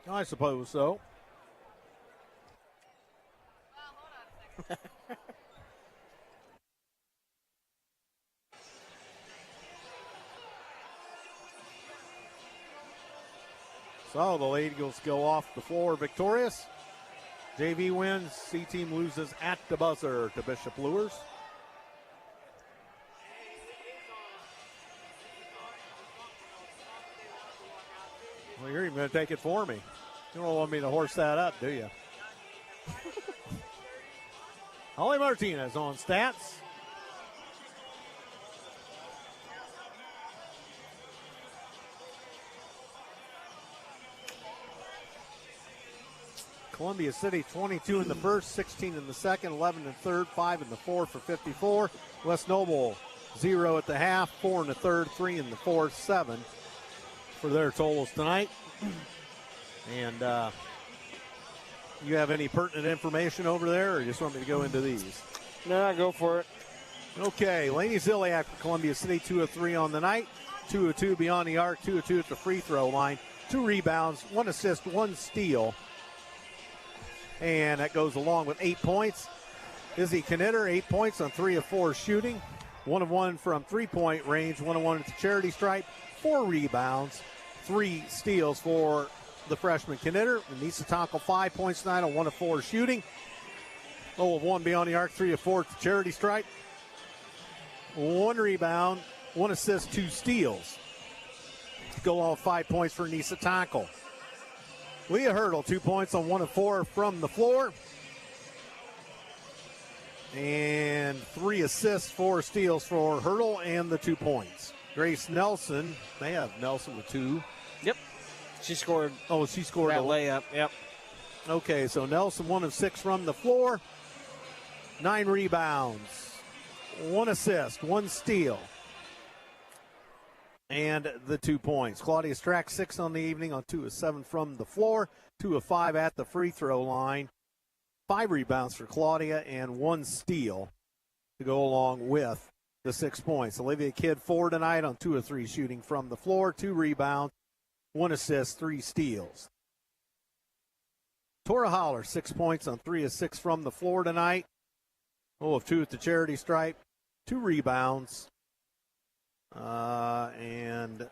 I suppose so. So the Lady Eagles go off the floor victorious. JV wins. C team loses at the buzzer to Bishop Lures. Well, you're even going to take it for me. You don't want me to horse that up, do you? Holly Martinez on stats. Columbia City 22 in the first, 16 in the second, 11 in the third, 5 in the fourth for 54. West Noble 0 at the half, 4 in the third, 3 in the fourth, 7 for their totals tonight. And you have any pertinent information over there, or you just want me to go into these? No, go for it. Okay, Lainey Ziliak for Columbia City, 2 of 3 on the night, 2 of 2 beyond the arc, 2 of 2 at the free throw line, 2 rebounds, 1 assist, 1 steal. And that goes along with 8 points. Izzy Knitter, 8 points on 3 of 4 shooting. 1 of 1 from three-point range, 1 of 1 at the charity stripe, 4 rebounds, 3 steals for the freshman Knitter. And Nisa Tonkel, 5 points tonight on 1 of 4 shooting. 0 of 1 beyond the arc, 3 of 4 at the charity stripe. 1 rebound, 1 assist, 2 steals. To go all 5 points for Nisa Tonkel. Leah Hurdle, 2 points on 1 of 4 from the floor. And 3 assists, 4 steals for Hurdle and the 2 points. Grace Nelson, they have Nelson with 2. Yep. She scored. Oh, she scored that a layup. Yep. Okay, so Nelson 1 of 6 from the floor. 9 rebounds, 1 assist, 1 steal. And the 2 points. Claudia Strack, 6 on the evening on 2 of 7 from the floor, 2 of 5 at the free throw line. 5 rebounds for Claudia and 1 steal to go along with the 6 points. Olivia Kidd, 4 tonight on 2 of 3 shooting from the floor, 2 rebounds, 1 assist, 3 steals. Tora Holler, 6 points on 3 of 6 from the floor tonight. 0 of 2 at the charity stripe, 2 rebounds. And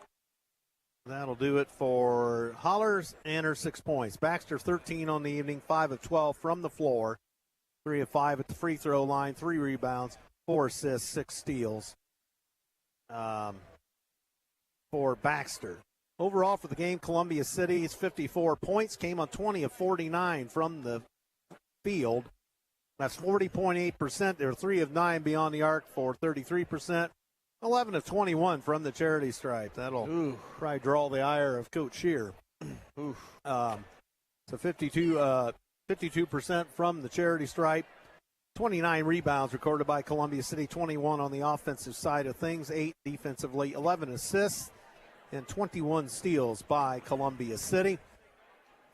that'll do it for Hollers and her 6 points. Baxter, 13 on the evening, 5 of 12 from the floor, 3 of 5 at the free throw line, 3 rebounds, 4 assists, 6 steals for Baxter. Overall for the game, Columbia City's 54 points came on 20 of 49 from the field. That's 40.8%. They're 3 of 9 beyond the arc for 33%. 11 of 21 from the charity stripe. That'll probably draw the ire of Coach Shear. So 52% from the charity stripe. 29 rebounds recorded by Columbia City, 21 on the offensive side of things, 8 defensively, 11 assists, and 21 steals by Columbia City.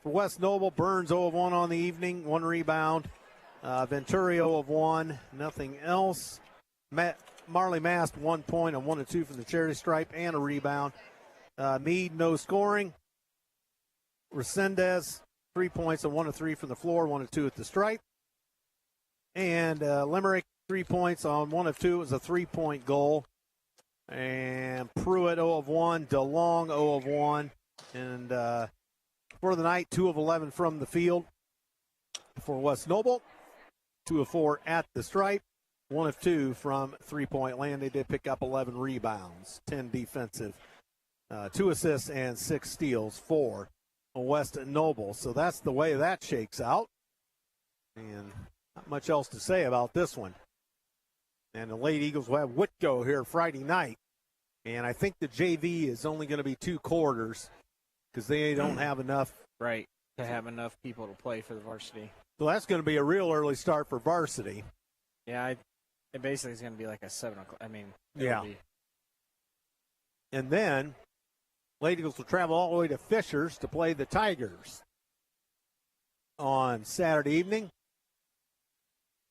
For West Noble, Burns 0 of 1 on the evening, 1 rebound. Venturi 0 of 1, nothing else. Marley Mast 1 point on 1 of 2 from the charity stripe and a rebound. Meade no scoring. Resendez 3 points on 1 of 3 from the floor, 1 of 2 at the stripe. And Limerick 3 points on 1 of 2. It was a 3-point goal. And Pruitt 0 of 1, DeLong 0 of 1. And for the night, 2 of 11 from the field for West Noble. 2 of 4 at the stripe. 1 of 2 from three-point land. They did pick up 11 rebounds, 10 defensive, 2 assists, and 6 steals for West Noble. So that's the way that shakes out. And not much else to say about this one. And the Lady Eagles will have Whitco here Friday night. And I think the JV is only going to be 2 quarters because they don't have enough. Right, to have enough people to play for the varsity. So that's going to be a real early start for varsity. Yeah, it basically is going to be like a 7 o'clock. I mean, yeah. And then Lady Eagles will travel all the way to Fishers to play the Tigers on Saturday evening.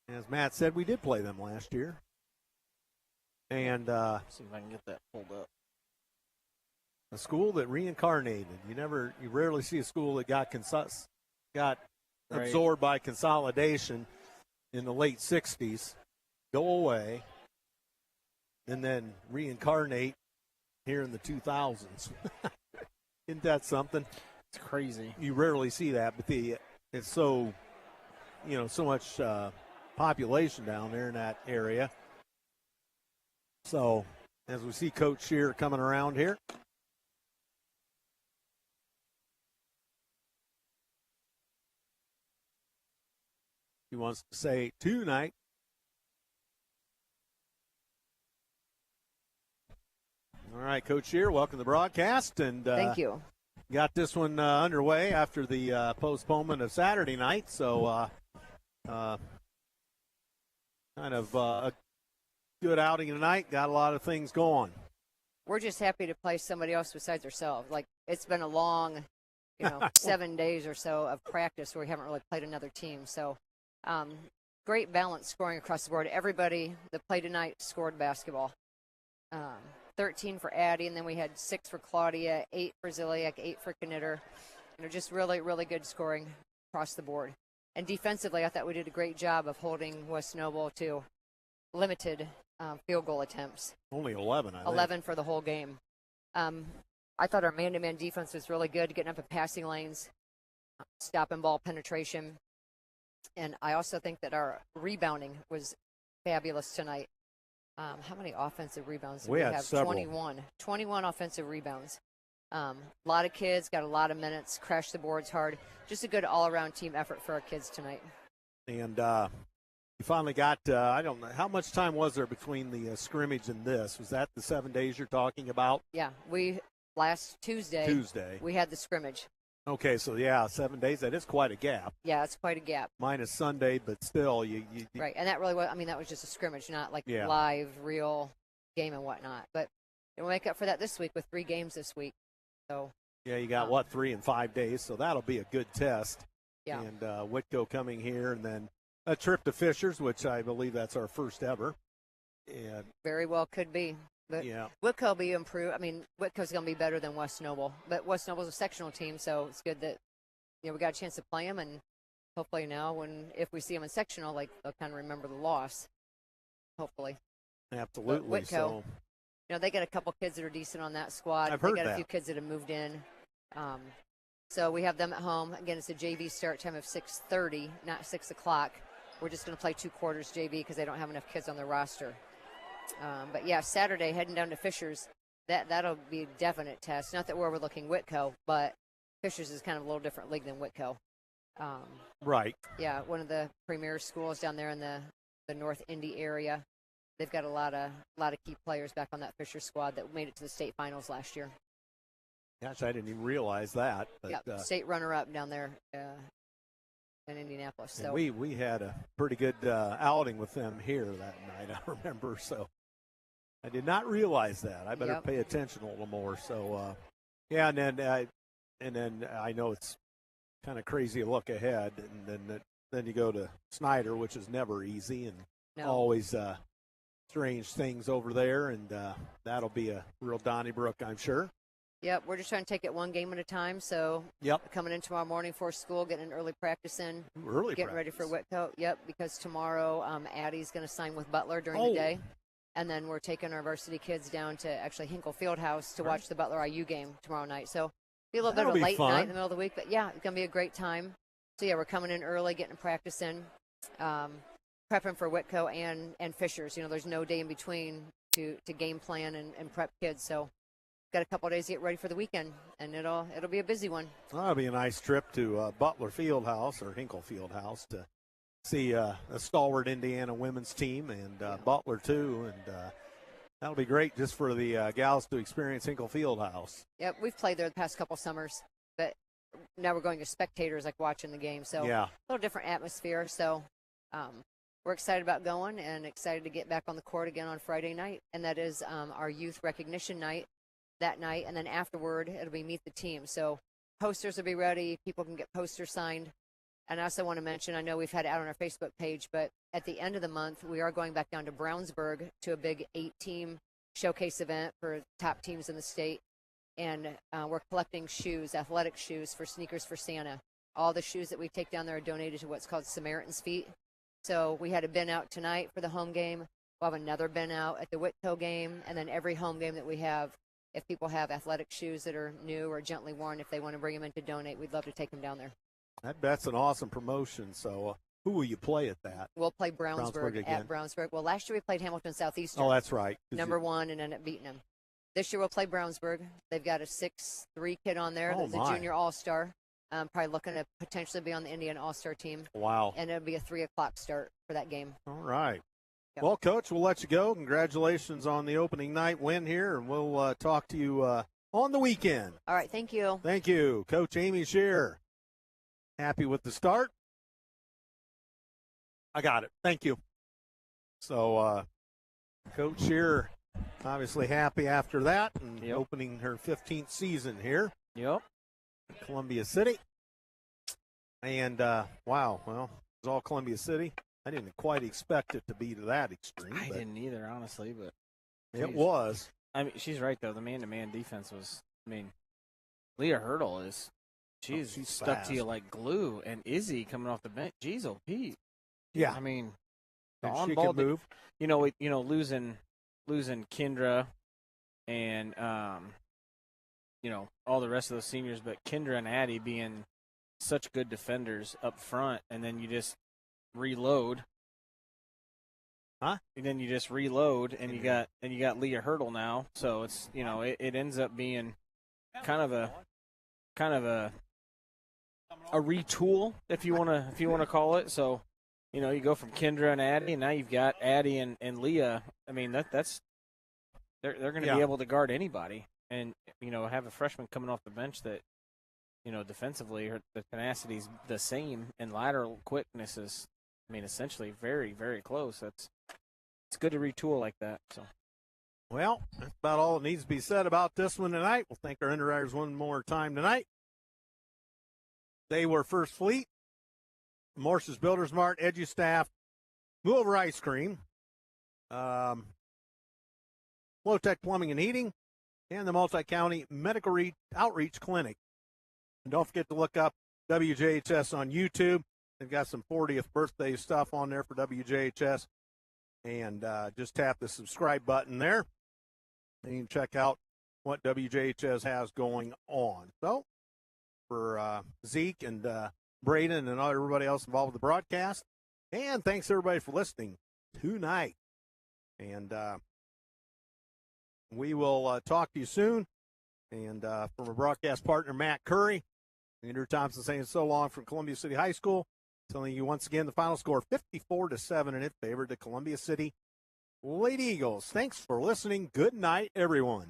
As Matt said, we did play them last year. And see if I can get that pulled up. A school that reincarnated. You rarely see a school that got absorbed by consolidation in the late 60s, go away, and then reincarnate here in the 2000s. Isn't that something? It's crazy. You rarely see that, but it's so much population down there in that area. So as we see Coach Shear coming around here. He wants to say tonight. All right, Coach Shear, welcome to the broadcast. And thank you. Got this one underway after the postponement of Saturday night. So kind of a good outing tonight. Got a lot of things going. We're just happy to play somebody else besides ourselves. Like, it's been a long, 7 days or so of practice where we haven't really played another team. So great balance scoring across the board. Everybody that played tonight scored basketball. 13 for Addie, and then we had 6 for Claudia, 8 for Ziliak, 8 for Knitter. Just really, really good scoring across the board. And defensively, I thought we did a great job of holding West Noble to limited field goal attempts. Only 11, I think. 11 for the whole game. I thought our man-to-man defense was really good, getting up in passing lanes, stopping ball penetration. And I also think that our rebounding was fabulous tonight. How many offensive rebounds did we have? Several. 21 offensive rebounds. A lot of kids, got a lot of minutes, crashed the boards hard. Just a good all-around team effort for our kids tonight. And you finally got, I don't know, how much time was there between the scrimmage and this? Was that the 7 days you're talking about? Yeah, last Tuesday, we had the scrimmage. Okay, so 7 days. That is quite a gap. Yeah, it's quite a gap. Minus Sunday, but still, you right, and that really was. That was just a scrimmage, not like live, real game and whatnot. But we'll make up for that this week with 3 games this week. So yeah, you got 3 and 5 days, so that'll be a good test. Yeah, and Whitco coming here, and then a trip to Fishers, which I believe that's our first ever. And very well could be. But Yeah. Whitco will be improved. I mean, Whitco's going to be better than West Noble, but West Noble's a sectional team, so it's good that we got a chance to play them, and hopefully now, if we see them in sectional, like they'll kind of remember the loss. Hopefully. Absolutely. But Whitco, So they got a couple kids that are decent on that squad. I've heard they got that. a few kids that have moved in. So we have them at home. Again, it's a JV start time of 6:30, not 6 o'clock. We're just going to play 2 quarters JV because they don't have enough kids on their roster. But yeah, Saturday heading down to Fishers. That'll be a definite test. Not that we're overlooking Whitco, but Fishers is kind of a little different league than Whitco. right. Yeah, one of the premier schools down there in the North Indy area. They've got a lot of key players back on that Fisher squad that made it to the state finals last year. Gosh, I didn't even realize that. But, Yeah, state runner-up down there in Indianapolis. So we had a pretty good outing with them here that night, I remember. So I did not realize that. I better pay attention a little more. So yeah, and then I know it's kind of crazy to look ahead, and then you go to Snyder, which is never easy, and always strange things over there, and that'll be a real Donnybrook, I'm sure. Yep, we're just trying to take it one game at a time. So coming in tomorrow morning for school, getting an early practice in, getting ready for Whitco. Yep, because tomorrow Addie's going to sign with Butler during the day, and then we're taking our varsity kids down to actually Hinkle Fieldhouse to watch the Butler IU game tomorrow night. So be a little bit of a late night in the middle of the week, but yeah, it's going to be a great time. So yeah, we're coming in early, getting practice in, prepping for Whitco and Fishers. There's no day in between to game plan and prep kids. So got a couple of days to get ready for the weekend, and it'll be a busy one. Well, that'll be a nice trip to Butler Fieldhouse or Hinkle Fieldhouse to see a stalwart Indiana women's team and Butler too, and that'll be great just for the gals to experience Hinkle Fieldhouse. Yep, we've played there the past couple summers, but now we're going as spectators, like watching the game. So a little different atmosphere. So we're excited about going and excited to get back on the court again on Friday night, and that is our youth recognition night. That night, and then afterward it'll be meet the team. So posters will be ready, people can get posters signed. And I also want to mention, I know we've had it out on our Facebook page, but at the end of the month we are going back down to Brownsburg to a big 8-team showcase event for top teams in the state, and we're collecting shoes, athletic shoes for Sneakers for Santa. All the shoes that we take down there are donated to what's called Samaritan's Feet. So we had a bin out tonight for the home game. We'll have another bin out at the Whitco game, and then every home game that we have, if people have athletic shoes that are new or gently worn, if they want to bring them in to donate, we'd love to take them down there. That's an awesome promotion. So who will you play at that? We'll play Brownsburg at Brownsburg. Well, last year we played Hamilton Southeastern. Oh, that's right. Number 1, and ended up beating them. This year we'll play Brownsburg. They've got a 6'3" kid on there that's a junior all-star. Probably looking to potentially be on the Indiana all-star team. Wow. And it'll be a 3 o'clock start for that game. All right. Yep. Well, Coach, we'll let you go. Congratulations on the opening night win here, and we'll talk to you on the weekend. All right, thank you. Thank you. Coach Amy Scheer. Happy with the start? I got it. Thank you. So, Coach Scheer obviously happy after that and opening her 15th season here. Yep. Columbia City. And, wow, well, it was all Columbia City. I didn't quite expect it to be to that extreme. I didn't either, honestly, but it was. I mean, she's right, though. The man-to-man defense was, Leah Hurdle is, she's stuck fast to you like glue. And Izzy coming off the bench, geez, oh, Pete. Yeah. I mean, the on she ball, can move. Losing Kendra and, all the rest of those seniors, but Kendra and Addie being such good defenders up front, and then you just reload. Huh? And then you just reload, and you got Leah Hurdle now. So it's it ends up being kind of a retool, if you wanna call it. So you go from Kendra and Addie, and now you've got Addie and Leah. I mean that's they're going to be able to guard anybody, and have a freshman coming off the bench that defensively the tenacity's the same, and lateral quickness is essentially very, very close. It's good to retool like that. So, well, that's about all that needs to be said about this one tonight. We'll thank our underwriters one more time tonight. They were First Fleet, Morse's Builders Mart, EduStaff, Move Over Ice Cream, Flowtech Plumbing and Heating, and the Multi-County Medical Outreach Clinic. And don't forget to look up WJHS on YouTube. They've got some 40th birthday stuff on there for WJHS. And just tap the subscribe button there, and you can check out what WJHS has going on. So, for Zeke and Braden and everybody else involved with the broadcast, and thanks everybody for listening tonight. And we will talk to you soon. And from our broadcast partner, Matt Curry, Andrew Thompson saying so long from Columbia City High School. Telling you once again the final score 54-7 in its favor to Columbia City Lady Eagles. Thanks for listening. Good night, everyone.